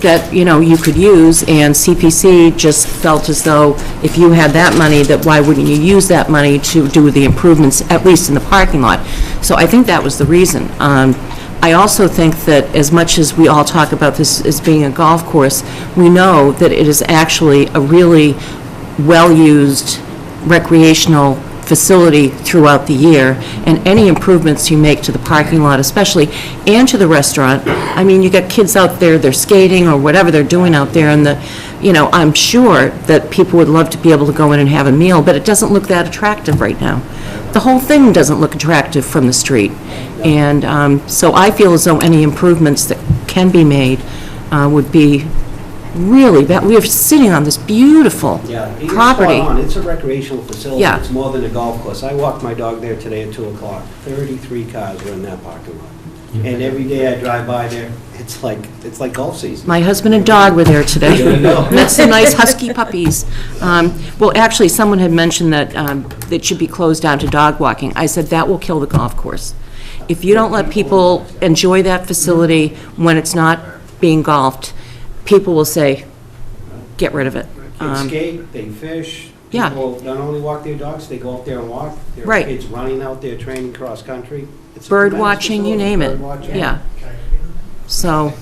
that, you know, you could use, and CPC just felt as though if you had that money, that why wouldn't you use that money to do the improvements, at least in the parking lot? So I think that was the reason. I also think that as much as we all talk about this as being a golf course, we know that it is actually a really well-used recreational facility throughout the year, and any improvements you make to the parking lot especially, and to the restaurant, I mean, you got kids out there, they're skating or whatever they're doing out there, and I'm sure that people would love to be able to go in and have a meal, but it doesn't look that attractive right now. The whole thing doesn't look attractive from the street. And so I feel as though any improvements that can be made would be really, we are sitting on this beautiful Yeah, property. spot on. It's a recreational facility. Yeah. It's more than a golf course. I walked my dog there today at 2 o'clock. 33 cars were in that parking lot. And every day I drive by there, it's like golf season. My husband and dog were there today. There you go. Met some nice husky puppies. Well, actually, someone had mentioned that it should be closed down to dog walking. I said, that will kill the golf course. If you don't let people enjoy that facility when it's not being golfed, people will say, get rid of it. Kids skate, they fish. Yeah. People not only walk their dogs, they go up there and walk. There are Right. kids running out there training cross-country. It's a Bird tremendous watching, you facility. name it. Bird watching. Yeah. So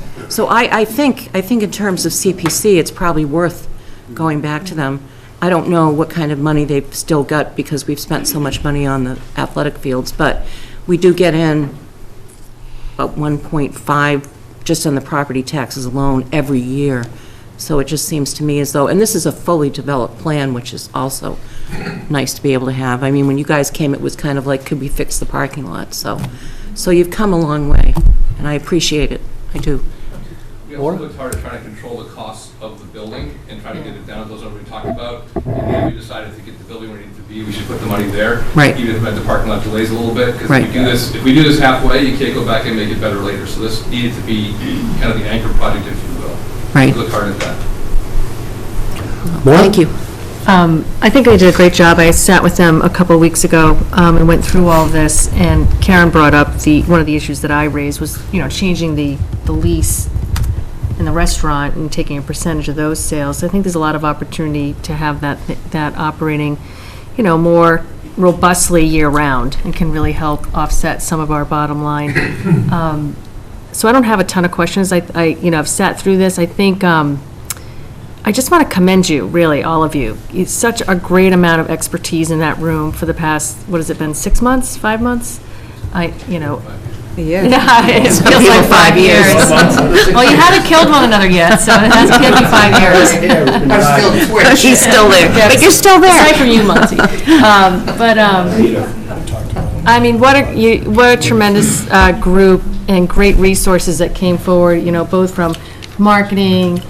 I think in terms of CPC, it's probably worth going back to them. I don't know what kind of money they've still got because we've spent so much money on the athletic fields, but we do get in about 1.5 just on the property taxes alone every year. So it just seems to me as though, and this is a fully developed plan, which is also nice to be able to have. I mean, when you guys came, it was kind of like, could we fix the parking lot? So you've come a long way, and I appreciate it. I do. We also looked hard at trying to control the costs of the building and try to get it down to those numbers we talked about. And then we decided to get the building where it needs to be, we should put the money there. Right. Even if the parking lot delays a little bit. Because Right. if we do this halfway, you can't go back and make it better later. So this needed to be kind of the anchor project, if you will. Right. We looked hard at that. Thank you. I think I did a great job. I sat with them a couple of weeks ago and went through all of this, and Karen brought up one of the issues that I raised was, changing the lease in the restaurant and taking a percentage of those sales. I think there's a lot of opportunity to have that operating, more robustly year-round, and can really help offset some of our bottom line. So I don't have a ton of questions. I've sat through this. I think I just want to commend you, really, all of you. It's such a great amount of expertise in that room for the past, what has it been, 6 months, 5 months? A year. Yeah, it feels like 5 years. Well, you haven't killed one another yet, so it can't be 5 years. She's still there, but you're still there. Aside from you, Monty. I mean, what a tremendous group and great resources that came forward, both from marketing,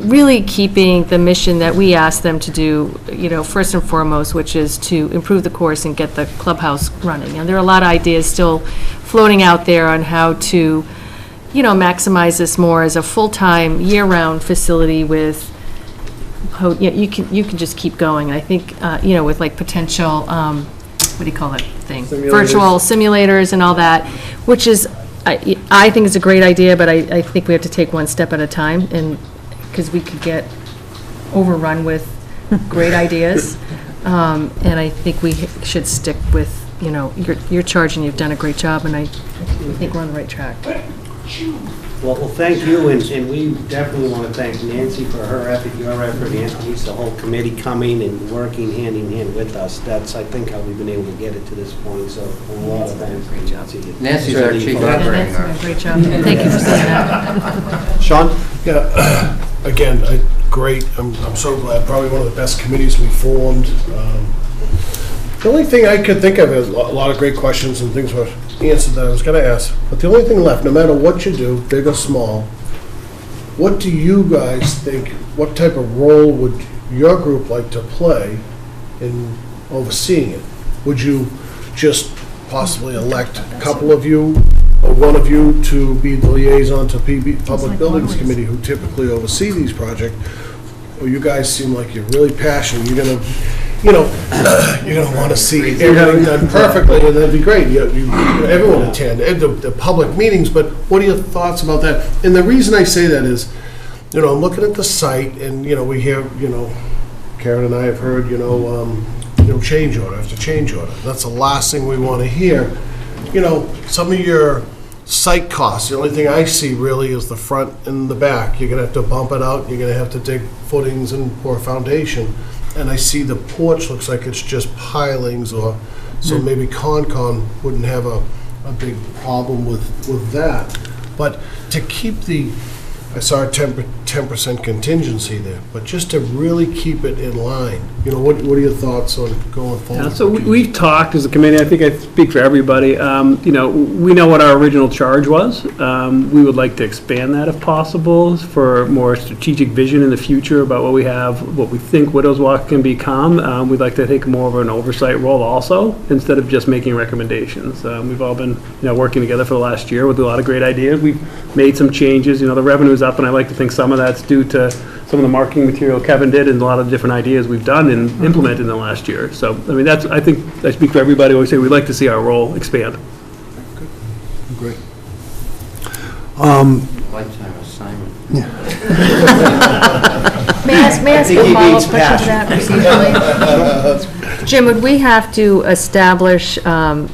really keeping the mission that we asked them to do, first and foremost, which is to improve the course and get the clubhouse running. And there are a lot of ideas still floating out there on how to, maximize this more as a full-time, year-round facility with yeah, you can just keep going. I think, with like potential, what do you call that thing? Simulators. Virtual simulators and all that, which is, I think is a great idea, but I think we have to take one step at a time, and, because we could get overrun with great ideas. And I think we should stick with, your charge, and you've done a great job, and I think we're on the right track. Well, thank you, and we definitely want to thank Nancy for her effort, your effort, and the whole committee coming and working hand in hand with us. That's, I think, how we've been able to get it to this point, so a lot of thanks. Great job. Nancy's our chief operating officer. Great job. Thank you for saying that. Sean? Yeah, again, great. I'm so glad. Probably one of the best committees we formed. The only thing I could think of is a lot of great questions and things were answered that I was going to ask. But the only thing left, no matter what you do, big or small, what do you guys think, what type of role would your group like to play in overseeing it? Would you just possibly elect a couple of you or one of you to be the liaison to Public Buildings Committee, who typically oversee these projects? Or you guys seem like you're really passionate, you're gonna want to see everything done perfectly, and that'd be great. Everyone attend the public meetings, but what are your thoughts about that? And the reason I say that is, I'm looking at the site, and, we hear, Karen and I have heard, change order after change order. That's the last thing we want to hear. Some of your site costs, the only thing I see really is the front and the back. You're gonna have to bump it out, you're gonna have to dig footings and pour foundation. And I see the porch looks like it's just pilings, or, so maybe Concom wouldn't have a big problem with that. But to keep I saw a 10% contingency there, but just to really keep it in line, what are your thoughts on going forward? Yeah, so we've talked as a committee, I think I speak for everybody, we know what our original charge was. We would like to expand that if possible for more strategic vision in the future about what we have, what we think Widows Walk can become. We'd like to take more of an oversight role also, instead of just making recommendations. We've all been, working together for the last year with a lot of great ideas. We've made some changes, the revenue's up, and I like to think some of that's due to some of the marketing material Kevin did and a lot of different ideas we've done and implemented in the last year. So, I think I speak for everybody when we say we'd like to see our role expand. Great. Lifetime assignment. May I ask a follow-up question to that procedurally? Jim, would we have to establish,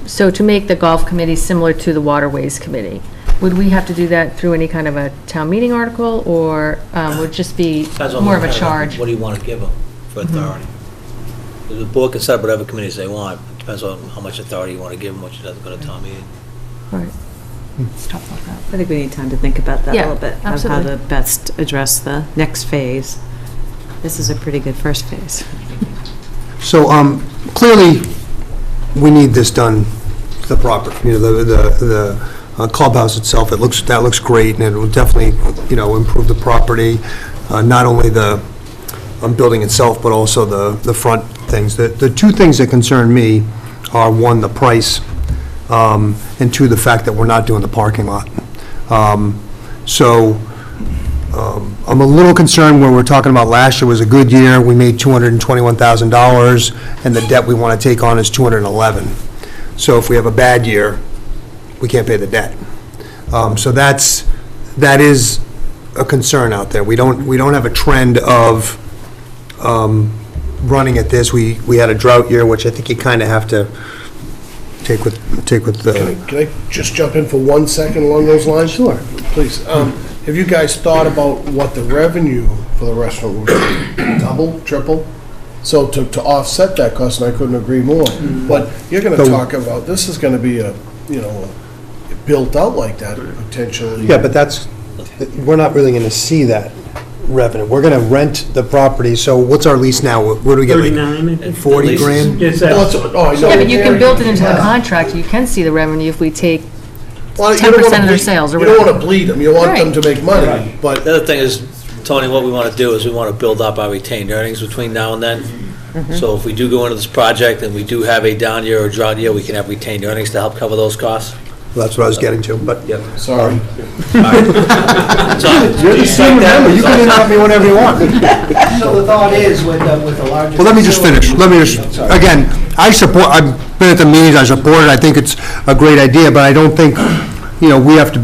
so to make the golf committee similar to the waterways committee, would we have to do that through any kind of a town meeting article, or would it just be Depends on more of a what kind charge? What do you want to give them for authority? The board can set up whatever committees they want. Depends on how much authority you want to give them, what you have to go to town meeting. All right. I think we need time to think about that a Yeah, little bit, of absolutely. how to best address the next phase. This is a pretty good first phase. So, clearly, we need this done the proper, the clubhouse itself, that looks great, and it will definitely, improve the property, not only the building itself, but also the front things. The two things that concern me are, one, the price, and two, the fact that we're not doing the parking lot. I'm a little concerned when we're talking about last year was a good year, we made $221,000, and the debt we want to take on is $211,000. So if we have a bad year, we can't pay the debt. So that is a concern out there. We don't have a trend of running at this. We had a drought year, which I think you kind of have to take with the. Can I just jump in for 1 second along those lines? Sure. Please. Have you guys thought about what the revenue for the restaurant would be? Double, triple? So to offset that cost, and I couldn't agree more. But you're going to talk about, this is going to be built out like that potentially. Yeah, but we're not really going to see that revenue. We're going to rent the property, so what's our lease now? What do we get? 39, like 40 grand? Yes, I know. Yeah, but you can build it into the contract, you can see the revenue if we take Well, you 10% don't wanna of their bleed- sales or You don't whatever. want to bleed them, you want them to make money, but The other thing is, Tony, what we want to do is we want to build up our retained earnings between now and then. So if we do go into this project and we do have a down year or drought year, we can have retained earnings to help cover those costs. that's what I was getting to, but. Sorry. You're the same member, you can interrupt me whenever you want. So the thought is with the larger. Well, let me just finish. Again, I've been at the meetings, I support it, I think it's a great idea, but I don't think, we have to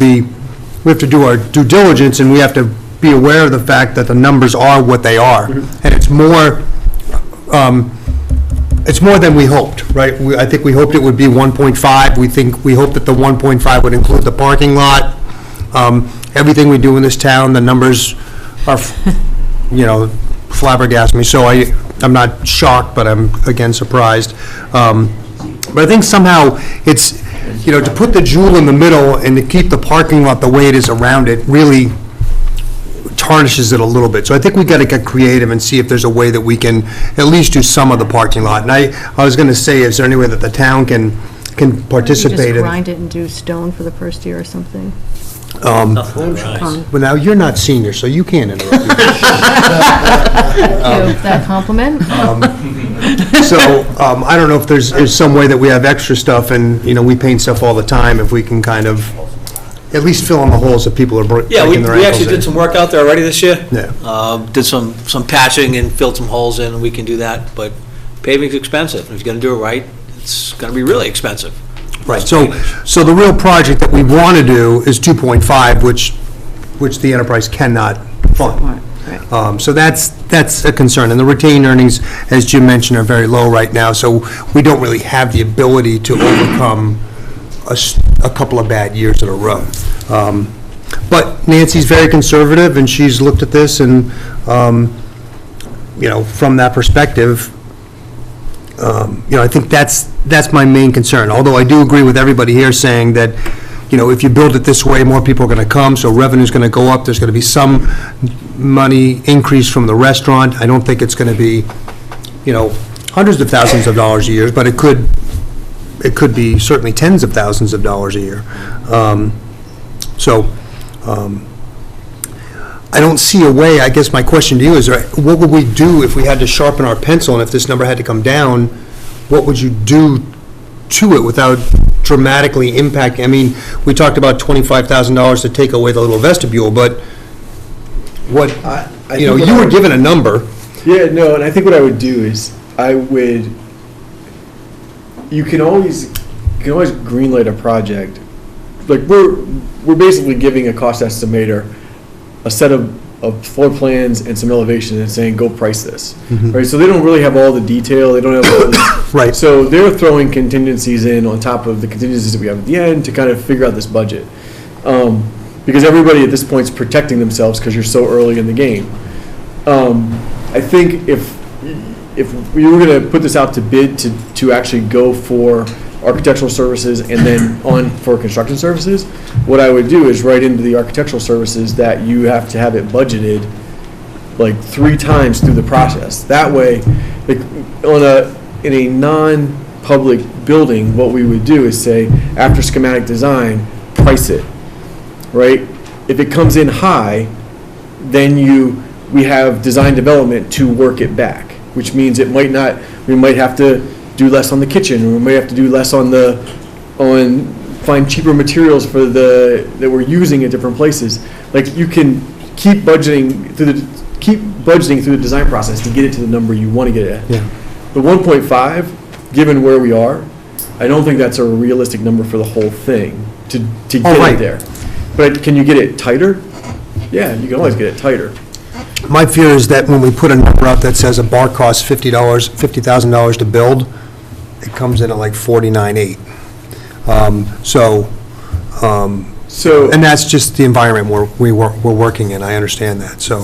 do our due diligence, and we have to be aware of the fact that the numbers are what they are. And it's more than we hoped, right? I think we hoped it would be 1.5. We hoped that the 1.5 would include the parking lot. Everything we do in this town, the numbers are, flabbergasted me. So I'm not shocked, but I'm, again, surprised. But I think somehow it's, to put the jewel in the middle and to keep the parking lot the way it is around it really tarnishes it a little bit. So I think we got to get creative and see if there's a way that we can at least do some of the parking lot. And I was going to say, is there any way that the town can participate You in? just grind it and do stone for the first year or something. Well, now, you're not senior, so you can't interrupt me. That compliment? So, I don't know if there's some way that we have extra stuff, and, we paint stuff all the time, if we can kind of at least fill in the holes that people are breaking their ankles in. Yeah, we actually did some work out there already this year. Yeah. Did some patching and filled some holes in, and we can do that, but paving's expensive. If you're gonna do it right, it's gonna be really expensive. Right, so the real project that we want to do is 2.5, which the enterprise cannot fund. So that's a concern, and the retained earnings, as Jim mentioned, are very low right now, so we don't really have the ability to overcome a couple of bad years in a row. But Nancy's very conservative, and she's looked at this, and, from that perspective, I think that's my main concern. Although I do agree with everybody here saying that, if you build it this way, more people are going to come, so revenue's going to go up. There's going to be some money increase from the restaurant. I don't think it's going to be, hundreds of thousands of dollars a year, but it could be certainly tens of thousands of dollars a year. I don't see a way. I guess my question to you is, what would we do if we had to sharpen our pencil, and if this number had to come down, what would you do to it without dramatically impacting? I mean, we talked about $25,000 to take away the little vestibule, but what, you were given a number. Yeah, no, and I think what I would do is, you can always greenlight a project. Like, we're basically giving a cost estimator a set of floor plans and some elevation and saying, go price this, right? So they don't really have all the detail, they don't have all the... Right. So they're throwing contingencies in on top of the contingencies that we have at the end to kind of figure out this budget. Because everybody at this point is protecting themselves because you're so early in the game. I think if we were going to put this out to bid to actually go for architectural services and then on for construction services, what I would do is write into the architectural services that you have to have it budgeted like 3 times through the process. That way, like in a non-public building, what we would do is say, after schematic design, price it, right? If it comes in high, then we have design development to work it back, which means we might have to do less on the kitchen, or we might have to do less find cheaper materials that we're using at different places. Like, you can keep budgeting through the design process to get it to the number you want to get it at. Yeah. The 1.5, given where we are, I don't think that's a realistic number for the whole thing to get it there. But can you get it tighter? Yeah, you can always get it tighter. My fear is that when we put a number out that says a bar costs $50,000 to build, it comes in at like $49,800. And that's just the environment we're working in. I understand that. So,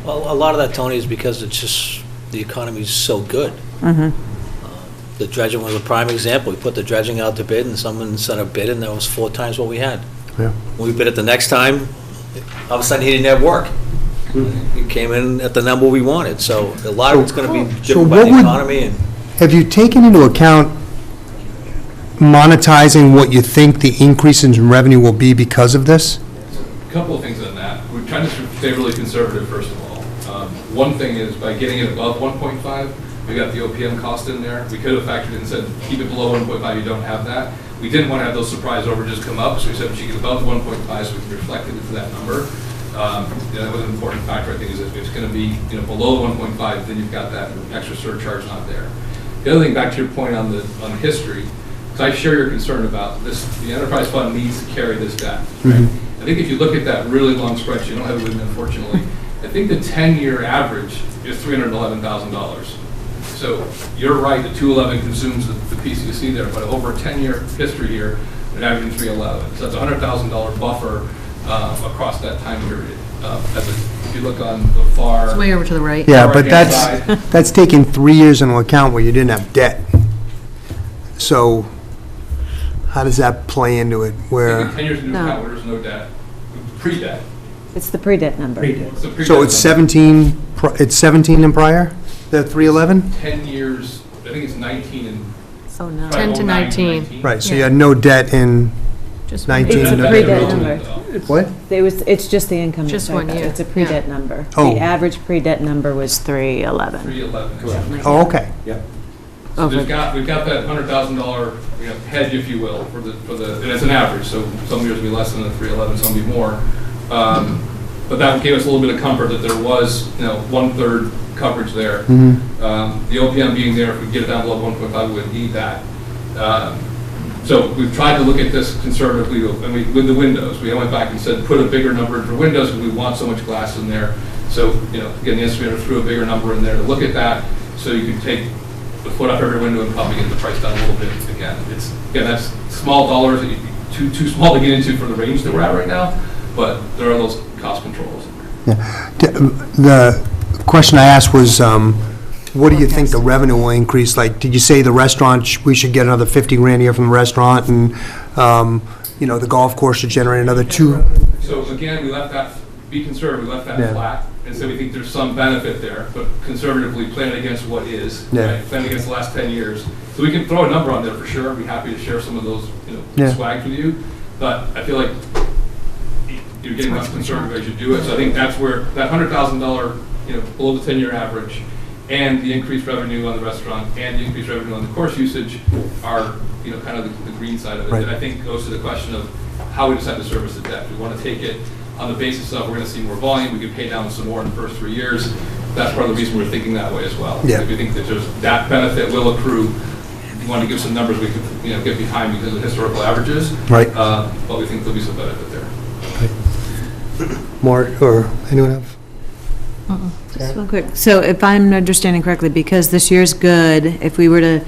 well, a lot of that, Tony, is because it's just the economy's so good. The dredging was a prime example. We put the dredging out to bid, and someone sent a bid, and that was 4 times what we had. Yeah. When we bid it the next time, all of a sudden he didn't have work. He came in at the number we wanted. So a lot of it's going to be driven by the economy. Have you taken into account monetizing what you think the increase in revenue will be because of this? A couple of things on that. We're trying to stay really conservative, first of all. One thing is, by getting it above 1.5, we got the OPM cost in there. We could have factored in and said, keep it below 1.5, you don't have that. We didn't want to have those surprise overages come up, so we said we should get above 1.5 so we can reflect it into that number. That was an important factor, I think, is if it's going to be below 1.5, then you've got that extra surcharge not there. The other thing, back to your point on the history, because I share your concern about this, the enterprise fund needs to carry this debt. Right? I think if you look at that really long spreadsheet, I don't have it with me unfortunately, I think the 10-year average is $311,000. So you're right, the 211 consumes the piece you see there, but over a 10-year history here, it averaging 311. So that's a $100,000 buffer across that time period. If you look on the far... It's way over to the right. Yeah, but that's taking 3 years into account where you didn't have debt. So how does that play into it? Where 10 years into account where there's no debt, pre-debt. It's the pre-debt number. So it's 17. It's 17 and prior. The 311. 10 years. I think it's 19 and. Oh no. 10 to 19. Right. So you had no debt in Just 19. It's a pre-debt number. What? It's just the income. Just 1 year. It's a pre-debt number. Oh. The average pre-debt number was 311. 311. Correct. Oh, okay. Yep. So we've got that $100,000 hedge, if you will, for the and it's an average. So some years will be less than the 311, some will be more. But that gave us a little bit of comfort that there was 1/3 coverage there. The OPM being there, if we get it down below 1.5, we would need that. So we've tried to look at this conservatively, and with the windows, we went back and said, put a bigger number in for windows because we want so much glass in there. So, again, the estimator threw a bigger number in there to look at that, so you can take the foot off every window and probably get the price down a little bit. Again, that's small dollars, too small to get into for the range that we're at right now, but there are those cost controls. Yeah. The question I asked was, what do you think the revenue will increase? Like, did you say the restaurant, we should get another 50 grand a year from the restaurant, and, the golf course should generate another 2? So again, we left that, be conservative, we left that flat, and so we think there's some benefit there, but conservatively plan against what is, right? Plan against the last 10 years. So we can throw a number on there for sure. I'd be happy to share some of those, swags with you, but I feel like you're getting much conservative as you do it. So I think that's where that $100,000, below the 10-year average, and the increased revenue on the restaurant and the increased revenue on the course usage are, kind of the green side of it. Right. And I think goes to the question of how we decide to service the debt. We want to take it on the basis of we're going to see more volume, we can pay down some more in the first 3 years. That's part of the reason we're thinking that way as well. Yeah. We think that that benefit will accrue. We want to give some numbers we can, get behind because of historical averages. Right. But we think there'll be some benefit there. More, or anyone have? Just one quick, so if I'm understanding correctly, because this year's good, if we were to,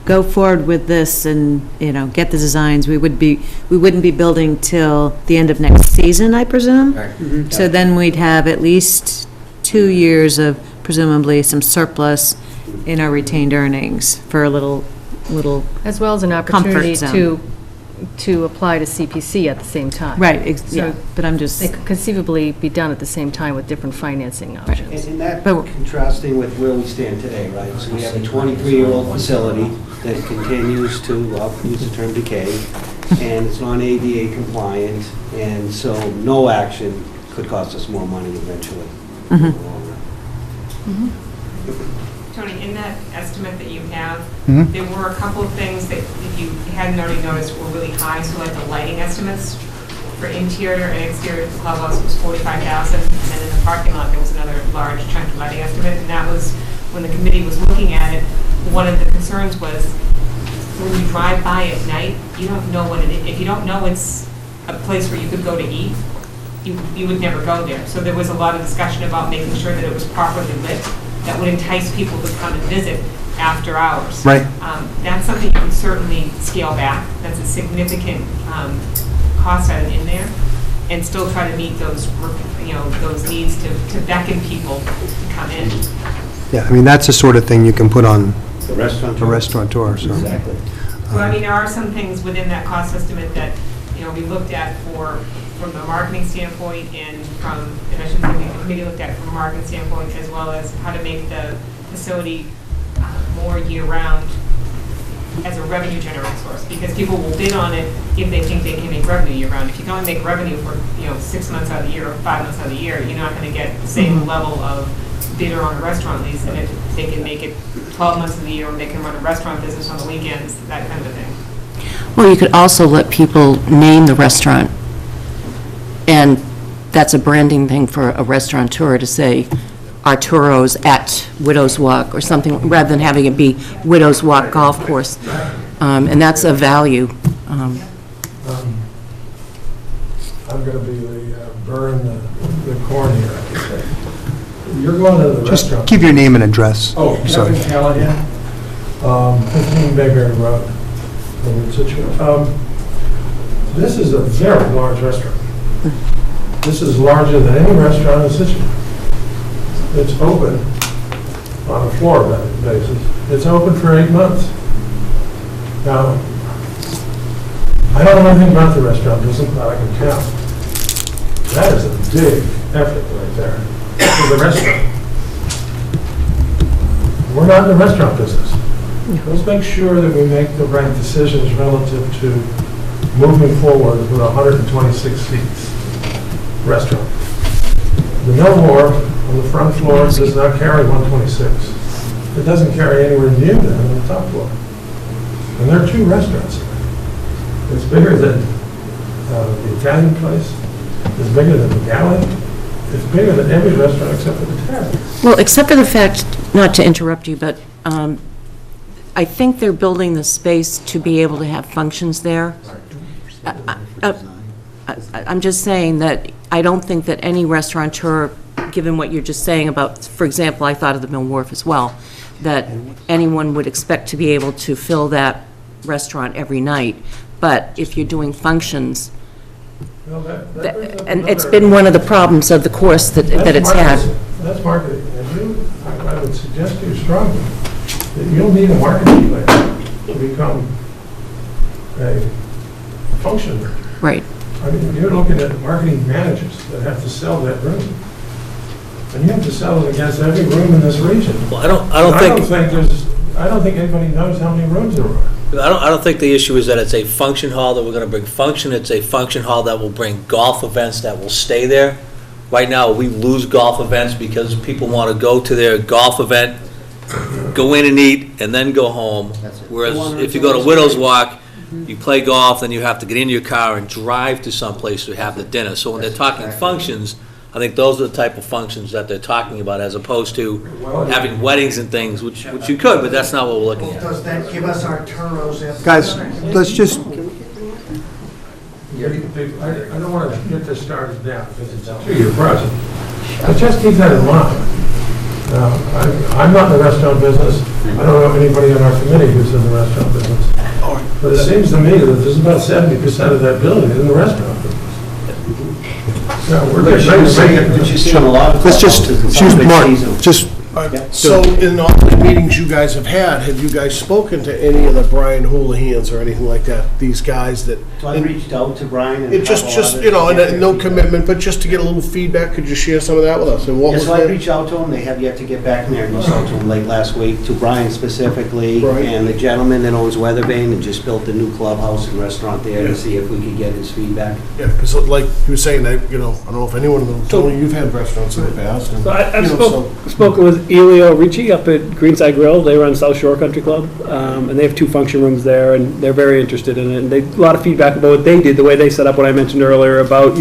go forward with this and, get the designs, we wouldn't be building till the end of next season, I presume? Right. So then we'd have at least 2 years of presumably some surplus in our retained earnings for a little As well as an comfort opportunity zone. to apply to CPC at the same time. Right, So yeah, but I'm just, they could conceivably be done at the same time with different financing options. And that But- contrasting with where we stand today, right? So we have a 23-year-old facility that continues to, I'll use the term decay, and it's non-ADA compliant, and so no action could cost us more money eventually. in the long run. Tony, in that estimate that you have, Mhm. there were a couple of things that, if you hadn't already noticed, were really high. So like the lighting estimates for interior and exterior of the clubhouse was $45,000, and then in the parking lot, there was another large chunk of lighting estimate, and that was, when the committee was looking at it, one of the concerns was, when you drive by at night, you don't know what it is. If you don't know it's a place where you could go to eat, you would never go there. So there was a lot of discussion about making sure that it was properly lit, that would entice people to come and visit after hours. Right. That's something you can certainly scale back. That's a significant cost item in there, and still try to meet those, those needs to beckon people to come in. Yeah, I mean, that's the sort of thing you can put on The restaurant. a restaurateur, so. Exactly. So I mean, there are some things within that cost estimate that, we looked at from a marketing standpoint, and I shouldn't say the committee looked at from a marketing standpoint, as well as how to make the facility more year-round as a revenue generating source, because people will bid on it if they think they can make revenue year-round. If you can only make revenue for, 6 months out of the year or 5 months out of the year, you're not going to get the same level of bidder on a restaurant lease, and if they can make it 12 months of the year, or they can run a restaurant business on the weekends, that kind of a thing. Well, you could also let people name the restaurant, and that's a branding thing for a restaurateur to say Arturo's at Widow's Walk or something, rather than having it be Widow's Walk Golf Course. And that's a value. I'm going to be burn the corn here, I can say. You're going to the Just restaurant. give your name and address. Oh, Sorry. Kevin Callahan, 15 Bayberry Road, in Scituate. This is a very large restaurant. This is larger than any restaurant in Scituate. It's open on a floor basis. It's open for 8 months. Now, I don't know anything about the restaurant business, but I can tell. That is a big effort right there for the restaurant. We're not in the restaurant business. Let's make sure that we make the right decisions relative to moving forward with 126 seats restaurant. The Millmore on the front floor does not carry 126. It doesn't carry anywhere near that on the top floor. And there are 2 restaurants there. It's bigger than the Italian place. It's bigger than the Galley. It's bigger than every restaurant except for the Tavern. Well, except for the fact, not to interrupt you, but I think they're building the space to be able to have functions there. I'm just saying that I don't think that any restaurateur, given what you're just saying about, for example, I thought of the Mill Wharf as well, that anyone would expect to be able to fill that restaurant every night. But if you're doing functions, Well, and it's been one of the problems of the course that it's had. That's marketing. And I would suggest to you strongly that you'll need a marketing plan to become a function. Right. I mean, you're looking at marketing managers that have to sell that room. And you have to sell it against every room in this region. Well, I don't think anybody knows how many rooms there are. I don't think the issue is that it's a function hall that we're going to bring function. It's a function hall that will bring golf events that will stay there. Right now, we lose golf events because people want to go to their golf event, go in and eat, and then go home. Whereas if you go to Widow's Walk, you play golf, then you have to get in your car and drive to someplace to have the dinner. So when they're talking functions, I think those are the type of functions that they're talking about, as opposed to having weddings and things, which you could, but that's not what we're looking at. Does that give us our Turos? Guys, let's just, I don't want to get this started now because it's a 2-year project. But just keep that in mind. I'm not in the restaurant business. I don't know anybody on our committee who's in the restaurant business. But it seems to me that there's about 70% of that building in the restaurant business. Yeah, we're Let's just, excuse me, Mark, just, So in all the meetings you guys have had, have you guys spoken to any of the Brian Houlihan's or anything like that? These guys that... So I reached out to Brian and... It just, you know, and no commitment, but just to get a little feedback, could you share some of that with us? And what Yeah, was so I their- reached out to them, they have yet to get back to me, I reached out to them late last week, to Brian specifically, Right. and the gentleman that owns Weathervane and just built a new clubhouse and restaurant there to see if we could get his feedback. Yeah, because like you were saying, I don't know if anyone knows, Tony, you've had restaurants in the past. and, So I've you know, spoken with Elio Ricci up at Greenside Grill. They run South Shore Country Club, and they have 2 function rooms there, and they're very interested in it. And a lot of feedback about what they did, the way they set up what I mentioned earlier about,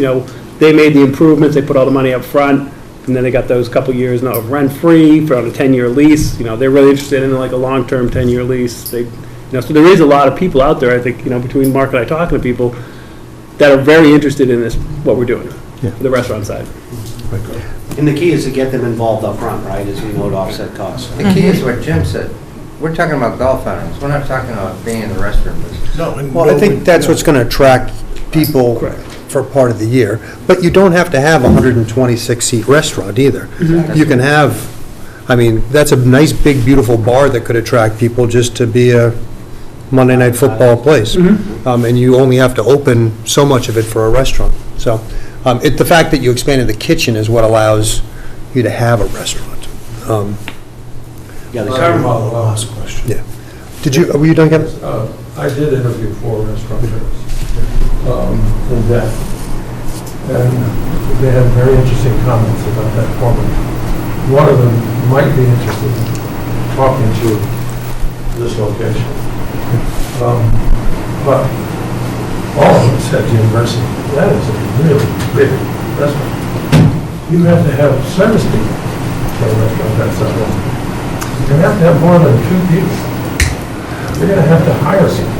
they made the improvements, they put all the money up front, and then they got those couple years now of rent-free for on a 10-year lease. They're really interested in like a long-term 10-year lease. So there is a lot of people out there, I think, between Mark and I talking to people that are very interested in this, what we're doing, the restaurant side. And the key is to get them involved up front, right, as we know, to offset costs. The key is what Jim said. We're talking about golf outings. We're not talking about being in the restaurant business. well, I think that's what's going to attract people for part of the year. But you don't have to have a 126-seat restaurant either. You can have, that's a nice, big, beautiful bar that could attract people just to be a Monday Night Football place. And you only have to open so much of it for a restaurant. So the fact that you expanded the kitchen is what allows you to have a restaurant. Yeah, the Talking about the last question. Yeah. Were you done, Kevin? I did interview 4 restaurateurs in depth, and they had very interesting comments about that format. One of them might be interested in talking to this location. but all of them said university. That is a really big restaurant. You have to have service people for a restaurant that size. You have to have more than 2 people. You're gonna have to hire some.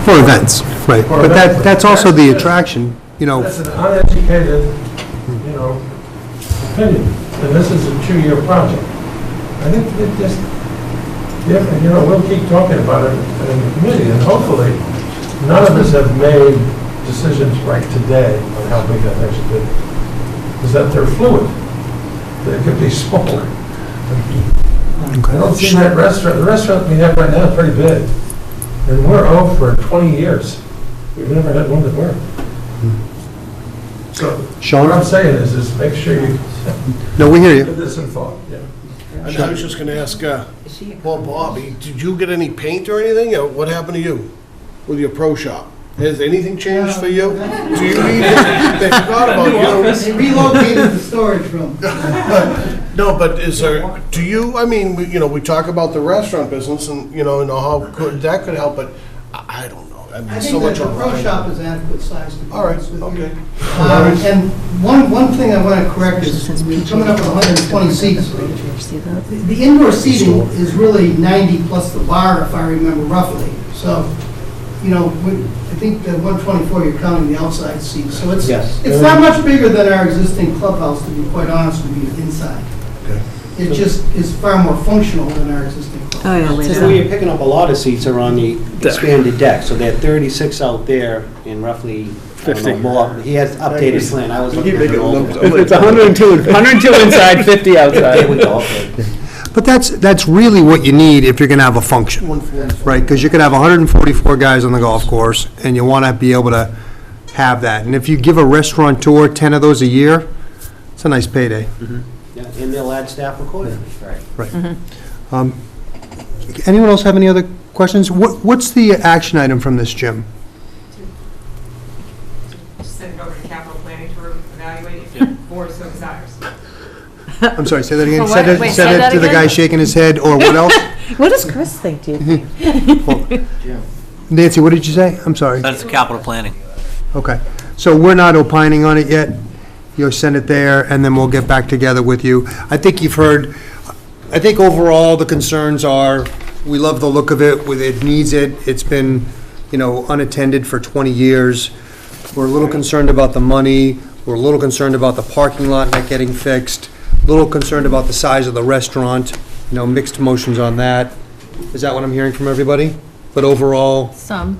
For events, right. For But events. that's also the attraction, you know. That's an uneducated, opinion, and this is a 2-year project. I think it just, we'll keep talking about it in the committee, and hopefully, none of us have made decisions right today on how big that thing should be. Is that they're fluid. They could be smaller. I don't see that restaurant, the restaurant we have right now is pretty big. And we're open for 20 years. We've never had one that worked. So, Sean? what I'm saying is make sure you No, we hear you. put this in thought, yeah. I was just gonna ask, well, Bobby, did you get any paint or anything, or what happened to you with your pro shop? Has anything changed for you? Do you need, they forgot about you. They relocated the storage room. No, but is there, do you, I mean, we talk about the restaurant business and, and how good that could help, but I don't know. I mean, I so think much that the pro online. shop is adequate size to be All right, honest with you. okay. And one thing I want to correct is, we're coming up with 120 seats. The indoor seating is really 90 plus the bar, if I remember roughly. So, I think the 124, you're counting the outside seats. So it's Yes. it's not much bigger than our existing clubhouse, to be quite honest with you, inside. It just is far more functional than our existing clubhouse. Oh, yeah, So where you're picking up a lot of seats are on the expanded deck, so there are 36 out there and roughly, I don't know, more. He has updated plan, I was looking at the old. It's 102 inside, 50 outside. There we go, okay. But that's really what you need if you're going to have a function, right? Because you could have 144 guys on the golf course, and you want to be able to have that. And if you give a restaurateur 10 of those a year, it's a nice payday. Yeah, and they'll add staff accordingly. Right. Right. Anyone else have any other questions? What's the action item from this, Jim? Just send it over to capital planning to evaluate if the board so desires. I'm sorry, say that again. For what? Send Wait, it say that to the guy again? shaking his head, or what else? What does Chris think, do you think? Nancy, what did you say? I'm sorry. That's capital planning. Okay. So we're not opining on it yet? You'll send it there, and then we'll get back together with you. I think you've heard, I think overall, the concerns are, we love the look of it, it needs it, it's been, unattended for 20 years. We're a little concerned about the money, we're a little concerned about the parking lot not getting fixed, a little concerned about the size of the restaurant, mixed emotions on that. Is that what I'm hearing from everybody? But overall, Some.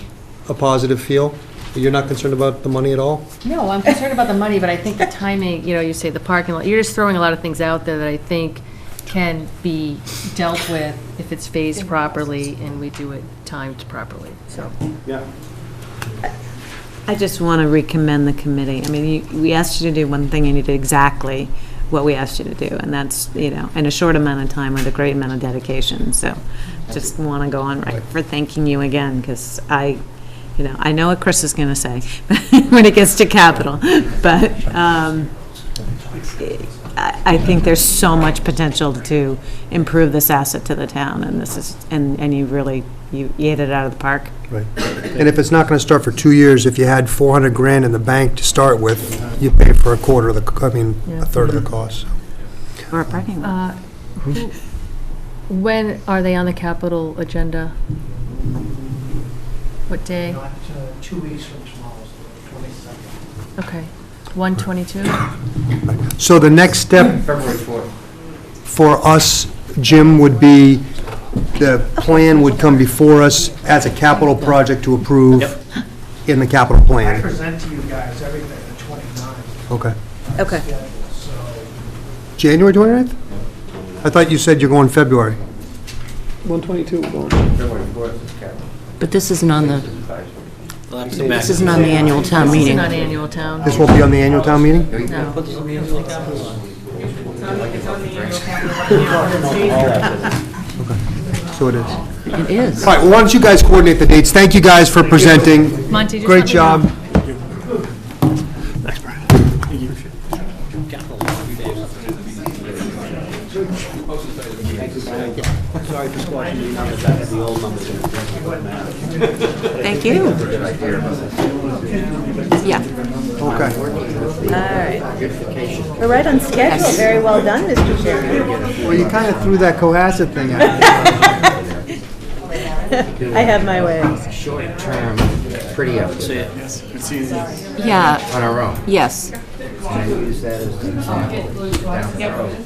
a positive feel? You're not concerned about the money at all? No, I'm concerned about the money, but I think the timing, you say the parking lot, you're just throwing a lot of things out there that I think can be dealt with if it's phased properly and we do it timed properly, so. Yeah. I just want to recommend the committee. I mean, we asked you to do one thing, and you did exactly what we asked you to do, and that's, in a short amount of time with a great amount of dedication. So just want to go on record for thanking you again, because I know what Chris is going to say when it gets to capital, but I think there's so much potential to improve this asset to the town, and this is, and you really, you ate it out of the park. Right. And if it's not going to start for 2 years, if you had 400 grand in the bank to start with, you pay for a third of the cost. Or a parking lot. When are they on the capital agenda? What day? 2 weeks from tomorrow, so 22nd. Okay, 1/22? So the next step February 4th. for us, Jim, would be, the plan would come before us as a capital project to approve in the capital I plan. present to you guys everything the 29th. Okay. Okay. So January 29th? I thought you said you're going February. 122, we're going. February 4th is capital. But this isn't on the, They'll have to come back. this isn't on the annual town This is meeting. not annual town. This won't be on the annual town meeting? No. Put this on the annual capital. It's on the annual capital right now. So it is. It is. All right, well, why don't you guys coordinate the dates? Thank you guys for presenting. Monty, just Great let me know. job. Thank you. Sorry for squashing the numbers, I had the old numbers in it. Thank you. Yeah. Okay. All right. We're right on schedule. Very well done, Mr. Chairman. Well, you kind of threw that Cohasset thing out. I have my way. Short term, pretty up there. Yeah. On our own. Yes. And use that as an example down the road.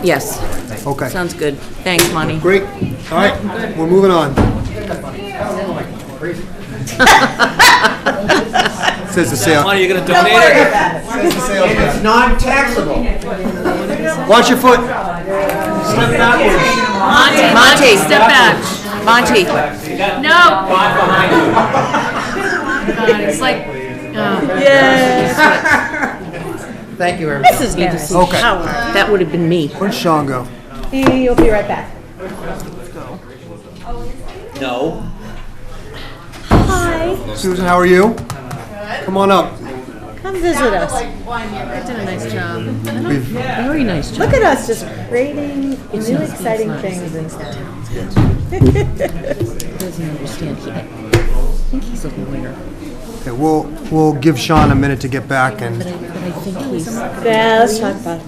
Yes. Okay. Sounds good. Thanks, Monty. Great. All right, we're moving on. Says the sale. Money, you're gonna donate it? It's non-taxable. Watch your foot. Monty, step back. Monty. No. God, it's like, Yes. Thank you, everybody. This is Harris. Okay. That would have been me. Where'd Sean go? You'll be right back. No. Hi. Susan, how are you? Come on up. Come visit us. I did a nice job. Very nice job. Look at us just creating new exciting things in town. Doesn't understand. I think he's a lawyer. Okay, we'll give Sean a minute to get back and, But I think he's... Yeah, let's talk about it.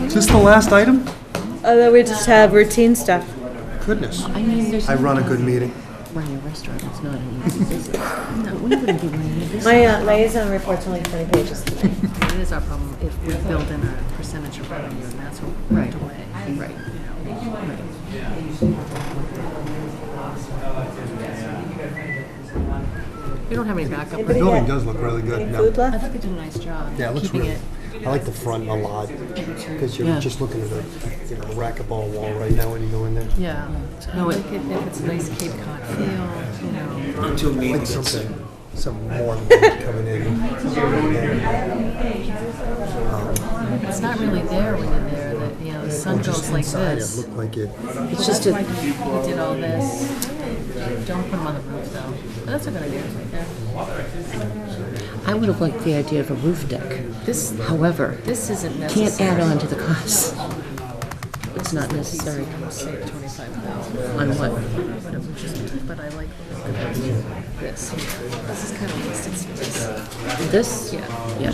is this the last item? Although we just have routine stuff. Goodness. I mean, there's... I run a good meeting. Running a restaurant is not an easy business. No, we wouldn't be running a business. My liaison report's only 20 pages. it is our problem if we build in a percentage of revenue, and that's what we Right. right away. Right. We don't have any backup. The building does look really good. Any No. food I left? think they did a nice job. Yeah, it looks keeping really, it. I like the front a lot, because you're Yeah. just looking at a, racquetball wall right now when you go in there. Yeah. No, I like it if it's a nice Cape Cod feel, you know. Until me Like gets some more light coming in. It's not really there when you're there, that, you know, the sun goes like Inside, this. it looked like it. It's just a... We did all this. Don't put them on the roof, though. But that's a good idea, right there. I would have liked the idea of a roof deck. This, However, this isn't can't necessary. add on to the cost. It's not necessary. Save 25,000. On what? But I like this. This is kind of wasted space. This? Yeah. Yeah.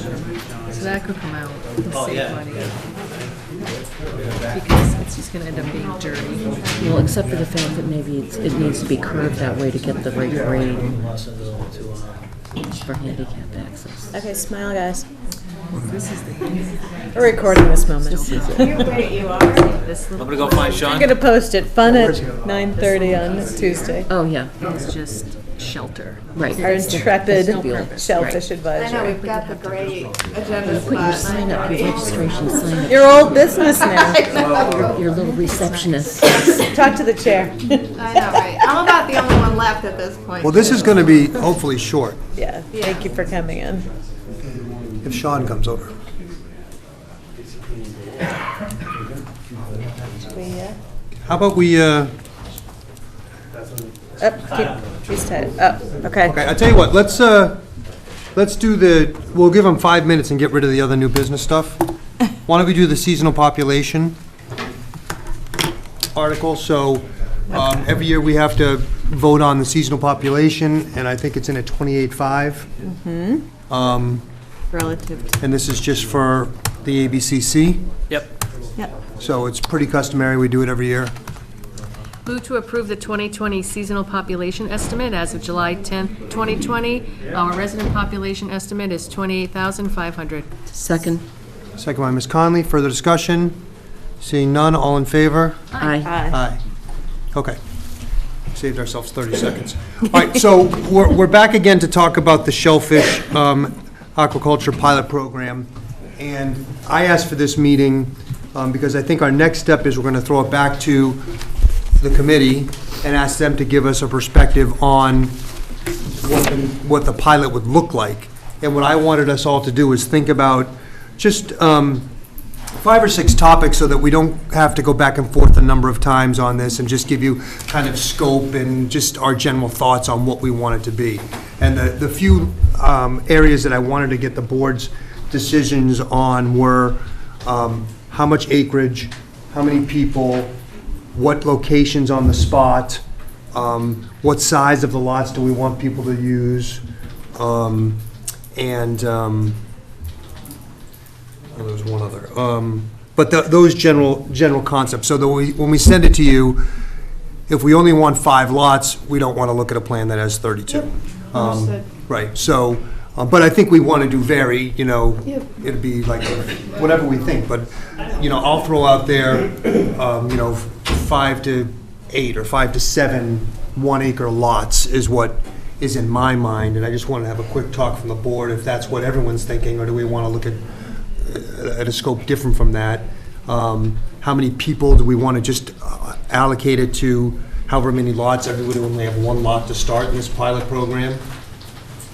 So that could come out and Oh, save yeah. money. Because it's just gonna end up being dirty. Well, except for the fact that maybe it needs to be curved that way to get the right grade for handicap access. Okay, smile, guys. This is the thing. We're recording this moment. This little. I'm gonna go find Sean. I'm gonna post it. Fun at 9:30 on Tuesday. Oh, yeah. It's just shelter. Right. Our intrepid That's the purpose. shellfish Right. advisor. We've got the great agenda Put your sign up, your registration sign up. Your old business now. Your little receptionist. Talk to the chair. I know, right? I'm about the only one left at this point. Well, this is going to be hopefully short, Yeah, thank you for coming in. if Sean comes over. How about we, He's tied. Oh, okay. okay, I'll tell you what, let's do we'll give them 5 minutes and get rid of the other new business stuff. Why don't we do the seasonal population article? So, every year we have to vote on the seasonal population, and I think it's in at 28.5. Relative to. And this is just for the ABCC, Yep. Yep. so it's pretty customary, we do it every year. Move to approve the 2020 seasonal population estimate as of July 10th, 2020. Our resident population estimate is 28,500. Second. Second by Ms. Conley, further discussion? Seeing none, all in favor? Aye. Aye. Okay. Saved ourselves 30 seconds. All right, so we're back again to talk about the shellfish aquaculture pilot program. And I asked for this meeting because I think our next step is we're going to throw it back to the committee and ask them to give us a perspective on what the pilot would look like. And what I wanted us all to do is think about just 5 or 6 topics so that we don't have to go back and forth a number of times on this, and just give you kind of scope and just our general thoughts on what we want it to be. And the few areas that I wanted to get the board's decisions on were how how much acreage, how many people, what locations on the spot, what size of the lots do we want people to use, and oh, there's one other. But those general concepts, so that when we send it to you, if we only want 5 lots, we don't want to look at a plan that has 32. Understood. Right, so, but I think we want to do vary, you know, Yep. it'd be like whatever we think, but, you know, I'll throw out there, you know, 5 to 8 or 5 to 7 1-acre lots is what is in my mind, and I just want to have a quick talk from the board if that's what everyone's thinking, or do we want to look at a scope different from that? How many people do we want to just allocate it to, however many lots? Everybody will only have 1 lot to start in this pilot program.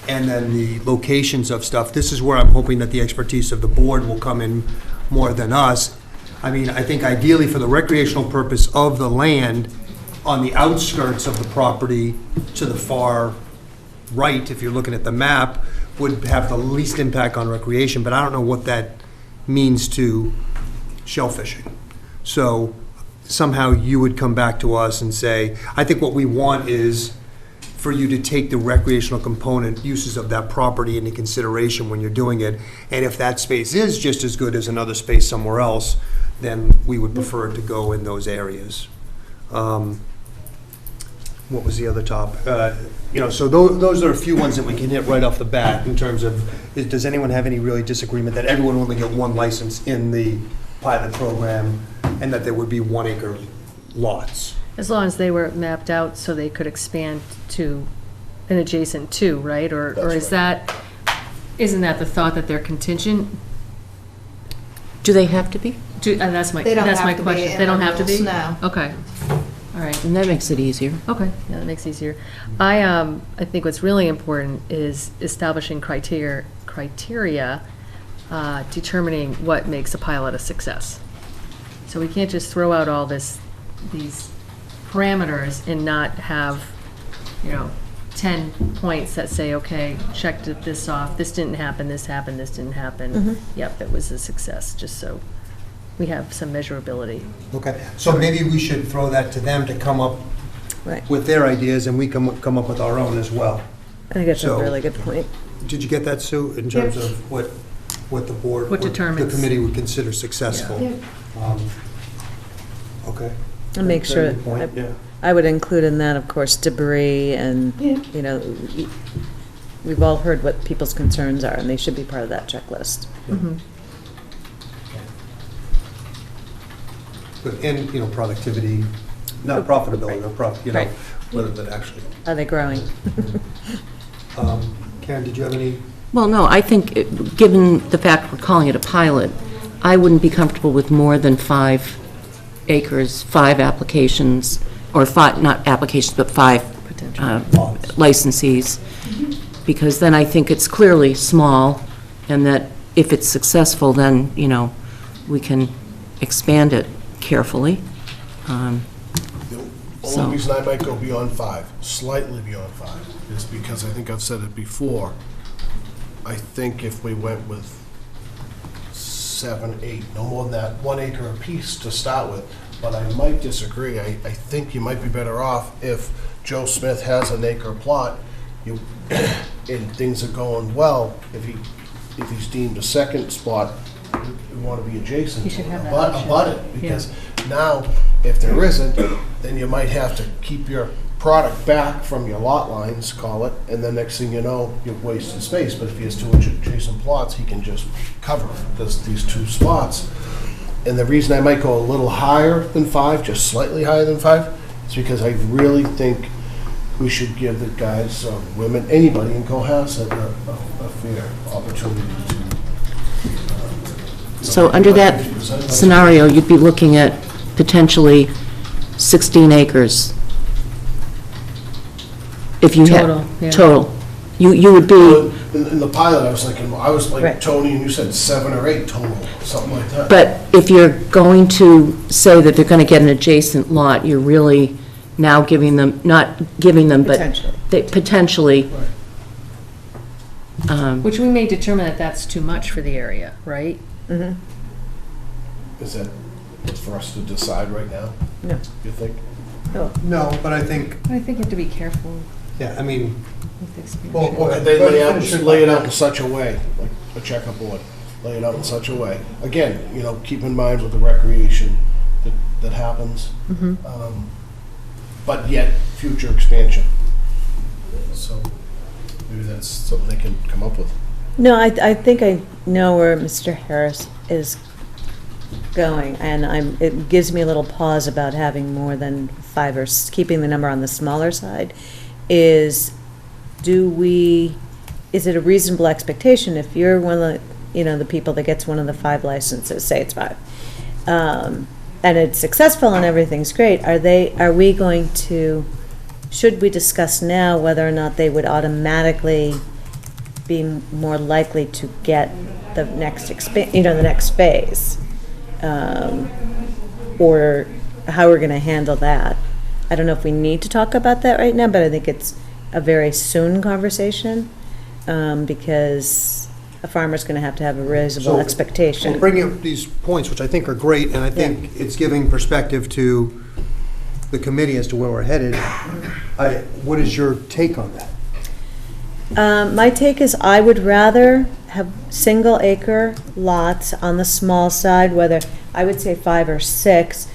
And then the locations of stuff, this is where I'm hoping that the expertise of the board will come in more than us. I mean, I think ideally for the recreational purpose of the land, on the outskirts of the property to the far right, if you're looking at the map, would have the least impact on recreation, but I don't know what that means to shellfishing. So somehow you would come back to us and say, I think what we want is for you to take the recreational component uses of that property into consideration when you're doing it. And if that space is just as good as another space somewhere else, then we would prefer it to go in those areas. What was the other top? You know, so those are a few ones that we can hit right off the bat in terms of, does anyone have any really disagreement that everyone will only get 1 license in the pilot program and that there would be 1-acre lots? As long as they were mapped out so they could expand to an adjacent to, right? Or is that, isn't that the thought that they're contingent? Do they have to be? That's my They don't question. have to be They don't have to be? in our rules, no. Okay. All right. And that makes it easier. Okay, yeah, that makes it easier. I think what's really important is establishing criteria determining what makes a pilot a success. So we can't just throw out all these parameters and not have, 10 points that say, okay, checked this off, this didn't happen, this happened, this didn't happen. Yep, it was a success, just so we have some measurability. Okay, so maybe we should throw that to them to come up with their ideas, and we come up with our own as well. I think that's a So- really good point. Did you get that, Sue, in terms of what the board, What determines- the committee would consider successful? Yeah. Okay. And make sure, Good point, yeah. I would include in that, of course, debris and, Yeah. We've all heard what people's concerns are, and they should be part of that checklist. Good, and, productivity, not profitability, or Right. whether that actually. Are they growing? Karen, did you have any? Well, no, I think, given the fact we're calling it a pilot, I wouldn't be comfortable with more than 5 acres, 5 applications, or 5, not applications, but 5 licensees, because then I think it's clearly small, and that if it's successful, then, we can expand it carefully. The only reason I might go beyond 5, slightly beyond 5, is because I think I've said it before. I think if we went with 7, 8, no more than that, 1 acre apiece to start with, but I might disagree. I think you might be better off if Joe Smith has an acre plot, and things are going well, if he's deemed a second spot, we want to be adjacent You to should it, have that abut option. it, because now, if there isn't, then you might have to keep your product back from your lot lines, call it, and then next thing you know, you've wasted space. But if he has 2 adjacent plots, he can just cover these 2 spots. And the reason I might go a little higher than 5, just slightly higher than 5, is because I really think we should give the guys, women, anybody in Cohasset a fair opportunity to. So under that scenario, you'd be looking at potentially 16 acres. If you had. Total, yeah. Total. You would be, In the pilot, I was like Right. Tony, and you said 7 or 8 total, something like that. but if you're going to say that they're going to get an adjacent lot, you're really now giving them, not giving them, but. Potentially. Potentially. Which we may determine that that's too much for the area, right? Is that for us to decide right now, No. you think? No, but I think, I think you have to be careful yeah, I mean, with expansion. well, They lay finish your lay it thought. out in such a way, like a checkerboard, lay it out in such a way. Again, keep in mind with the recreation that happens, but yet future expansion. So maybe that's something they can come up with. No, I think I know where Mr. Harris is going, and it gives me a little pause about having more than 5 or keeping the number on the smaller side. Is it a reasonable expectation if you're one of the people that gets one of the 5 licenses, say it's 5, and it's successful and everything's great, should we discuss now whether or not they would automatically be more likely to get the next the next phase? Or how we're gonna handle that? I don't know if we need to talk about that right now, but I think it's a very soon conversation, because a farmer's gonna have to have a reasonable So, expectation. Well, bringing up these points, which I think are great, and I think it's giving perspective to the committee as to where we're headed. What is your take on that? My take is I would rather have single acre lots on the small side, whether, I would say 5 or 6,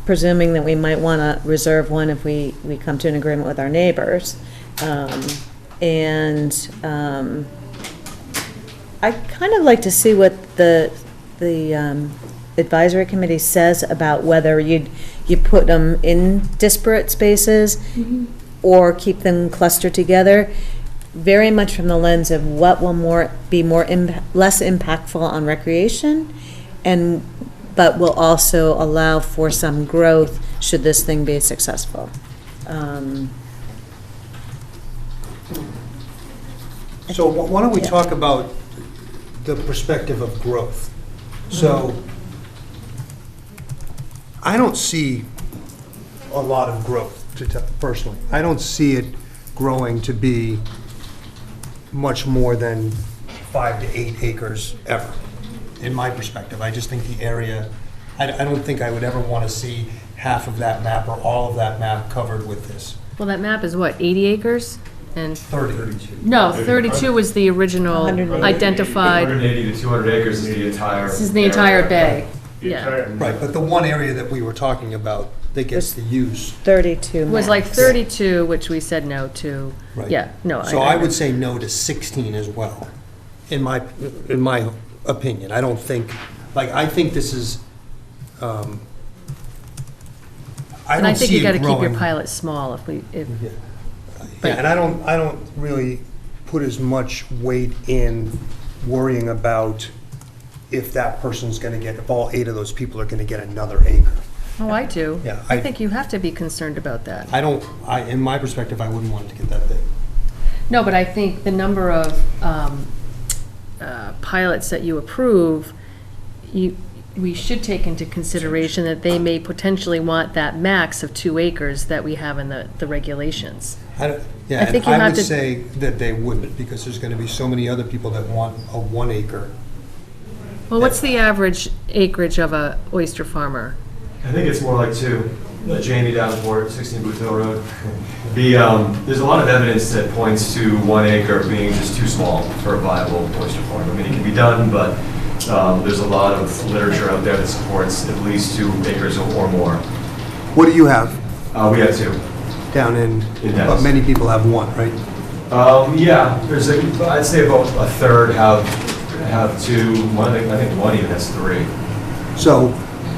presuming that we might want to reserve one if we come to an agreement with our neighbors. I kind of like to see what the advisory committee says about whether you put them in disparate spaces or keep them clustered together, very much from the lens of what will be less impactful on recreation, but will also allow for some growth should this thing be successful. So why don't we talk about the perspective of growth? So I don't see a lot of growth, personally. I don't see it growing to be much more than 5 to 8 acres ever, in my perspective. I just think the area, I don't think I would ever want to see half of that map or all of that map covered with this. Well, that map is what, 80 acres? And 32. No, 32 was the original identified. 180 to 200 acres is the entire. This is the entire bay. Yeah. Right, but the one area that we were talking about that gets the use. 32 Was like 32, which we said no to. Right. Yeah, no. So I would say no to 16 as well, in my opinion. I don't think, I think this is, I And I don't think see you it gotta keep your growing. pilot small if. Yeah, and I don't really put as much weight in worrying about if that person's gonna get, if all 8 of those people are gonna get another acre. Oh, I do. Yeah, I think you have to be concerned about that. In my perspective, I wouldn't want it to get that big. No, but I think the number of pilots that you approve, we should take into consideration that they may potentially want that max of 2 acres that we have in the regulations. Yeah, I think and you I have would to- say that they wouldn't, because there's gonna be so many other people that want a 1 acre. Well, what's the average acreage of a oyster farmer? I think it's more like 2. Jamie Davenport, 16 Booth Hill Road. There's a lot of evidence that points to 1 acre being just too small for a viable oyster farm. I mean, it can be done, but there's a lot of literature out there that supports at least 2 acres or more. What do you have? We have 2. Down in, In but Dennis. many people have 1, right? Yeah, I'd say about a third have 2. I think 1 even has 3. So,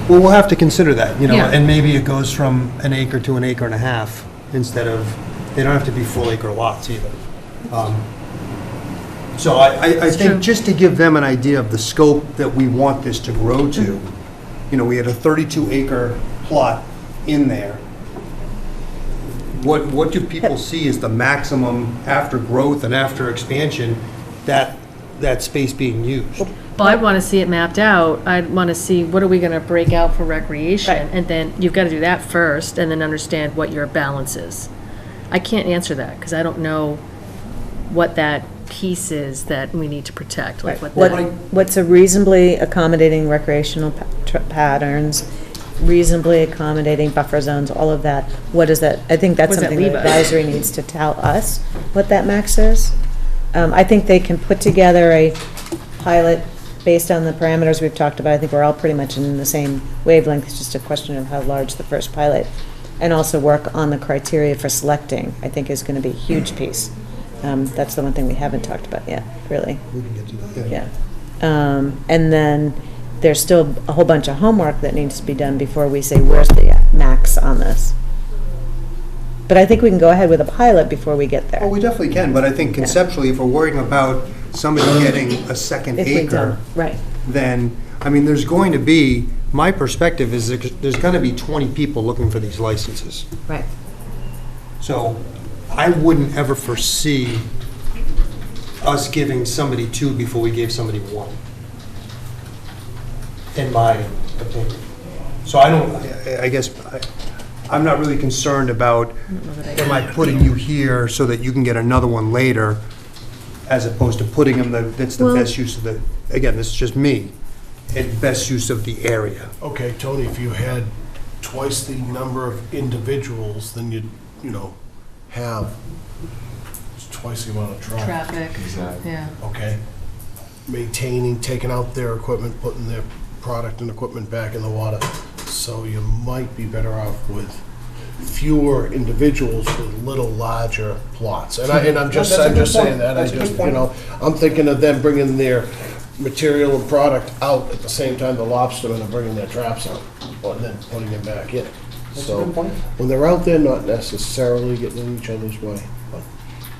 well, we'll have to consider that, Yeah. and maybe it goes from an acre to an acre and a half instead of, they don't have to be full acre lots either. So I think just to give them an idea of the scope that we want this to grow to, we had a 32 acre plot in there. What do people see as the maximum after growth and after expansion, that space being used? Well, I'd want to see it mapped out. I'd want to see what are we going to break out for recreation, and then you've got to do that first, and then understand what your balance is. I can't answer that because I don't know what that piece is that we need to protect. Like What's a reasonably accommodating recreational patterns, reasonably accommodating buffer zones, all of that. What is that? I think that's What does that something leave that us? advisory needs to tell us, what that max is. I think they can put together a pilot based on the parameters we've talked about. I think we're all pretty much in the same wavelength. It's just a question of how large the first pilot, and also work on the criteria for selecting, I think is going to be a huge piece. That's the one thing we haven't talked about yet, really. We can get to that, Yeah. And then there's still a whole bunch of homework that needs to be done before we say, where's the max on this? But I think we can go ahead with a pilot before we get there. Well, we definitely can, but I think conceptually, if we're worrying about somebody getting a second If we acre, don't, right. then, I mean, there's going to be, my perspective is there's going to be 20 people looking for these licenses. Right. So I wouldn't ever foresee us giving somebody 2 before we gave somebody 1, in my opinion. So I guess, I'm not really concerned about, am I putting you here so that you can get another one later, as opposed to putting them, that's the Well- best use of the, again, this is just me, and best use of the area. Okay, Tony, if you had twice the number of individuals, then you'd, have twice the amount of traffic. Traffic, Exactly. yeah. Okay? Maintaining, taking out their equipment, putting their product and equipment back in the water. So you might be better off with fewer individuals with little larger plots. And I'm just saying that, I'm thinking of them bringing their material and product out at the same time the lobstermen are bringing their traps out, and then putting them back in. So, when they're out there, not necessarily getting in each other's way. but-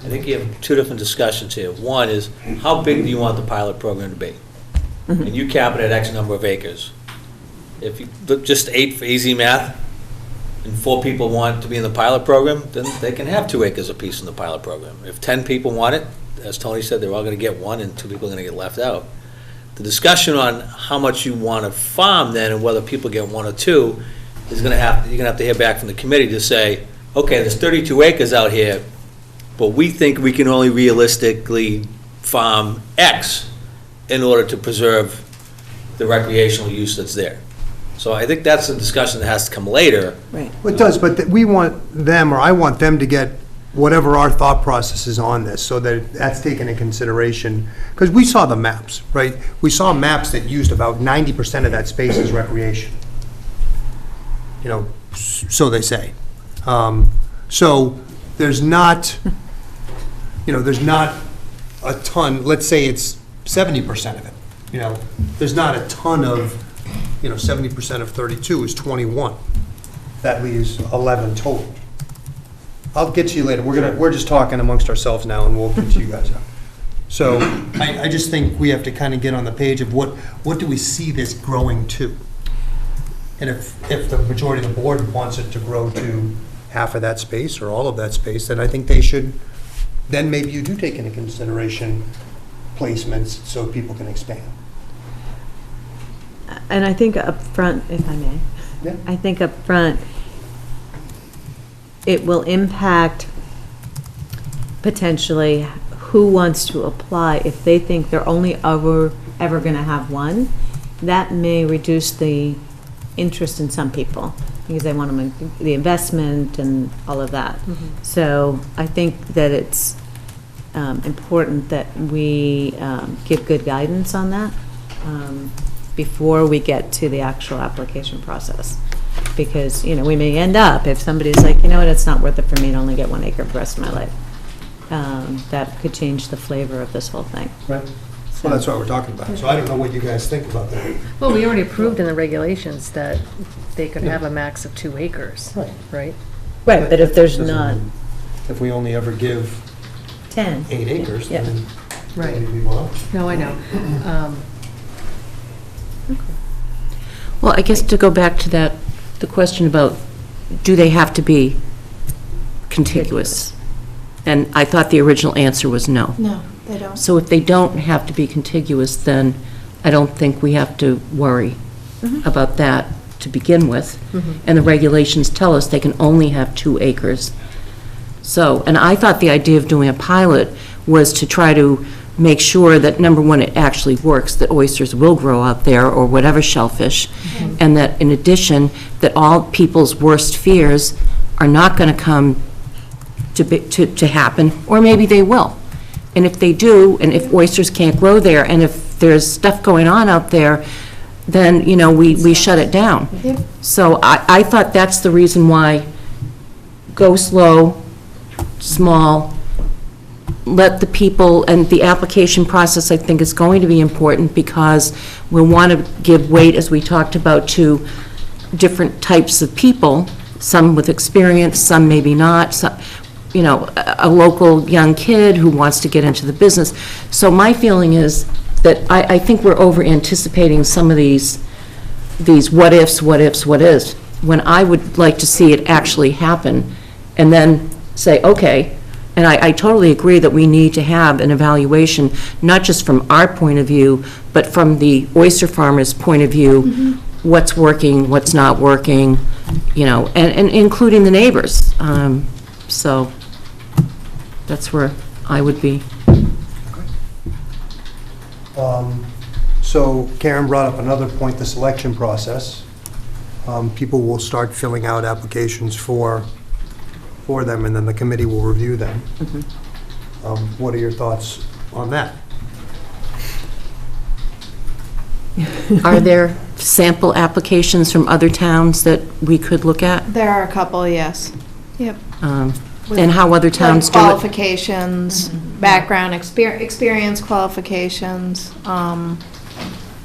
I think you have 2 different discussions here. One is, how big do you want the pilot program to be? And you cap it at X number of acres. If you, look, just 8 for easy math, and 4 people want to be in the pilot program, then they can have 2 acres apiece in the pilot program. If 10 people want it, as Tony said, they're all gonna get 1, and 2 people are gonna get left out. The discussion on how much you wanna farm then, and whether people get 1 or 2, is you're gonna have to hear back from the committee to say, okay, there's 32 acres out here, but we think we can only realistically farm X in order to preserve the recreational use that's there. So I think that's a discussion that has to come later. Right. Well, it does, but we want them, or I want them to get whatever our thought process is on this, so that that's taken into consideration. Because we saw the maps, right? We saw maps that used about 90% of that space as recreation. So they say. So there's not, there's not a ton, let's say it's 70% of it, there's not a ton of, 70% of 32 is 21. That leaves 11 total. I'll get to you later. We're just talking amongst ourselves now, and we'll get to you guys out. So I just think we have to kind of get on the page of what do we see this growing to? And if the majority of the board wants it to grow to half of that space or all of that space, then I think they should, then maybe you do take into consideration placements so people can expand. And I think up front, if I may, Yeah. I think up front, it will impact potentially who wants to apply. If they think they're only ever going to have one, that may reduce the interest in some people, because they want to make the investment and all of that. So I think that it's important that we give good guidance on that before we get to the actual application process. Because, we may end up, if somebody's like, what, it's not worth it for me to only get 1 acre for the rest of my life. That could change the flavor of this whole thing. Right. Well, that's what we're talking about. So I don't know what you guys think about that. Well, we already approved in the regulations that they could have a max of 2 acres, right? Right, but if there's not If we only ever give 10. 8 acres, Yeah. then Right. maybe we won't. No, I know. Well, I guess to go back to that, the question about, do they have to be contiguous? And I thought the original answer was no. No, they don't. So if they don't have to be contiguous, then I don't think we have to worry about that to begin with. And the regulations tell us they can only have 2 acres. So, and I thought the idea of doing a pilot was to try to make sure that, number one, it actually works, that oysters will grow out there, or whatever shellfish, and that in addition, that all people's worst fears are not going to come to happen, or maybe they will. And if they do, and if oysters can't grow there, and if there's stuff going on out there, then, you know, we shut it down. Yep. So I thought that's the reason why go slow, small, let the people, and the application process, I think, is going to be important because we want to give weight, as we talked about, to different types of people, some with experience, some maybe not, some, you know, a local young kid who wants to get into the business. So my feeling is that I think we're over-anticipating some of these what ifs, when I would like to see it actually happen, and then say, okay, and I totally agree that we need to have an evaluation, not just from our point of view, but from the oyster farmer's point of view, what's working, what's not working, you know, and including the neighbors. So that's where I would be. So Karen brought up another point, the selection process. People will start filling out applications for them, and then the committee will review them. What are your thoughts on that? Are there sample applications from other towns that we could look at? There are a couple, yes. Yep. And how other towns do it? Qualifications, background, experience qualifications,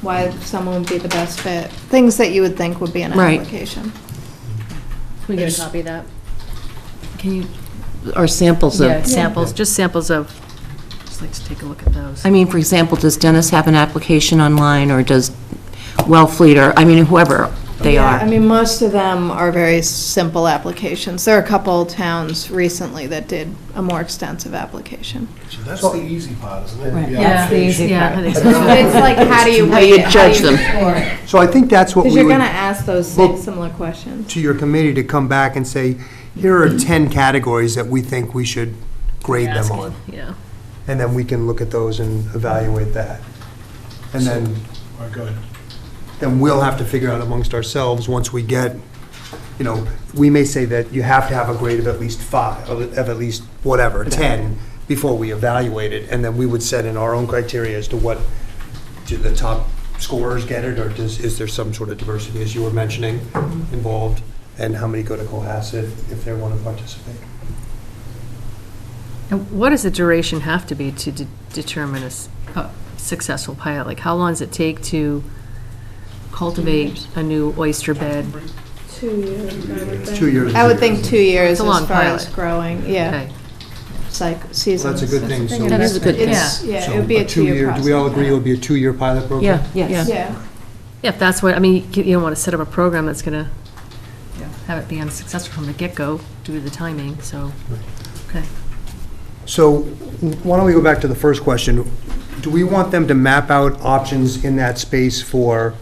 why someone would be the best fit, things that you would think would be an Right. application. Can we get a copy of that? Can you, or samples of? Yeah, samples, just samples of, just like to take a look at those. I mean, for example, does Dennis have an application online, or does Wellfleet, or, I mean, whoever they Yeah, I are? mean, most of them are very simple applications. There are a couple towns recently that did a more extensive application. So that's the easy part, isn't it? Right. The Yeah, that's the application. easy part. But it's like, how do you How do you weight it? judge them? score it? So I think that's what we Because would... you're going to ask those similar questions. to your committee to come back and say, here are 10 categories that we think we should grade them on. Yeah. And then we can look at those and evaluate that. And then, All right, go ahead. then we'll have to figure out amongst ourselves, once we get, you know, we may say that you have to have a grade of at least 5, of at least whatever, 10, before we evaluate it. And then we would set in our own criteria as to what, do the top scorers get it, or is there some sort of diversity, as you were mentioning, involved? And how many go to Cohasset if they want to participate? And what does the duration have to be to determine a successful pilot? Like, how long does it take to cultivate a new oyster bed? 2 years, I would think. 2 years. I would think 2 years It's a as long far as pilot. growing, yeah. Okay. It's like seasons. That's a good thing. So- That is a good thing. Yeah, So it would be a 2-year process. Do we all agree it would be a 2-year pilot program? Yeah, yes. Yeah. Yeah, if that's what, I mean, you don't want to set up a program that's going to have it be unsuccessful from the get-go due to the timing, so, okay. So why don't we go back to the first question? Do we want them to map out options in that space for,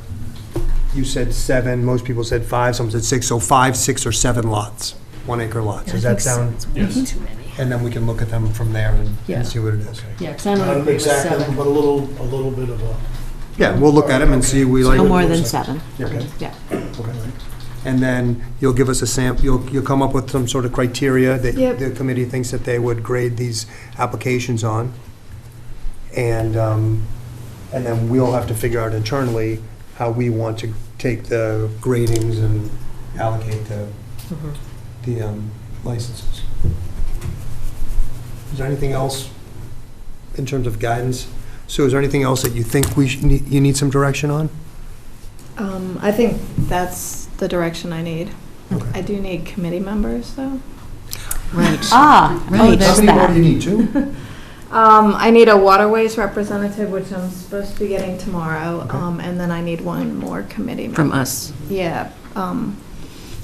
you said 7, most people said 5, some said 6, so 5, 6, or 7 lots, 1-acre lots? Does that sound? Yes. Too many. And then we can look at them from there Yeah. and see what it is. Yeah, because I know Not it was exactly, 7. but a little bit of a. Yeah, we'll look at them and see if we like. No more than 7. Okay. Yeah. Okay. And then you'll give us a you'll come up with some sort of criteria that Yep. the committee thinks that they would grade these applications on. And then we'll have to figure out internally how we want to take the gradings and allocate the licenses. Is there anything else in terms of guidance? Sue, is there anything else that you think you need some direction on? I think that's the direction I need. I do need committee members, though. Right. Right. How many more do you need, Sue? I need a waterways representative, which I'm supposed to be getting tomorrow, and then I need one more committee member. From us. Yeah,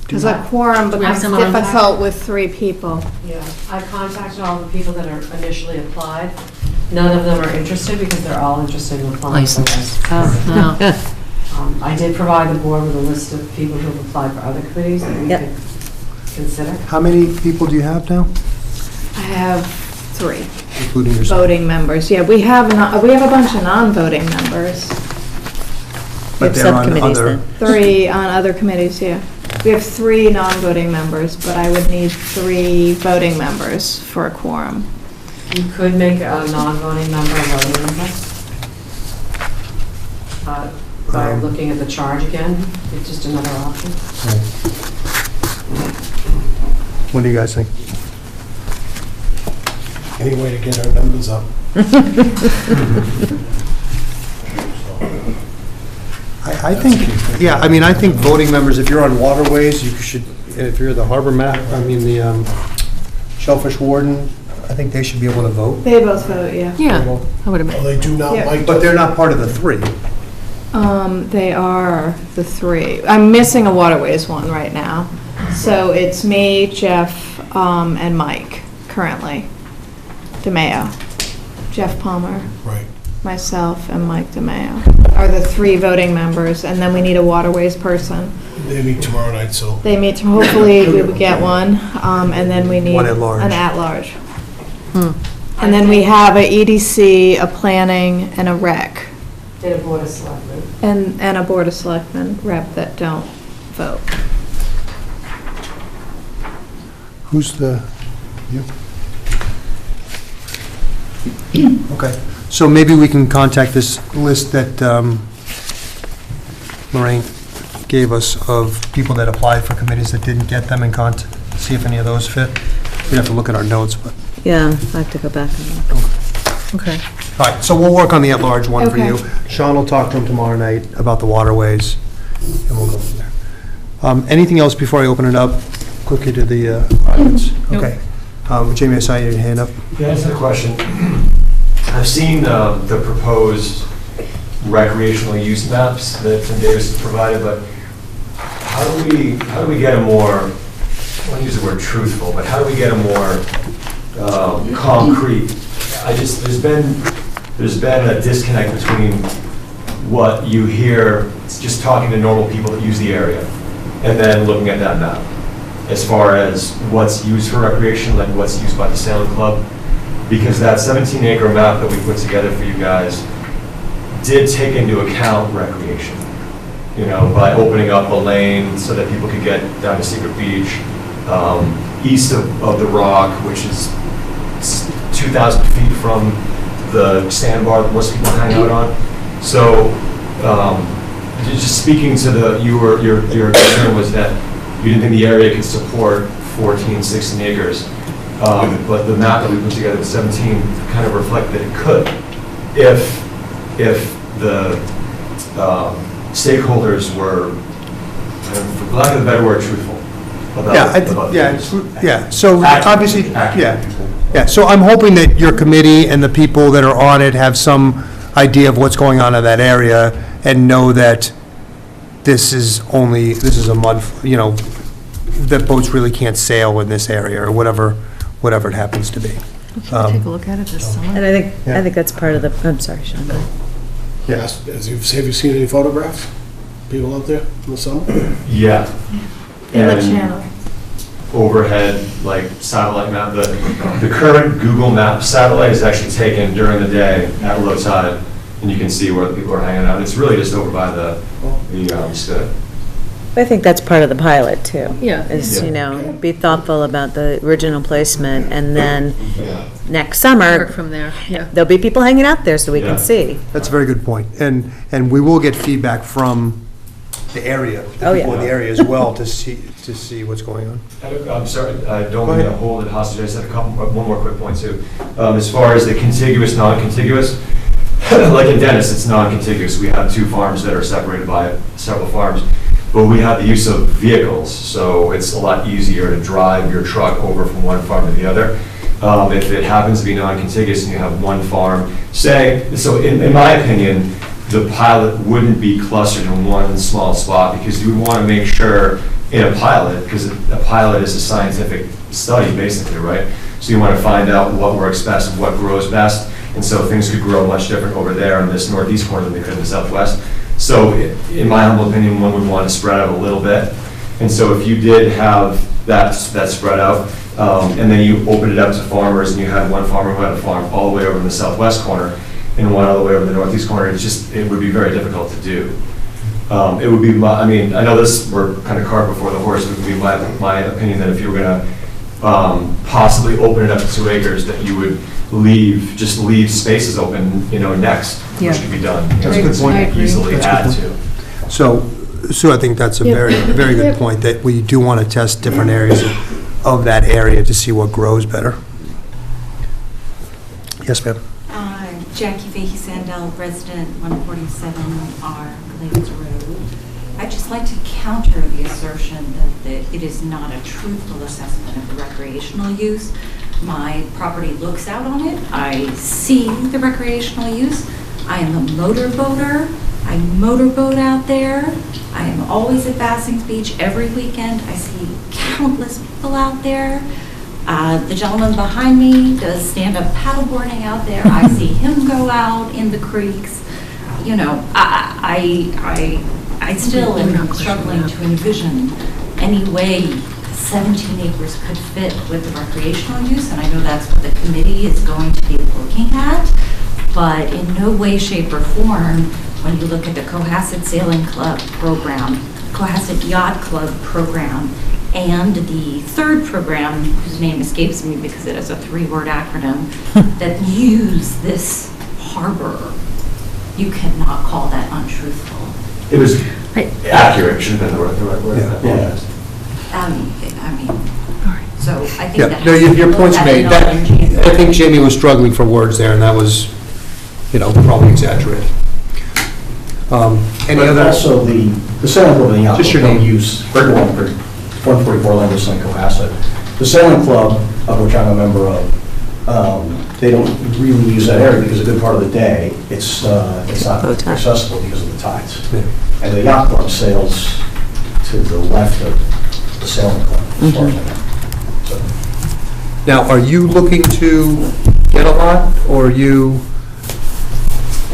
because a quorum Do we have becomes someone on that? difficult with 3 people. Yeah, I contacted all the people that are initially applied. None of them are interested because they're all interested in applying for this. Oh, no. I did provide the board with a list of people who have applied for other committees that we could consider. How many people do you have now, I have 3 including yourself? voting members. Yeah, we have a bunch of non-voting members. But they're on subcommittees other. then. 3 on other committees, yeah. We have 3 non-voting members, but I would need 3 voting members for a quorum. You could make a non-voting member a voting member. By looking at the charge again, it's just another option. What do you guys think? Any way to get our numbers up. I think, yeah, I mean, I think voting members, if you're on waterways, you should, if you're the harbor the shellfish warden, I think they should be able to vote. They both vote, yeah. Yeah, I would have Well, they do not Yeah. like. But they're not part of the 3. They are the 3. I'm missing a waterways one right now. So it's me, Jeff, and Mike currently. DeMayo. Jeff Palmer. Right. Myself and Mike DeMayo are the 3 voting members, and then we need a waterways person. They meet tomorrow night, so. They meet, hopefully we would get one, and then we need One at large. an at-large. And then we have a EDC, a planning, and a rec, Did a board of selectmen. and a board of selectmen rep that don't vote. Who's the, you? Okay, so maybe we can contact this list that Lorraine gave us of people that applied for committees that didn't get them and see if any of those fit. We'd have to look at our notes, but, Yeah, I have to go back and look. Okay. all right, so we'll work on the at-large one for Okay. you. Sean will talk to him tomorrow night about the waterways, and we'll go from there. Anything else before I open it up quickly to the audience? Okay. Jamie, I saw your hand up. Yeah, that's a question. I've seen the proposed recreational use maps that Tim Davis has provided, but how do we get a more, I won't use the word truthful, but how do we get a more concrete? There's been a disconnect between what you hear just talking to normal people that use the area and then looking at that map, as far as what's used for recreation and what's used by the Sailing Club. Because that 17-acre map that we put together for you guys did take into account recreation, by opening up a lane so that people could get down to Secret Beach, east of the Rock, which is 2,000 feet from the sandbar that most people hang out on. So, just speaking to your concern was that you didn't think the area could support 14, 16 acres. But the map that we put together with 17 kind of reflected that it could, if the stakeholders were, for lack of a better word, truthful about. So obviously, yeah. So I'm hoping that your committee and the people that are on it have some idea of what's going on in that area and know that this is a mud, that boats really can't sail in this area or whatever it happens to be. Take a look at it this summer. And I think that's part of the, I'm sorry, Sean. go ahead. Yes. Have you seen any photographs? People out there in the summer? Yeah. In the And channel. overhead, satellite map, the current Google Maps satellite is actually taken during the day at low tide, and you can see where the people are hanging out. It's really just over by the Scituate. I think that's part of the pilot, too. Yeah. Is, be thoughtful about the original placement, and then next summer, Work from there, yeah. there'll be people hanging out there so we can see. That's a very good point. And we will get feedback from the area, the people in the area as well, to see what's going on. I'm sorry, I don't mean to hold it hostage. I just had one more quick point too. As far as the contiguous, non-contiguous, like in Dennis, it's non-contiguous. We have 2 farms that are separated by several farms, but we have the use of vehicles, so it's a lot easier to drive your truck over from one farm to the other. If it happens to be non-contiguous and you have one farm, in my opinion, the pilot wouldn't be clustered in one small spot, because you would want to make sure in a pilot, because a pilot is a scientific study basically, right? So you want to find out what works best and what grows best, and so things could grow much different over there in this northeast corner than they could in the southwest. So in my humble opinion, one would want to spread out a little bit. And so if you did have that spread out, and then you opened it up to farmers, and you had one farmer who had a farm all the way over in the southwest corner and one all the way over the northeast corner, it would be very difficult to do. It would be I mean, I know this, we're kind of cart before the horse, it would be my opinion that if you were gonna possibly open it up to 2 acres, that you would just leave spaces open, next, which could be done. That's a good point. So you could easily add to. So, Sue, I think that's a very good point, that we do want to test different areas of that area to see what grows better. Yes, ma'am? Jackie Fahey Sandell, resident 147R Glades Road. I'd just like to counter the assertion that it is not a truthful assessment of the recreational use. My property looks out on it. I see the recreational use. I am a motorboater. I motorboat out there. I am always at Bassings Beach every weekend. I see countless people out there. The gentleman behind me does stand-up paddleboarding out there. I see him go out in the creeks. I still am struggling to envision any way 17 acres could fit with the recreational use, and I know that's what the committee is going to be looking at, but in no way, shape, or form, when you look at the Cohasset Sailing Club program, Cohasset Yacht Club program, and the third program, whose name escapes me because it is a 3-word acronym, that use this harbor, you cannot call that untruthful. It was accurate, should have been the right word. Yeah. So I think Yeah, that. no, your point's made. I think Jamie was struggling for words there, and that was, probably exaggerated. Any other? Also, the sailing club and the yacht Just your club name. use, Greg Wallingford, 144 Landis Lane, Cohasset. The sailing club, of which I'm a member of, they don't really use that area because a good part of the day, it's not accessible because of the tides. Yeah. And the yacht club sails to the left of the sailing club, as far as I know. So, Now, are you looking to get a lot, or are you,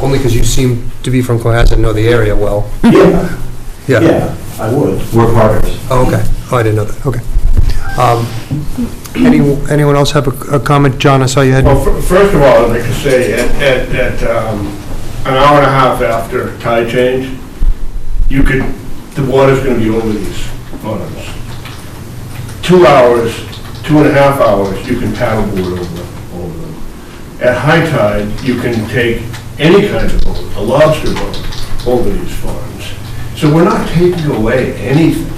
only because you seem to be from Cohasset and know the area well? Yeah, I would. We're partners. Oh, okay. Oh, I didn't know that. Okay. Anyone else have a comment? John, I saw you had. Well, first of all, I'd like to say, at an hour and a half after tide change, the water's going to be over these ponds. 2 hours, 2.5 hours, you can paddleboard over them. At high tide, you can take any kind of boat, a lobster boat, over these ponds. So we're not taking away anything.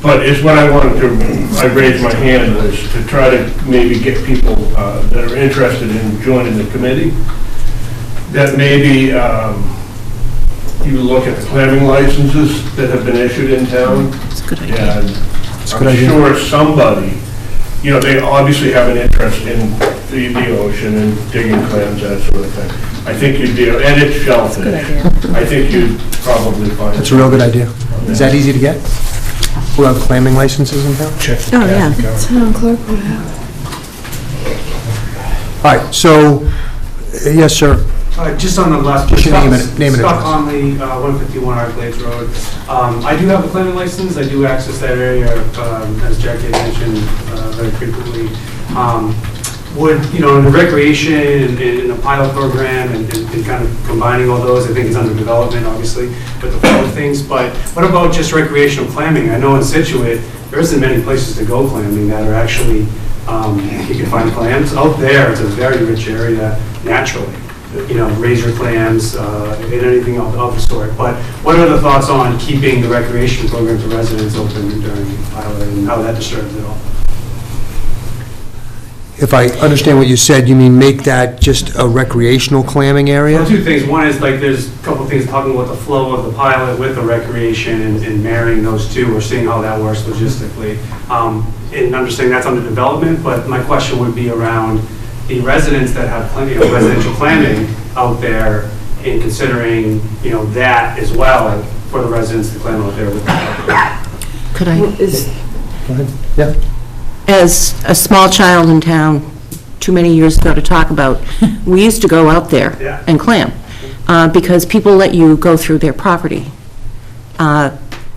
But it's what I raised my hand was to try to maybe get people that are interested in joining the committee, that maybe you look at the clamming licenses that have been issued in town. That's a good idea. And I'm sure somebody, they obviously have an interest in the ocean and digging clams, that sort of thing. I think you'd be, and it's shellfish. Good idea. I think you'd probably find. That's a real good idea. Is that easy to get? Who have clamming licenses in town? Oh, yeah. Town clerk would have. All right, so, yes, sir. Just on the last. Just your name and address. Scott Conley, 151 Art Glades Road. I do have a clamming license. I do access that area, as Jackie had mentioned, very frequently. Would, in the recreation and in the pilot program and kind of combining all those, I think it's under development, obviously, with the flow of things. But what about just recreational clamming? I know in Scituate, there isn't many places to go clamming that are actually, you can find clams. Out there, it's a very rich area naturally. Razor clams, and anything of the sort. But what are the thoughts on keeping the recreation program to residents open during the pilot and how that disturbs it all? If I understand what you said, you mean make that just a recreational clamming area? Well, 2 things. One is there's a couple of things talking about the flow of the pilot with the recreation and marrying those two or seeing how that works logistically. And understanding that's under development, but my question would be around the residents that have plenty of residential clamming out there in considering, that as well for the residents to clam out there with the Could I? Go ahead. Yeah. As a small child in town, too many years ago to talk about, we used to go out there and clam because people let you go through their property.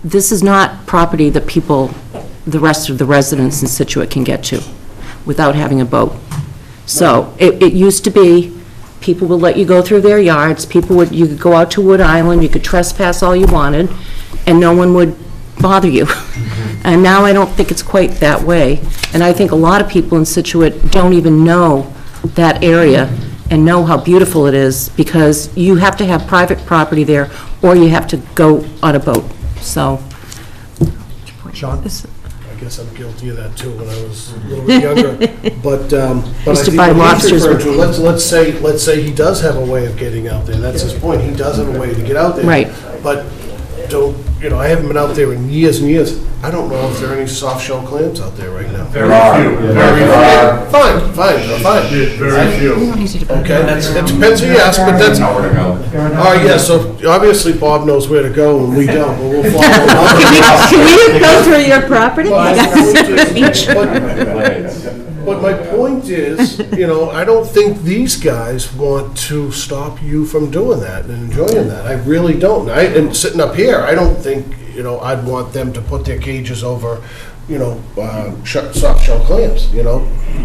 This is not property that the rest of the residents in Scituate can get to without having a boat. So it used to be People would let you go through their yards, you could go out to Wood Island, you could trespass all you wanted, and no one would bother you. And now I don't think it's quite that way. And I think a lot of people in Scituate don't even know that area and know how beautiful it is, because you have to have private property there, or you have to go on a boat, so. Sean? I guess I'm guilty of that too when I was a little bit younger. But I Used to think buy what he's lobsters referring to, let's say he does have a way of getting out there. That's his point. He does have a way to get out there. Right. But don't, I haven't been out there in years and years. I don't know if there are any soft shell clams out there right now. Very few. Very few. Fine. Very few. Okay, it depends who you ask, but that's. Oh, yeah, so obviously Bob knows where to go and we don't, but we'll follow him up. Can we go through your property? But my point is, I don't think these guys want to stop you from doing that and enjoying that. I really don't. And sitting up here, I don't think, I'd want them to put their cages over, soft shell clams,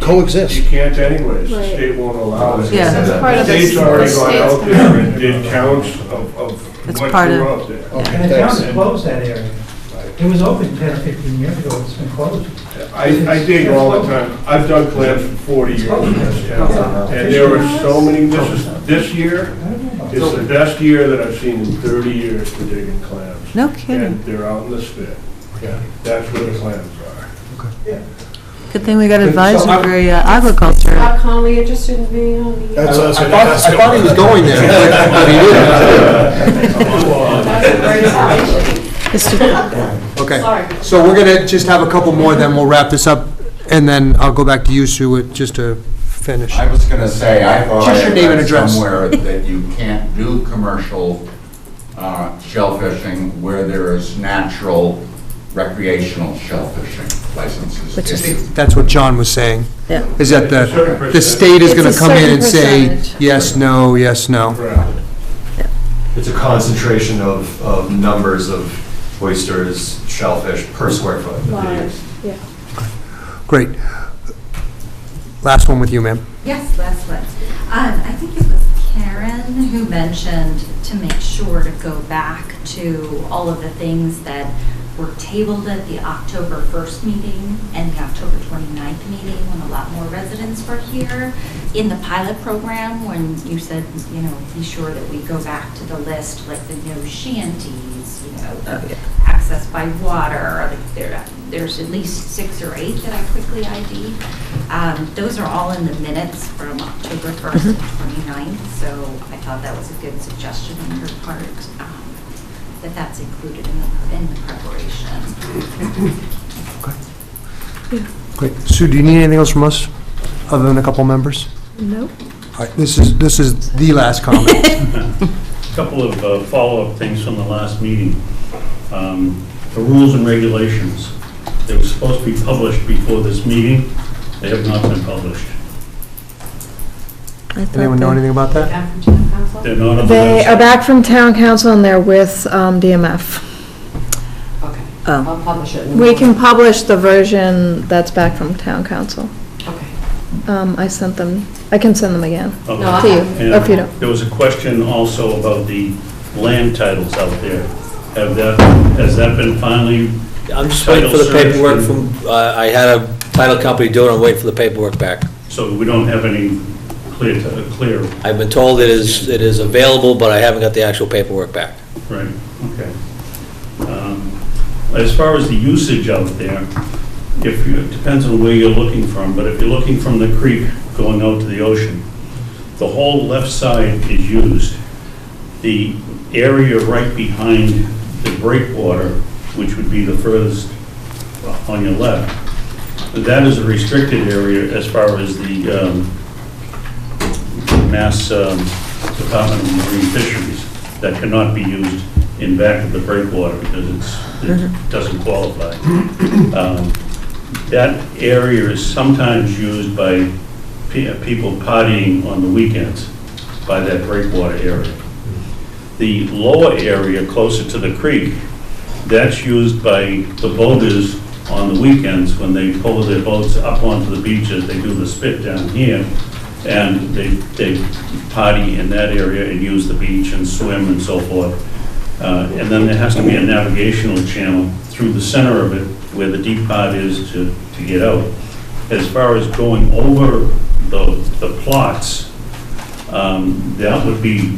coexist. You can't anyways, the Right. state won't allow it. Yeah, that's part of the State's already gone state's out there and did counts of That's what part you of- were out there. Okay, And the town thanks. has closed that area. It was open 10 or 15 years ago, it's been closed. I dig all the time. I've dug clams for 40 years in this town. And there were so many, this year is the best year that I've seen in 30 years for digging clams. No kidding. And they're out in the spit. That's where the clams are. Good thing we got advisory agriculture. Scott Conley interested in being on the... That's what I was gonna ask. I thought he was going there, but he didn't. Okay, so we're gonna just have a couple more, then we'll wrap this up, and then I'll go back to you, Sue, just to finish. I was going to say, I thought Just your I name and read address. somewhere that you can't do commercial shellfishing where there is natural recreational shellfishing licenses Which is- issued. That's what John was saying. Yeah. Is that the state is It's gonna a come in and certain say, percentage. yes, no, yes, no. It's a concentration of numbers of oysters, shellfish per square foot. that they use. Yeah. Great. Last one with you, ma'am. Yes, last one. I think it was Karen who mentioned to make sure to go back to all of the things that were tabled at the October 1st meeting and the October 29th meeting, when a lot more residents were here. In the pilot program, when you said, be sure that we go back to the list, like the no shanties, access by water, there's at least 6 or 8 that I quickly ID'd. Those are all in the minutes from October 1st and 29th, so I thought that was a good suggestion on your part, that's included in the preparation. Great. Sue, do you need anything else from us, other than a couple members? Nope. All right, this is the last comment. A couple of follow-up things from the last meeting. The rules and regulations, they were supposed to be published before this meeting. They have not been published. Anyone know anything about that? They're not on the They are website. back from town council and they're with DMF. Okay, Oh. I'll publish it. in the We can morning. publish the version that's back from town council. Okay. I can send them again Okay. No, to you, And if you don't. there was a question also about the land titles out there. Has that been finally? I'm just waiting for the Title paperwork search from, I had a title company do it, I'm waiting for the paperwork back. So we don't have any clear, I've been told it is available, but I haven't got the actual paperwork back. right, okay. As far as the usage out there, it depends on where you're looking from, but if you're looking from the creek going out to the ocean, the whole left side is used. The area right behind the breakwater, which would be the furthest on your left, that is a restricted area as far as the Mass Department of Marine Fisheries. That cannot be used in back of the breakwater because it doesn't qualify. That area is sometimes used by people partying on the weekends by that breakwater area. The lower area closer to the creek, that's used by the boaters on the weekends when they pull their boats up onto the beaches. They do the spit down here, and they party in that area and use the beach and swim and so forth. And then there has to be a navigational channel through the center of it where the deep part is to get out. As far as going over the plots, that would be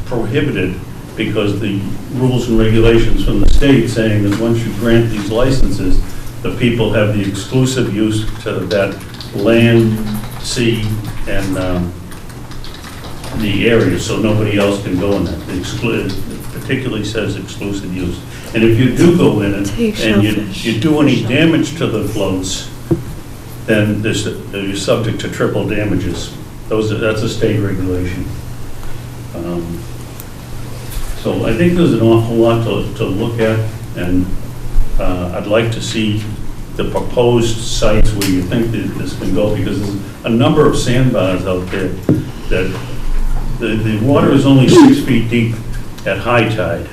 prohibited because the rules and regulations from the state saying that once you grant these licenses, the people have the exclusive use to that land, sea, and the area, so nobody else can go in that. It particularly says exclusive use. And if you do go in it and you do any damage to the floats, then you're subject to triple damages. That's a state regulation. So I think there's an awful lot to look at, and I'd like to see the proposed sites where you think that this can go, because there's a number of sandbars out there that the water is only 6 feet deep at high tide.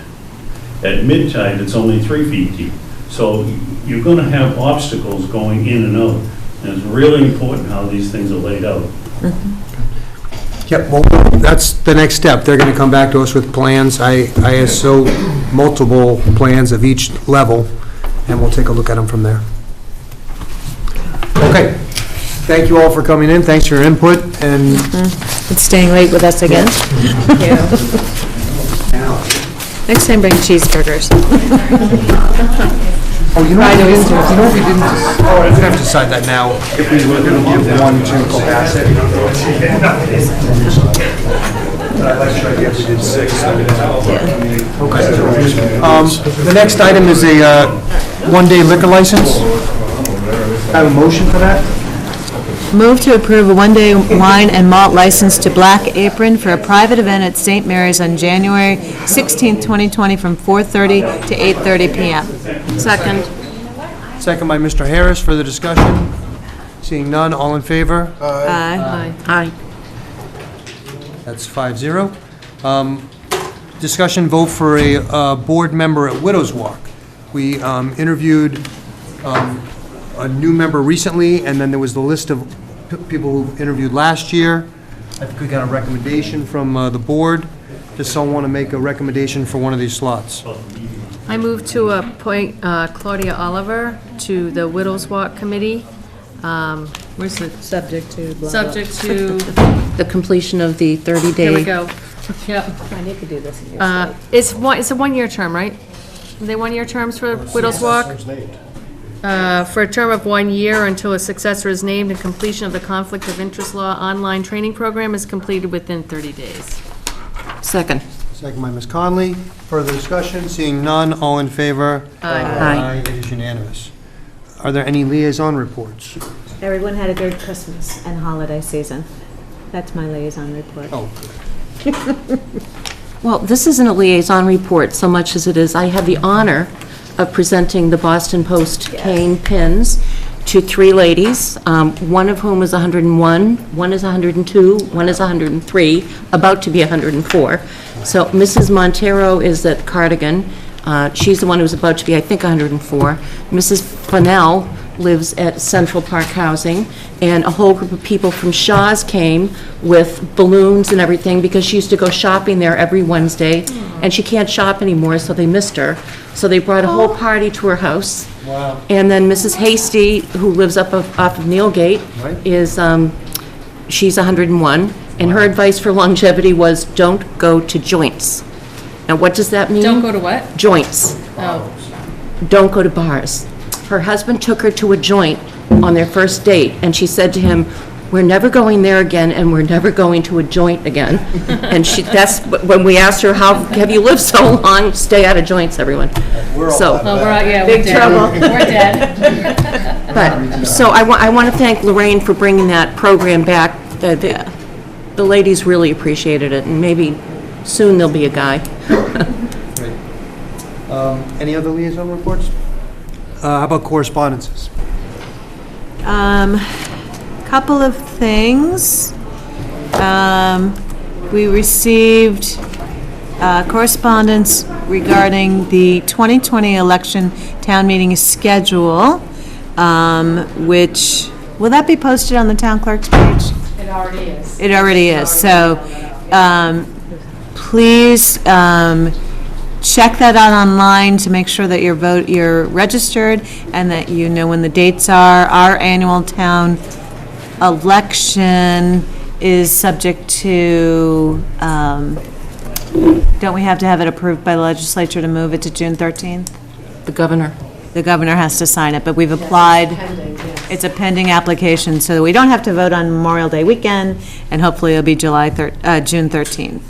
At mid tide, it's only 3 feet deep. So you're going to have obstacles going in and out, and it's really important how these things are laid out. Yep, well, that's the next step. They're going to come back to us with plans. I ISO multiple plans of each level, and we'll take a look at them from there. Okay. Thank you all for coming in. Thanks for your input, and... And staying late with us again. Next time, bring cheeseburgers. Oh, you know what we didn't, oh, I have to decide that now, if we were going to give one to Cohasset. Okay. The next item is a one-day liquor license. I have a motion for that? Move to approve a one-day wine and malt license to Black Apron for a private event at St. Mary's on January 16th, 2020, from 4:30 to 8:30 p.m. Second. Second by Mr. Harris. Further discussion? Seeing none, all in favor? Aye. Aye. That's 5-0. Discussion vote for a board member at Widows Walk. We interviewed a new member recently, and then there was the list of people who interviewed last year. I think we got a recommendation from the board. Does someone want to make a recommendation for one of these slots? I move to appoint Claudia Oliver to the Widows Walk Committee. Where's the subject to? Blah, blah. Subject to, The completion of the 30-day. here we go. Yep. I need to do this in your It's a one-year term, right? Are they one-year terms for Widows Walk? For a term of 1 year until a successor is named and completion of the Conflict of Interest Law online training program is completed within 30 days. Second. Second by Ms. Conley. Further discussion? Seeing none, all in favor? Aye. Aye. It is unanimous. Are there any liaison reports? Everyone had a good Christmas and holiday season. That's my liaison report. Oh, Well, this isn't a liaison report so much as it is, I had the honor of presenting the Boston Post cane pins to 3 ladies, one of whom is 101, one is 102, one is 103, about to be 104. So Mrs. Montero is at Cardigan. She's the one who's about to be, I think, 104. Mrs. Fennell lives at Central Park Housing, and a whole group of people from Shaw's came with balloons and everything because she used to go shopping there every Wednesday, and she can't shop anymore, so they missed her. So they brought a whole party to her house. wow. And then Mrs. Hasty, who lives off of Neilgate, Right. is, she's 101, and her advice for longevity was, don't go to joints. Now, what does that mean? Don't go to what? Joints. Oh. Don't go to bars. Her husband took her to a joint on their first date, and she said to him, we're never going there again, and we're never going to a joint again. And that's when we asked her, how have you lived so long? Stay out of joints, everyone. So, Oh, we're big dead. trouble. We're dead. But, so I want to thank Lorraine for bringing that program back. The ladies really appreciated it, and maybe soon there'll be a guy. Great. Any other liaison reports? How about correspondences? Couple of things. We received correspondence regarding the 2020 election town meeting schedule, which, will that be posted on the town clerk's page? It It already is. It already is, so please check that out online to make sure that you're registered and that you know when the dates are. Our annual town election is subject to, don't we have to have it approved by the legislature to move it to June 13th? The governor. The governor has to sign it, but we've applied. It's a pending application, so we don't have to vote on Memorial Day weekend, and hopefully it'll be June 13th.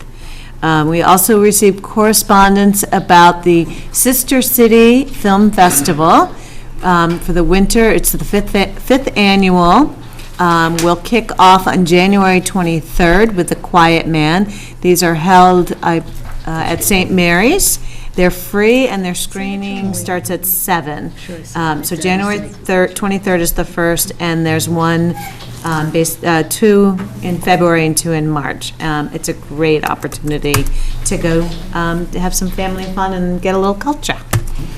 We also received correspondence about the Sister City Film Festival for the winter. It's the fifth annual. We'll kick off on January 23rd with The Quiet Man. These are held at St. Mary's. They're free, and their screening starts at 7. So January 23rd is the first, and there's one, 2 in February and 2 in March. It's a great opportunity to go to have some family fun and get a little culture.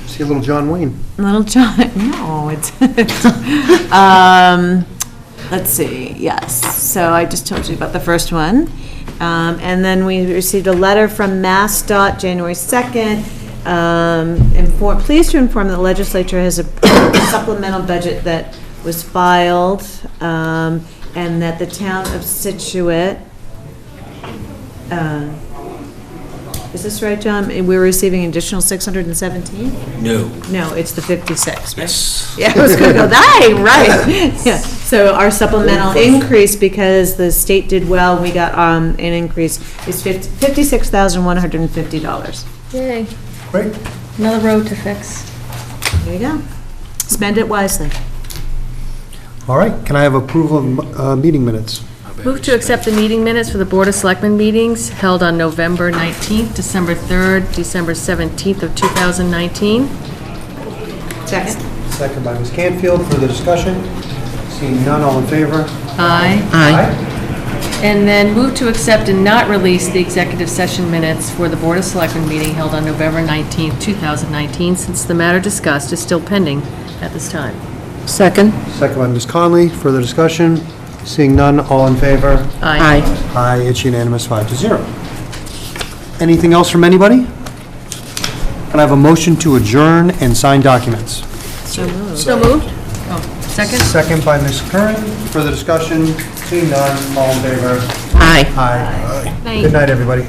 See a little John Wayne. Little John, no, it's, let's see, yes. So I just told you about the first one. And then we received a letter from MassDOT January 2nd. Pleased to inform that the legislature has approved a supplemental budget that was filed, and that the town of Scituate, is this right, John? We're receiving additional 617? No. No, it's the 56, right? Yes. Yeah, I was going to go, right. Yeah. So our supplemental increase, because the state did well, we got an increase, is $56,150. Yay. Great. Another road to fix. There you go. Spend it wisely. All right, can I have approval of meeting minutes? Move to accept the meeting minutes for the Board of Selectmen meetings held on November 19th, December 3rd, December 17th of 2019. Second. Second by Ms. Canfield. Further discussion? Seeing none, all in favor? Aye. Aye. And then move to accept and not release the executive session minutes for the Board of Selectmen meeting held on November 19th, 2019, since the matter discussed is still pending at this time. Second. Second by Ms. Conley. Further discussion? Seeing none, all in favor? Aye. Aye, it's unanimous, 5-0. Anything else from anybody? Can I have a motion to adjourn and sign documents? So moved. So moved? Oh, second? Second by Ms. Curran. Further discussion? Seeing none, all in favor? Aye. Aye. Aye. Good night, everybody.